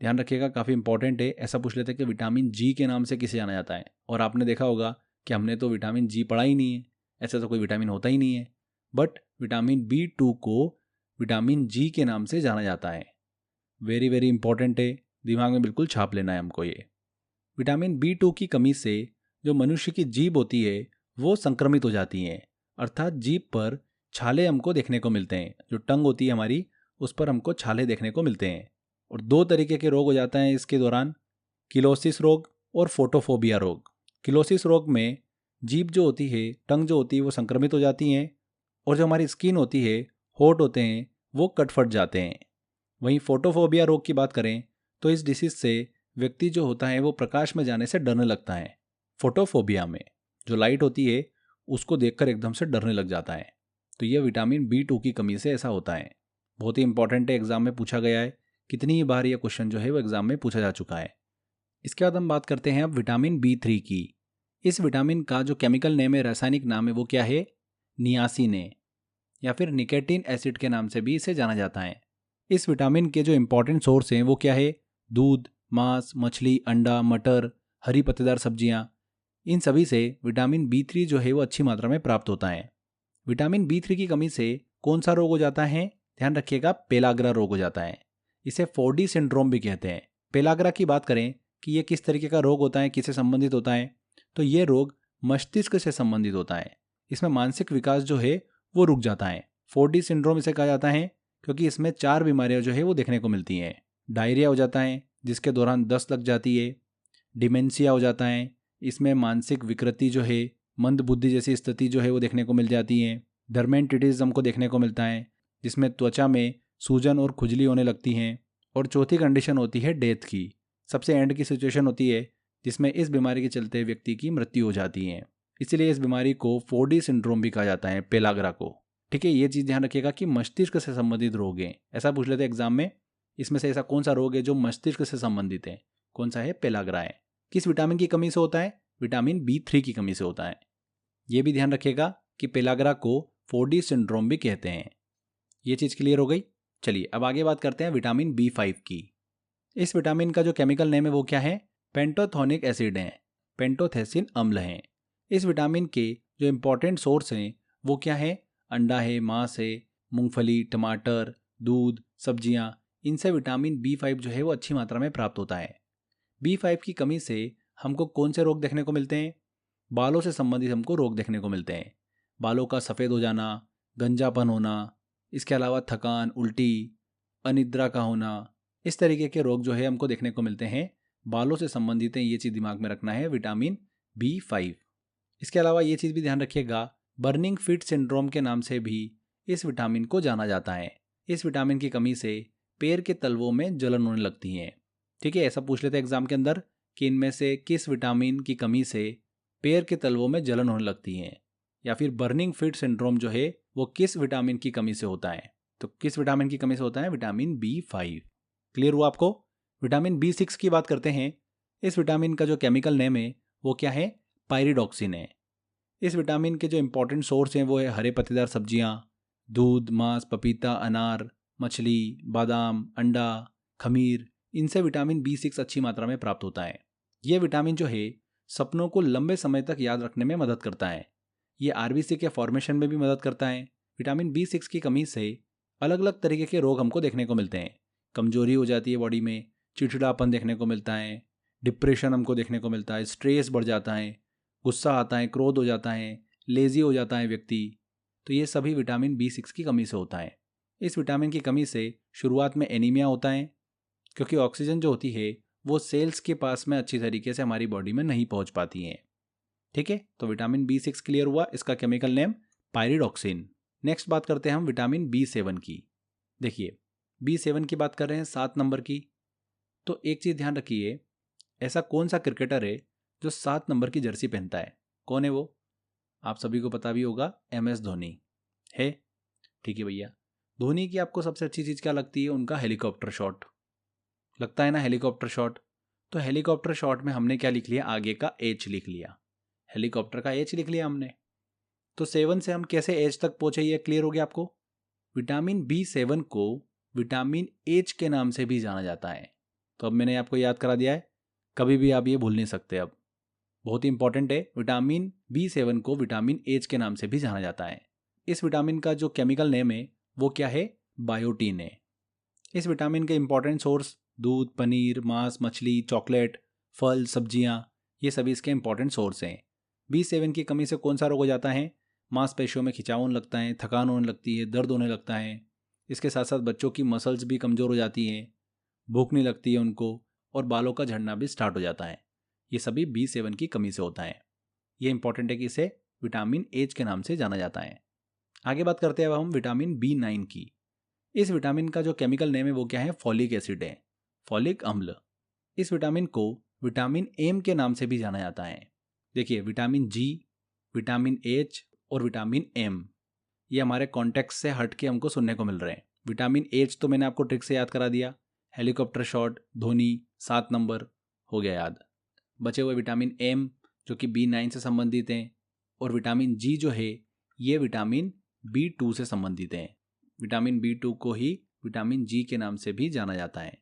S2: ध्यान रखिएगा, काफ़ी इंपॉर्टेंट है। ऐसा पूछ लेते हैं कि विटामिन जी के नाम से किसे जाना जाता है, और आपने देखा होगा कि हमने तो विटामिन जी पढ़ा ही नहीं है, ऐसा तो कोई विटामिन होता ही नहीं है। बट विटामिन B2 को विटामिन जी के नाम से जाना जाता है। वेरी इंपॉर्टेंट है, दिमाग में बिल्कुल छाप लेना है हमको ये। विटामिन B2 की कमी से जो मनुष्य की जीभ होती है वो संक्रमित हो जाती है, अर्थात जीभ पर छाले हमको देखने को मिलते हैं। जो टंग होती है हमारी उस पर हमको छाले देखने को मिलते हैं। और दो तरीके के रोग हो जाते हैं इसके दौरान, किलोसिस रोग और फोटोफोबिया रोग। किलोसिस रोग में जीभ जो होती है, टंग जो होती है वो संक्रमित हो जाती हैं, और जो हमारी स्किन होती है, होठ होते हैं, वो कट फट जाते हैं। वहीं फोटोफोबिया रोग की बात करें तो इस डिसीज से व्यक्ति जो होता है वो प्रकाश में जाने से डरने लगता है। फोटोफोबिया में जो लाइट होती है उसको देखकर एकदम से डरने लग जाता है। तो यह विटामिन B2 की कमी से ऐसा होता है। बहुत ही इंपॉर्टेंट है, एग्जाम में पूछा गया है, कितनी ही बार यह क्वेश्चन जो है वो एग्जाम में पूछा जा चुका है। इसके बाद हम बात करते हैं अब विटामिन B3 की। इस विटामिन का जो केमिकल नेम है, रासायनिक नाम है, वो क्या है, नियासिन है, या फिर निकोटीन एसिड के नाम से भी इसे जाना जाता है। इस विटामिन के जो इंपॉर्टेंट सोर्स हैं वो क्या है, दूध, मांस, मछली, अंडा, मटर, हरी पत्तेदार सब्जियां, इन सभी से विटामिन B3 जो है वो अच्छी मात्रा में प्राप्त होता है। विटामिन B3 की कमी से कौन सा रोग हो जाता है, ध्यान रखिएगा, पेलाग्रा रोग हो जाता है। इसे 4D सिंड्रोम भी कहते हैं। पेलाग्रा की बात करें कि ये किस तरीके का रोग होता है, किससे संबंधित होता है, तो ये रोग मस्तिष्क से संबंधित होता है। इसमें मानसिक विकास जो है वो रुक जाता है। 4D सिंड्रोम इसे कहा जाता है क्योंकि इसमें 4 बीमारियां जो है वो देखने को मिलती हैं। डायरिया हो जाता है जिसके दौरान दस्त लग जाती है, डिमेंशिया हो जाता है, इसमें मानसिक विकृति जो है मंद बुद्धि जैसी स्थिति जो है वो देखने को मिल जाती है। डर्मेंटिटिस हमको देखने को मिलता है, जिसमें त्वचा में सूजन और खुजली होने लगती हैं। और चौथी कंडीशन होती है डेथ की। सबसे एंड की सिचुएशन होती है जिसमें इस बीमारी के चलते व्यक्ति की मृत्यु हो जाती है। इसलिए इस बीमारी को 4D सिंड्रोम भी कहा जाता है, पेलाग्रा को। ठीक है, ये चीज़ ध्यान रखिएगा कि मस्तिष्क से संबंधित रोग हैं। ऐसा पूछ लेते हैं एग्जाम में, इसमें से ऐसा कौन सा रोग है जो मस्तिष्क से संबंधित है? कौन सा है? पेलाग्रा है। किस विटामिन की कमी से होता है? विटामिन B3 की कमी से होता है। ये भी ध्यान रखिएगा कि पेलाग्रा को 4D सिंड्रोम भी कहते हैं। ये चीज़ क्लियर हो गई। चलिए अब आगे बात करते हैं विटामिन B5 की। इस विटामिन का जो केमिकल नेम है वो क्या है? पेंटोथेनिक एसिड है, पेंटोथेसिन अम्ल हैं। इस विटामिन के जो इंपॉर्टेंट सोर्स हैं वो क्या है? अंडा है, मांस है, मूंगफली, टमाटर, दूध, सब्जियां, इनसे विटामिन B5 जो है वो अच्छी मात्रा में प्राप्त होता है। B5 की कमी से हमको कौन से रोग देखने को मिलते हैं? बालों से संबंधित हमको रोग देखने को मिलते हैं। बालों का सफ़ेद हो जाना, गंजापन होना, इसके अलावा थकान, उल्टी, अनिद्रा का होना, इस तरीके के रोग जो है हमको देखने को मिलते हैं। बालों से संबंधित है, ये चीज़ दिमाग में रखना है, विटामिन B5। इसके अलावा ये चीज़ भी ध्यान रखिएगा, बर्निंग फिट सिंड्रोम के नाम से भी इस विटामिन को जाना जाता है। इस विटामिन की कमी से पैर के तलवों में जलन होने लगती है। ठीक है, ऐसा पूछ लेते हैं एग्जाम के अंदर कि इनमें से किस विटामिन की कमी से पैर के तलवों में जलन होने लगती है, या फिर बर्निंग फिट सिंड्रोम जो है वो किस विटामिन की कमी से होता है? तो किस विटामिन की कमी से होता है? Vitamin B5। क्लियर हुआ आपको? विटामिन B6 की बात करते हैं। इस विटामिन का जो केमिकल नेम है वो क्या है? पायरिडॉक्सिन है। इस विटामिन के जो इंपॉर्टेंट सोर्स हैं वो है हरे पत्तेदार सब्जियां, दूध, मांस, पपीता, अनार, मछली, बादाम, अंडा, खमीर, इनसे विटामिन B6 अच्छी मात्रा में प्राप्त होता है। ये विटामिन जो है सपनों को लंबे समय तक याद रखने में मदद करता है। ये RBC के फॉर्मेशन में भी मदद करता है। विटामिन B6 की कमी से अलग अलग तरीके के रोग हमको देखने को मिलते हैं। कमजोरी हो जाती है बॉडी में, चिड़चिड़ापन देखने को मिलता है, डिप्रेशन हमको देखने को मिलता है, स्ट्रेस बढ़ जाता है, गुस्सा आता है, क्रोध हो जाता है, लेजी हो जाता है व्यक्ति। तो ये सभी विटामिन B6 की कमी से होता है। इस विटामिन की कमी से शुरुआत में एनीमिया होता है, क्योंकि ऑक्सीजन जो होती है वो सेल्स के पास में अच्छी तरीके से हमारी बॉडी में नहीं पहुंच पाती है। ठीक है, तो विटामिन B6 क्लियर हुआ, इसका केमिकल नेम पायरिडॉक्सिन। नेक्स्ट बात करते हैं हम विटामिन B7 की। देखिए, B7 की बात कर रहे हैं 7 नंबर की। तो एक चीज़ ध्यान रखिए, ऐसा कौन सा क्रिकेटर है जो 7 नंबर की जर्सी पहनता है? कौन है वो? आप सभी को पता भी होगा, MS धोनी है। ठीक है भैया, धोनी की आपको सबसे अच्छी चीज़ क्या लगती है? उनका हेलीकॉप्टर शॉट लगता है ना, हेलीकॉप्टर शॉट। तो हेलीकॉप्टर शॉट में हमने क्या लिख लिया? आगे का H लिख लिया, हेलीकॉप्टर का H लिख लिया हमने। तो 7 से हम कैसे H तक पहुंचे, ये क्लियर हो गया आपको? विटामिन B7 को विटामिन H के नाम से भी जाना जाता है। तो अब मैंने आपको याद करा दिया है, कभी भी आप ये भूल नहीं सकते। अब बहुत ही इंपॉर्टेंट है, विटामिन B7 को विटामिन H के नाम से भी जाना जाता है। इस विटामिन का जो केमिकल नेम है वो क्या है? बायोटीन है। इस विटामिन के इंपॉर्टेंट सोर्स दूध, पनीर, मांस, मछली, चॉकलेट, फल, सब्जियां, ये सभी इसके इंपॉर्टेंट सोर्स हैं। B7 की कमी से कौन सा रोग हो जाता है? मांसपेशियों में खिंचाव होने लगता है, थकान होने लगती है, दर्द होने लगता है। इसके साथ साथ बच्चों की मसल्स भी कमज़ोर हो जाती हैं, भूख नहीं लगती है उनको, और बालों का झड़ना भी स्टार्ट हो जाता है। ये सभी B7 की कमी से होता है। ये इंपॉर्टेंट है कि इसे विटामिन H के नाम से जाना जाता है। आगे बात करते हैं अब हम विटामिन B9 की। इस विटामिन का जो केमिकल नेम है वो क्या है? फॉलिक एसिड है, फॉलिक अम्ल। इस विटामिन को विटामिन M के नाम से भी जाना जाता है। देखिए, विटामिन G, विटामिन H और विटामिन M, ये हमारे कॉन्टेक्स्ट से हट के हमको सुनने को मिल रहे हैं। विटामिन H तो मैंने आपको ट्रिक से याद करा दिया, हेलीकॉप्टर शॉट, धोनी, 7 नंबर हो गया याद। बचे हुए विटामिन M जो कि B9 से संबंधित हैं, और विटामिन G जो है ये विटामिन B2 से संबंधित हैं। विटामिन B2 को ही विटामिन G के नाम से भी जाना जाता है।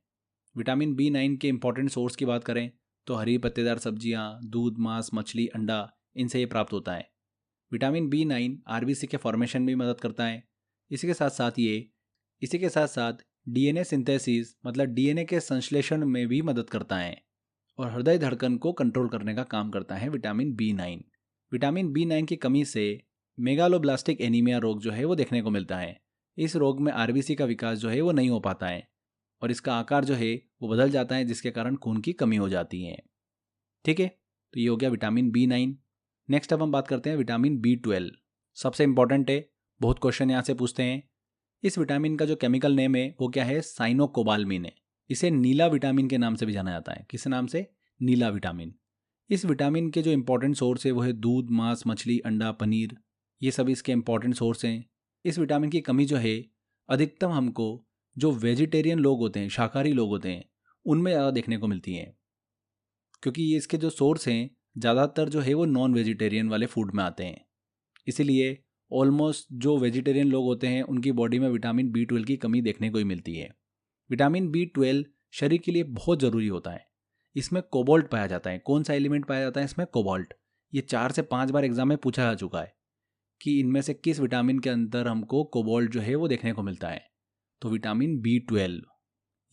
S2: विटामिन B9 के इंपॉर्टेंट सोर्स की बात करें तो हरी पत्तेदार सब्जियां, दूध, मांस, मछली, अंडा, इनसे ये प्राप्त होता है। विटामिन B9 RBC के फॉर्मेशन में मदद करता है। इसी के साथ साथ DNA सिंथेसिस, मतलब DNA के संश्लेषण में भी मदद करता है, और हृदय धड़कन को कंट्रोल करने का काम करता है विटामिन B9। विटामिन B9 की कमी से मेगालोब्लास्टिक एनीमिया रोग जो है वो देखने को मिलता है। इस रोग में RBC का विकास जो है वो नहीं हो पाता है, और इसका आकार जो है वो बदल जाता है, जिसके कारण खून की कमी हो जाती है। ठीक है, तो ये हो गया विटामिन B9। नेक्स्ट अब हम बात करते हैं विटामिन B12। सबसे इंपॉर्टेंट है, बहुत क्वेश्चन यहाँ से पूछते हैं। इस विटामिन का जो केमिकल नेम है वो क्या है? साइनोकोबाल्मिन है। इसे नीला विटामिन के नाम से भी जाना जाता है। किस नाम से? नीला विटामिन। इस विटामिन के जो इंपॉर्टेंट सोर्स है वो है दूध, मांस, मछली, अंडा, पनीर, ये सब इसके इंपॉर्टेंट सोर्स हैं। इस विटामिन की कमी जो है अधिकतम हमको जो वेजिटेरियन लोग होते हैं, शाकाहारी लोग होते हैं, उनमें ज़्यादा देखने को मिलती है, क्योंकि ये इसके जो सोर्स हैं ज़्यादातर जो है वो नॉन वेजिटेरियन वाले फूड में आते हैं। इसीलिए ऑलमोस्ट जो वेजिटेरियन लोग होते हैं उनकी बॉडी में विटामिन B12 की कमी देखने को ही मिलती है। विटामिन B12 शरीर के लिए बहुत ज़रूरी होता है। इसमें कोबाल्ट पाया जाता है। कौन सा एलिमेंट पाया जाता है इसमें? कोबाल्ट। ये 4 से 5 बार एग्जाम में पूछा जा चुका है कि इनमें से किस विटामिन के अंदर हमको कोबाल्ट जो है वो देखने को मिलता है। तो विटामिन B12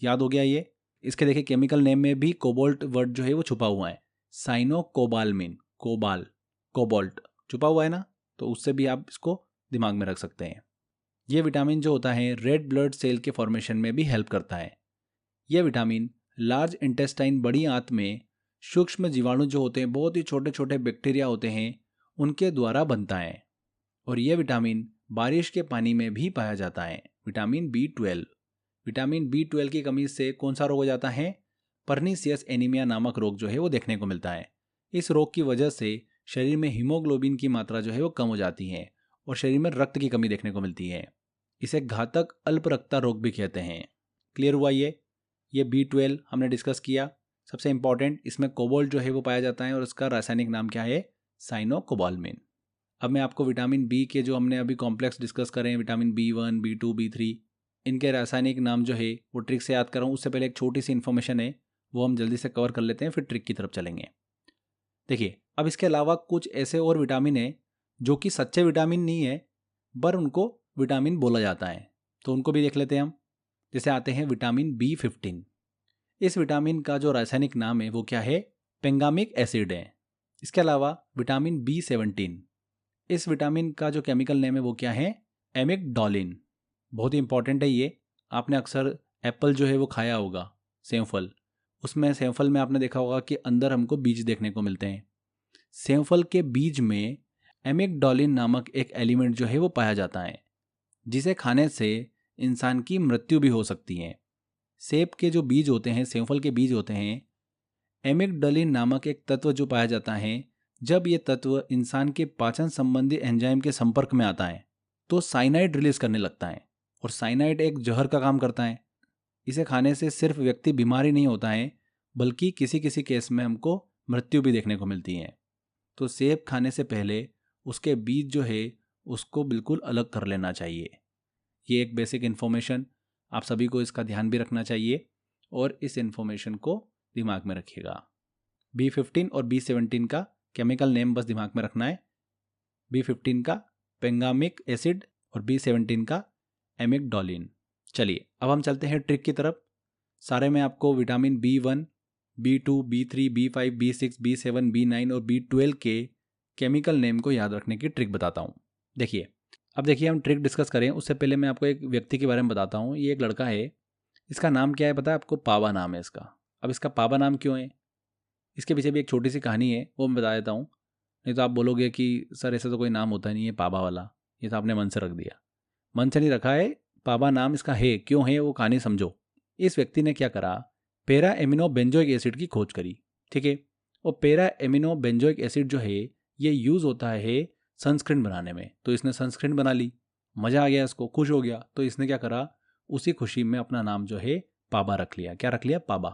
S2: याद हो गया ये। इसके देखिए केमिकल नेम में भी कोबाल्ट वर्ड जो है वो छुपा हुआ है, साइनोकोबाल्मिन, कोबाल्ट छुपा हुआ है ना, तो उससे भी आप इसको दिमाग में रख सकते हैं। ये विटामिन जो होता है रेड ब्लड सेल के फॉर्मेशन में भी हेल्प करता है। यह विटामिन लार्ज इंटेस्टाइन, बड़ी आंत में सूक्ष्म जीवाणु जो होते हैं, बहुत ही छोटे छोटे बैक्टीरिया होते हैं, उनके द्वारा बनता है। और यह विटामिन बारिश के पानी में भी पाया जाता है। Vitamin B12। विटामिन B12 की कमी से कौन सा रोग हो जाता है? परनीसियस एनीमिया नामक रोग जो है वो देखने को मिलता है। इस रोग की वजह से शरीर में हीमोग्लोबिन की मात्रा जो है वो कम हो जाती है और शरीर में रक्त की कमी देखने को मिलती है। इसे घातक अल्परक्तता रोग भी कहते हैं। क्लियर हुआ ये B12 हमने डिस्कस किया। सबसे इंपॉर्टेंट, इसमें कोबाल्ट जो है वो पाया जाता है और उसका रासायनिक नाम क्या है? साइनोकोबाल्मिन। अब मैं आपको विटामिन B के जो हमने अभी कॉम्प्लेक्स डिस्कस करें, विटामिन B1, B2, B3, इनके रासायनिक नाम जो है वो ट्रिक से याद कर रहा हूँ। उससे पहले एक छोटी सी इन्फॉर्मेशन है, वो हम जल्दी से कवर कर लेते हैं, फिर ट्रिक की तरफ चलेंगे। देखिए, अब इसके अलावा कुछ ऐसे और विटामिन है जो कि सच्चे विटामिन नहीं है, पर उनको विटामिन बोला जाता है, तो उनको भी देख लेते हैं हम। जैसे आते हैं विटामिन B15। इस विटामिन का जो रासायनिक नाम है वो क्या है? पेंगामिक एसिड है। इसके अलावा विटामिन B17, इस विटामिन का जो केमिकल नेम है वो क्या है? एमिगडोलिन। बहुत ही इंपॉर्टेंट है ये। आपने अक्सर एप्पल जो है वो खाया होगा, सेवफल, उसमें सेवफल में आपने देखा होगा कि अंदर हमको बीज देखने को मिलते हैं। सेवफल के बीज में एमिगडोलिन नामक एक एलिमेंट जो है वो पाया जाता है, जिसे खाने से इंसान की मृत्यु भी हो सकती है। सेब के जो बीज होते हैं, सेवफल के बीज होते हैं, एमिगडोलिन नामक एक तत्व जो पाया जाता है, जब ये तत्व इंसान के पाचन संबंधी एंजाइम के संपर्क में आता है तो साइनाइड रिलीज करने लगता है, और साइनाइड एक जहर का काम करता है। इसे खाने से सिर्फ व्यक्ति बीमार ही नहीं होता है, बल्कि किसी किसी केस में हमको मृत्यु भी देखने को मिलती है। तो सेब खाने से पहले उसके बीज जो है उसको बिल्कुल अलग कर लेना चाहिए। ये एक बेसिक इन्फॉर्मेशन, आप सभी को इसका ध्यान भी रखना चाहिए और इस इन्फॉर्मेशन को दिमाग में रखिएगा। B15 और B17 का केमिकल नेम बस दिमाग में रखना है। B15 का पेंगामिक एसिड और B17 का एमिगडोलिन। चलिए अब हम चलते हैं ट्रिक की तरफ। सारे में आपको vitamin B1, B2, B3, B5, B6, B7, B9 और B12 के केमिकल नेम को याद रखने की ट्रिक बताता हूँ। देखिए, अब देखिए हम ट्रिक डिस्कस करें उससे पहले मैं आपको एक व्यक्ति के बारे में बताता हूँ। ये एक लड़का है, इसका नाम क्या है पता है आपको? पाबा नाम है इसका। अब इसका पाबा नाम क्यों है, इसके पीछे भी एक छोटी सी कहानी है, वो मैं बता देता हूँ। नहीं तो आप बोलोगे कि सर ऐसा तो कोई नाम होता नहीं है पाबा वाला, ये तो आपने मन से रख दिया। मन से नहीं रखा है, पाबा नाम इसका है। क्यों है वो कहानी समझो। इस व्यक्ति ने क्या करा, पैरा एमिनो बेंजोइक एसिड की खोज करी, ठीक है। और पैरा एमिनो बेंजोइक एसिड जो है ये यूज़ होता है सनस्क्रीन बनाने में, तो इसने सनस्क्रीन बना ली, मज़ा आ गया इसको, खुश हो गया, तो इसने क्या करा, उसी खुशी में अपना नाम जो है पाबा रख लिया। क्या रख लिया? पाबा।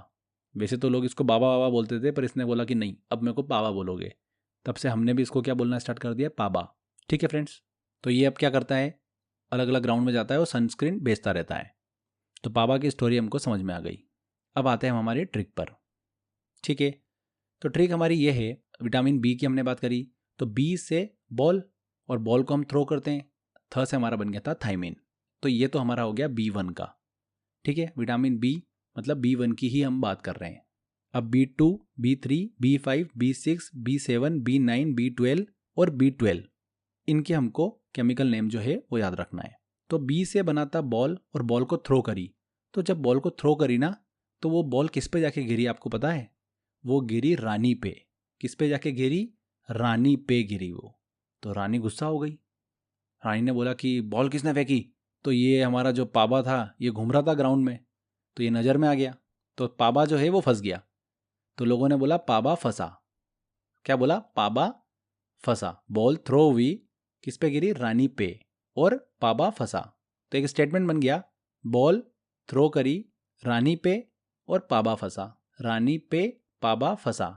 S2: वैसे तो लोग इसको बाबा बाबा बोलते थे, पर इसने बोला कि नहीं, अब मेरे को पाबा बोलोगे। तब से हमने भी इसको क्या बोलना स्टार्ट कर दिया? पाबा। ठीक है फ्रेंड्स, तो ये अब क्या करता है, अलग अलग ग्राउंड में जाता है और सनस्क्रीन बेचता रहता है। तो पाबा की स्टोरी हमको समझ में आ गई। अब आते हैं हम हमारी ट्रिक पर, ठीक है। तो ट्रिक हमारी ये है, विटामिन B की हमने बात करी, तो B से बॉल, और बॉल को हम थ्रो करते हैं, थ से हमारा बन गया था थाइमिन। तो ये तो हमारा हो गया B1 का, ठीक है। विटामिन B मतलब B1 की ही हम बात कर रहे हैं। अब B2, B3, B5, B6, B7, B9, B12 और B12, इनके हमको केमिकल नेम जो है वो याद रखना है। तो B से बना था बॉल, और बॉल को थ्रो करी, तो जब बॉल को थ्रो करी ना, तो वो बॉल किस पे जाके गिरी आपको पता है? वो गिरी रानी पे। किस पे जाके गिरी? रानी पे गिरी वो। तो रानी गुस्सा हो गई। रानी ने बोला कि बॉल किसने फेंकी? तो ये हमारा जो पाबा था ये घूम रहा था ग्राउंड में, तो ये नज़र में आ गया, तो पाबा जो है वो फंस गया। तो लोगों ने बोला पाबा फंसा। क्या बोला? पाबा फंसा। बॉल थ्रो हुई, किस पे गिरी? रानी पे, और पाबा फंसा। तो एक स्टेटमेंट बन गया, बॉल थ्रो करी रानी पे और पाबा फंसा। रानी पे पाबा फंसा।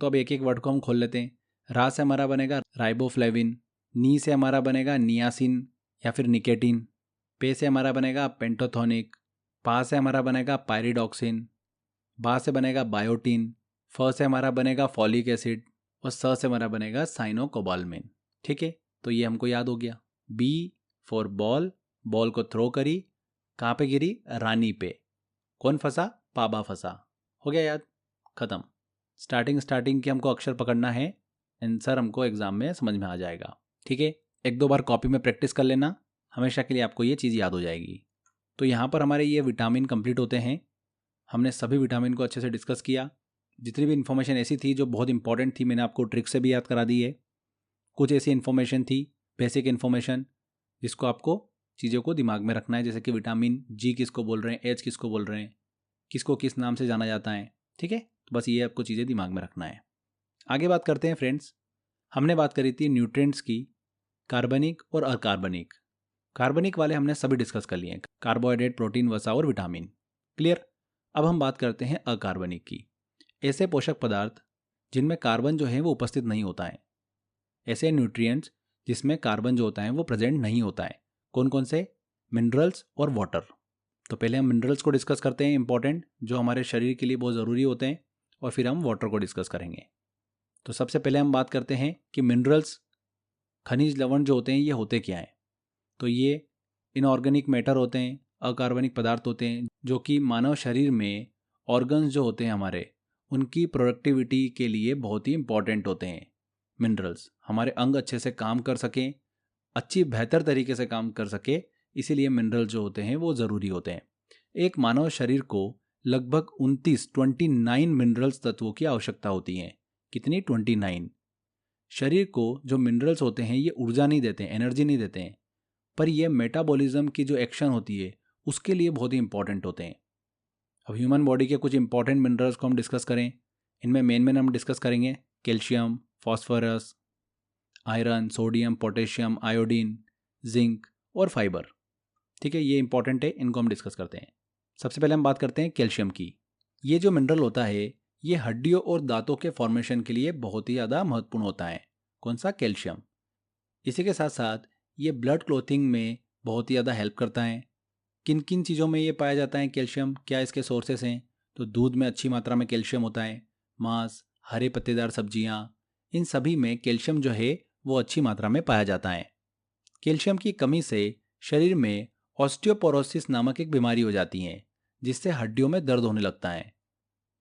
S2: तो अब एक एक वर्ड को हम खोल लेते हैं। रा से हमारा बनेगा राइबोफ्लेविन, नी से हमारा बनेगा नियासिन या फिर निकेटिन, पे से हमारा बनेगा पेंटोथोनिक, पा से हमारा बनेगा पायरिडॉक्सिन, बा से बनेगा बायोटिन, फ से हमारा बनेगा फॉलिक एसिड, और स से हमारा बनेगा साइनोकोबाल्मिन। ठीक है, तो ये हमको याद हो गया। बी फॉर बॉल, बॉल को थ्रो करी, कहाँ पे गिरी? रानी पे। कौन फंसा? पाबा फंसा। हो गया याद, खत्म। स्टार्टिंग के हमको अक्षर पकड़ना है, आंसर हमको एग्जाम में समझ में आ जाएगा। ठीक है, एक दो बार कॉपी में प्रैक्टिस कर लेना, हमेशा के लिए आपको ये चीज़ याद हो जाएगी। तो यहाँ पर हमारे ये विटामिन कंप्लीट होते हैं। हमने सभी विटामिन को अच्छे से डिस्कस किया। जितनी भी इन्फॉर्मेशन ऐसी थी जो बहुत इंपॉर्टेंट थी, मैंने आपको ट्रिक से भी याद करा दी है। कुछ ऐसी इन्फॉर्मेशन थी, बेसिक इन्फॉर्मेशन, जिसको आपको चीज़ों को दिमाग में रखना है, जैसे कि विटामिन जी किसको बोल रहे हैं, एच किसको बोल रहे हैं, किसको किस नाम से जाना जाता है। ठीक है, तो बस ये आपको चीज़ें दिमाग में रखना है। आगे बात करते हैं फ्रेंड्स। हमने बात करी थी न्यूट्रिएंट्स की, कार्बनिक और अकार्बनिक। कार्बनिक वाले हमने सभी डिस्कस कर लिए हैं, कार्बोहाइड्रेट, प्रोटीन, वसा और विटामिन। क्लियर। अब हम बात करते हैं अकार्बनिक की। ऐसे पोषक पदार्थ जिनमें कार्बन जो है वो उपस्थित नहीं होता है, ऐसे न्यूट्रिएंट्स जिसमें कार्बन जो होता है वो प्रेजेंट नहीं होता है। कौन कौन से? मिनरल्स और वाटर। तो पहले हम मिनरल्स को डिस्कस करते हैं, इंपॉर्टेंट, जो हमारे शरीर के लिए बहुत ज़रूरी होते हैं, और फिर हम वाटर को डिस्कस करेंगे। तो सबसे पहले हम बात करते हैं कि मिनरल्स, खनिज लवण जो होते हैं ये होते क्या हैं। तो ये इनऑर्गेनिक मैटर होते हैं, अकार्बनिक पदार्थ होते हैं, जो कि मानव शरीर में ऑर्गन्स जो होते हैं हमारे, उनकी प्रोडक्टिविटी के लिए बहुत ही इंपॉर्टेंट होते हैं। मिनरल्स हमारे अंग अच्छे से काम कर सकें, अच्छी बेहतर तरीके से काम कर सके, इसीलिए मिनरल जो होते हैं वो ज़रूरी होते हैं। एक मानव शरीर को लगभग 29 मिनरल्स तत्वों की आवश्यकता होती है। कितनी? 29। शरीर को जो मिनरल्स होते हैं ये ऊर्जा नहीं देते हैं, एनर्जी नहीं देते हैं, पर ये मेटाबॉलिज्म की जो एक्शन होती है उसके लिए बहुत ही इंपॉर्टेंट होते हैं। अब ह्यूमन बॉडी के कुछ इंपॉर्टेंट मिनरल्स को हम डिस्कस करें, इनमें मेन हम डिस्कस करेंगे calcium, phosphorus, iron, sodium, potassium, iodine, zinc और फाइबर। ठीक है, ये इंपॉर्टेंट है, इनको हम डिस्कस करते हैं। सबसे पहले हम बात करते हैं कैल्शियम की। ये जो मिनरल होता है ये हड्डियों और दांतों के फॉर्मेशन के लिए बहुत ही ज़्यादा महत्वपूर्ण होता है। कौन सा? कैल्शियम। इसी के साथ साथ ये ब्लड क्लॉथिंग में बहुत ही ज़्यादा हेल्प करता है। किन किन चीज़ों में ये पाया जाता है कैल्शियम? क्या इसके सोर्सेस हैं? तो दूध में अच्छी मात्रा में कैल्शियम होता है, मांस, हरे पत्तेदार सब्जियां, इन सभी में कैल्शियम जो है वो अच्छी मात्रा में पाया जाता है। कैल्शियम की कमी से शरीर में ऑस्टियोपोरोसिस नामक एक बीमारी हो जाती है, जिससे हड्डियों में दर्द होने लगता है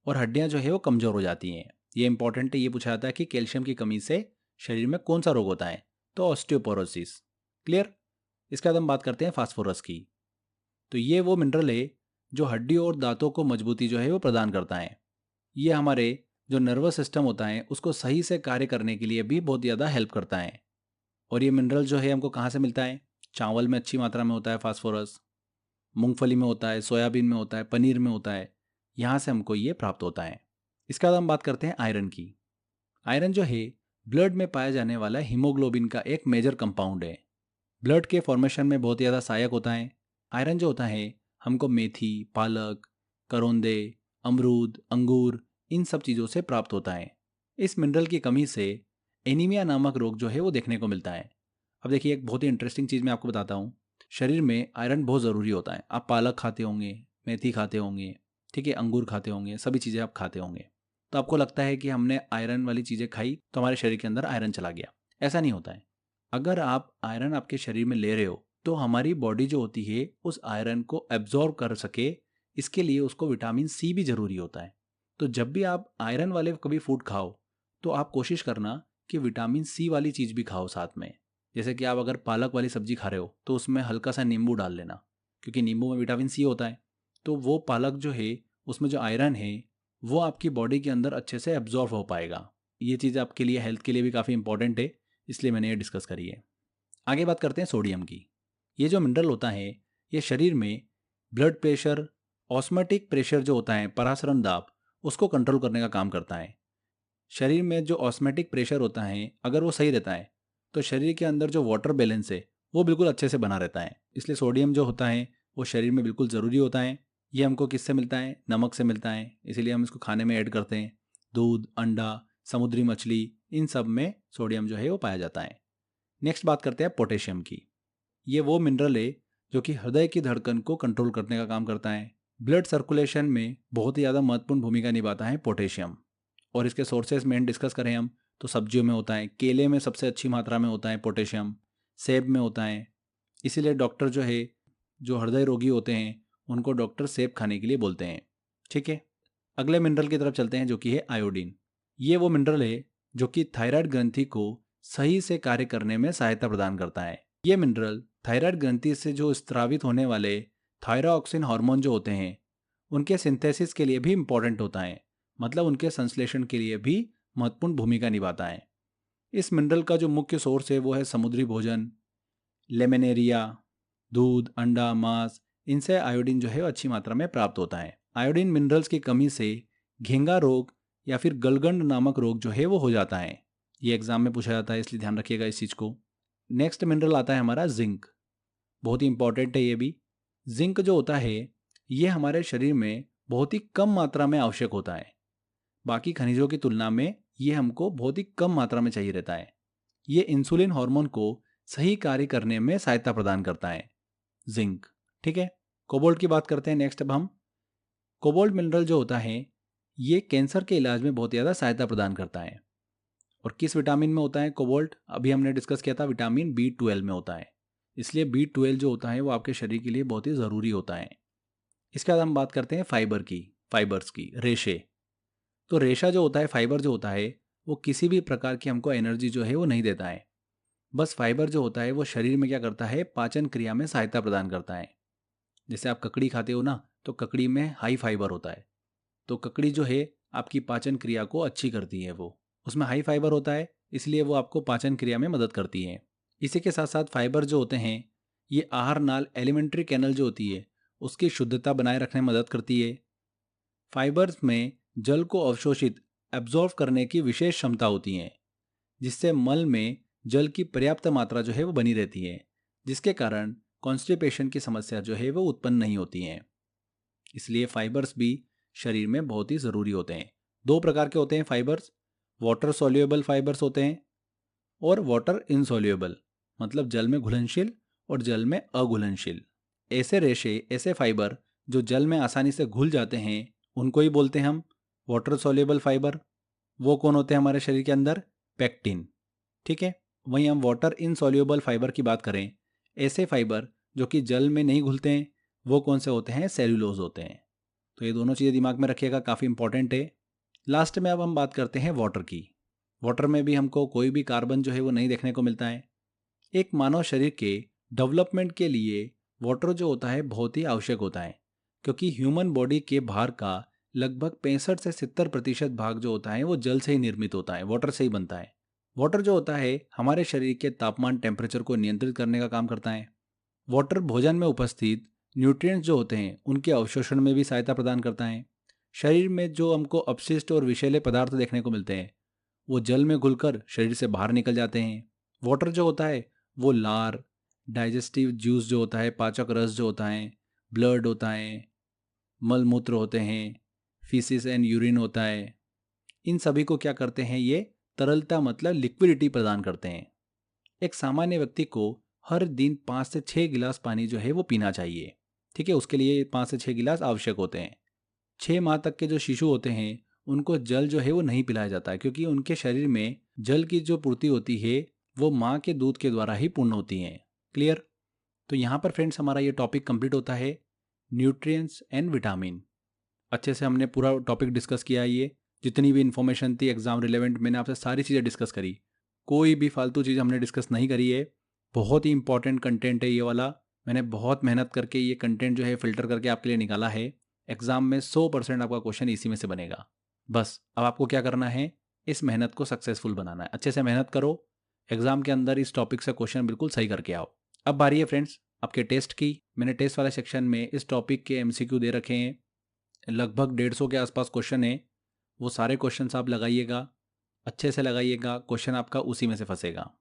S2: और हड्डियां जो है वो कमज़ोर हो जाती हैं। ये इंपॉर्टेंट है, ये पूछा जाता है कि कैल्शियम की कमी से शरीर में कौन सा रोग होता है? तो ऑस्टियोपोरोसिस। क्लियर। इसके बाद हम बात करते हैं फास्फोरस की। तो ये वो मिनरल है जो हड्डियों और दांतों को मजबूती जो है वो प्रदान करता है। ये हमारे जो नर्वस सिस्टम होता है उसको सही से कार्य करने के लिए भी बहुत ज़्यादा हेल्प करता है। और ये मिनरल जो है हमको कहाँ से मिलता है? चावल में अच्छी मात्रा में होता है फास्फोरस, मूंगफली में होता है, सोयाबीन में होता है, पनीर में होता है, यहाँ से हमको ये प्राप्त होता है। इसके बाद हम बात करते हैं आयरन की। आयरन जो है ब्लड में पाया जाने वाला हीमोग्लोबिन का एक मेजर कंपाउंड है। ब्लड के फॉर्मेशन में बहुत ज़्यादा सहायक होता है। आयरन जो होता है हमको मेथी, पालक, करौंदे, अमरूद, अंगूर, इन सब चीज़ों से प्राप्त होता है। इस मिनरल की कमी से एनीमिया नामक रोग जो है वो देखने को मिलता है। अब देखिए, एक बहुत ही इंटरेस्टिंग चीज़ मैं आपको बताता हूँ। शरीर में आयरन बहुत ज़रूरी होता है। आप पालक खाते होंगे, मेथी खाते होंगे, ठीक है, अंगूर खाते होंगे, सभी चीज़ें आप खाते होंगे, तो आपको लगता है कि हमने आयरन वाली चीज़ें खाई तो हमारे शरीर के अंदर आयरन चला गया। ऐसा नहीं होता है। अगर आप आयरन आपके शरीर में ले रहे हो तो हमारी बॉडी जो होती है उस आयरन को एब्जॉर्ब कर सके, इसके लिए उसको विटामिन सी भी ज़रूरी होता है। तो जब भी आप आयरन वाले कभी फूड खाओ तो आप कोशिश करना कि विटामिन सी वाली चीज़ भी खाओ साथ में। जैसे कि आप अगर पालक वाली सब्जी खा रहे हो तो उसमें हल्का सा नींबू डाल लेना, क्योंकि नींबू में विटामिन सी होता है। तो वो पालक जो है उसमें जो आयरन है वो आपकी बॉडी के अंदर अच्छे से एब्जॉर्ब हो पाएगा। ये चीज़ आपके लिए हेल्थ के लिए भी काफ़ी इंपॉर्टेंट है, इसलिए मैंने ये डिस्कस करी है। आगे बात करते हैं सोडियम की। ये जो मिनरल होता है ये शरीर में ब्लड प्रेशर, ऑस्मेटिक प्रेशर जो होता है, परासरण दाब, उसको कंट्रोल करने का काम करता है। शरीर में जो ऑस्मेटिक प्रेशर होता है अगर वो सही रहता है तो शरीर के अंदर जो वाटर बैलेंस है वो बिल्कुल अच्छे से बना रहता है। इसलिए सोडियम जो होता है वो शरीर में बिल्कुल ज़रूरी होता है। ये हमको किससे मिलता है? नमक से मिलता है, इसीलिए हम इसको खाने में ऐड करते हैं। दूध, अंडा, समुद्री मछली, इन सब में सोडियम जो है वो पाया जाता है। नेक्स्ट बात करते हैं पोटेशियम की। ये वो मिनरल है जो कि हृदय की धड़कन को कंट्रोल करने का काम करता है। ब्लड सर्कुलेशन में बहुत ही ज़्यादा महत्वपूर्ण भूमिका निभाता है पोटेशियम। और इसके सोर्सेज मेन डिस्कस करें हम तो सब्जियों में होता है, केले में सबसे अच्छी मात्रा में होता है पोटेशियम, सेब में होता है। इसीलिए डॉक्टर जो है, जो हृदय रोगी होते हैं उनको डॉक्टर सेब खाने के लिए बोलते हैं। ठीक है, अगले मिनरल की तरफ चलते हैं जो कि है आयोडीन। ये वो मिनरल है जो कि थायराइड ग्रंथि को सही से कार्य करने में सहायता प्रदान करता है। ये मिनरल थायराइड ग्रंथि से जो स्त्रावित होने वाले थायरोक्सिन हार्मोन जो होते हैं उनके सिंथेसिस के लिए भी इम्पॉर्टेंट होता है, मतलब उनके संश्लेषण के लिए भी महत्वपूर्ण भूमिका निभाता है। इस मिनरल का जो मुख्य सोर्स है वो है समुद्री भोजन, लेमिनेरिया, दूध, अंडा, मांस, इनसे आयोडीन जो है वो अच्छी मात्रा में प्राप्त होता है। आयोडीन मिनरल्स की कमी से घेंगा रोग या फिर गलगंड नामक रोग जो है वो हो जाता है। ये एग्जाम में पूछा जाता है, इसलिए ध्यान रखिएगा इस चीज़ को। नेक्स्ट मिनरल आता है हमारा जिंक। बहुत ही इंपॉर्टेंट है ये भी। जिंक जो होता है ये हमारे शरीर में बहुत ही कम मात्रा में आवश्यक होता है। बाकी खनिजों की तुलना में ये हमको बहुत ही कम मात्रा में चाहिए रहता है। ये इंसुलिन हार्मोन को सही कार्य करने में सहायता प्रदान करता है, जिंक। ठीक है, कोबाल्ट की बात करते हैं नेक्स्ट अब हम। कोबाल्ट मिनरल जो होता है ये कैंसर के इलाज में बहुत ज़्यादा सहायता प्रदान करता है। और किस विटामिन में होता है कोबाल्ट? अभी हमने डिस्कस किया था, विटामिन B12 में होता है। इसलिए B12 जो होता है वो आपके शरीर के लिए बहुत ही ज़रूरी होता है। इसके बाद हम बात करते हैं फाइबर की, फाइबर्स की, रेशे। तो रेशा जो होता है, फाइबर जो होता है, वो किसी भी प्रकार की हमको एनर्जी जो है वो नहीं देता है। बस फाइबर जो होता है वो शरीर में क्या करता है? पाचन क्रिया में सहायता प्रदान करता है। जैसे आप ककड़ी खाते हो ना, तो ककड़ी में हाई फाइबर होता है, तो ककड़ी जो है आपकी पाचन क्रिया को अच्छी करती है। वो उसमें हाई फाइबर होता है, इसलिए वो आपको पाचन क्रिया में मदद करती है। इसी के साथ साथ फाइबर जो होते हैं ये आहार नाल, एलिमेंट्री कैनल जो होती है उसकी शुद्धता बनाए रखने में मदद करती है। फाइबर्स में जल को अवशोषित, एब्जॉर्व करने की विशेष क्षमता होती है, जिससे मल में जल की पर्याप्त मात्रा जो है वो बनी रहती है, जिसके कारण कॉन्स्टिपेशन की समस्या जो है वो उत्पन्न नहीं होती है। इसलिए फाइबर्स भी शरीर में बहुत ही ज़रूरी होते हैं। दो प्रकार के होते हैं फाइबर्स, वाटर सोल्यूबल फाइबर्स होते हैं और वाटर इनसोल्यूबल, मतलब जल में घुलनशील और जल में अघुलनशील। ऐसे रेशे, ऐसे फाइबर जो जल में आसानी से घुल जाते हैं उनको ही बोलते हैं हम वाटर सोल्यूबल फाइबर। वो कौन होते हैं हमारे शरीर के अंदर? पेक्टिन। ठीक है, वहीं हम वाटर इनसोल्यूबल फाइबर की बात करें, ऐसे फाइबर जो कि जल में नहीं घुलते हैं, वो कौन से होते हैं? सेल्यूलोज होते हैं। तो ये दोनों चीज़ें दिमाग में रखिएगा, काफ़ी इंपॉर्टेंट है। लास्ट में अब हम बात करते हैं वाटर की। वाटर में भी हमको कोई भी कार्बन जो है वो नहीं देखने को मिलता है। एक मानव शरीर के डेवलपमेंट के लिए वाटर जो होता है बहुत ही आवश्यक होता है, क्योंकि ह्यूमन बॉडी के भार का लगभग 65 से 70% भाग जो होता है वो जल से ही निर्मित होता है, वाटर से ही बनता है। वाटर जो होता है हमारे शरीर के तापमान, टेम्परेचर को नियंत्रित करने का काम करता है। वाटर भोजन में उपस्थित न्यूट्रिएंट्स जो होते हैं उनके अवशोषण में भी सहायता प्रदान करता है। शरीर में जो हमको अपशिष्ट और विषैले पदार्थ देखने को मिलते हैं वो जल में घुलकर शरीर से बाहर निकल जाते हैं। वाटर जो होता है वो लार, डाइजेस्टिव जूस जो होता है, पाचक रस जो होता है, ब्लड होता है, मल मूत्र होते हैं, फीसिस एंड यूरिन होता है, इन सभी को क्या करते हैं? ये तरलता, मतलब लिक्विडिटी प्रदान करते हैं। एक सामान्य व्यक्ति को हर दिन 5 से 6 गिलास पानी जो है वो पीना चाहिए। ठीक है, उसके लिए 5 से 6 गिलास आवश्यक होते हैं। 6 माह तक के जो शिशु होते हैं उनको जल जो है वो नहीं पिलाया जाता है, क्योंकि उनके शरीर में जल की जो पूर्ति होती है वो माँ के दूध के द्वारा ही पूर्ण होती है। क्लियर? तो यहाँ पर फ्रेंड्स हमारा ये टॉपिक कंप्लीट होता है, न्यूट्रिएंट्स एंड विटामिन। अच्छे से हमने पूरा टॉपिक डिस्कस किया है। ये जितनी भी इन्फॉर्मेशन थी एग्जाम रिलेवेंट, मैंने आपसे सारी चीज़ें डिस्कस करी, कोई भी फालतू चीज़ हमने डिस्कस नहीं करी है। बहुत ही इंपॉर्टेंट कंटेंट है ये वाला। मैंने बहुत मेहनत करके ये कंटेंट जो है फिल्टर करके आपके लिए निकाला है। एग्जाम में 100% आपका क्वेश्चन इसी में से बनेगा। बस अब आपको क्या करना है, इस मेहनत को सक्सेसफुल बनाना है। अच्छे से मेहनत करो, एग्जाम के अंदर इस टॉपिक से क्वेश्चन बिल्कुल सही करके आओ। अब बारी है फ्रेंड्स आपके टेस्ट की। मैंने टेस्ट वाले सेक्शन में इस टॉपिक के MCQ दे रखे हैं, लगभग 150 के आसपास क्वेश्चन है। वो सारे क्वेश्चंस आप लगाइएगा, अच्छे से लगाइएगा, क्वेश्चन आपका उसी में से फंसेगा।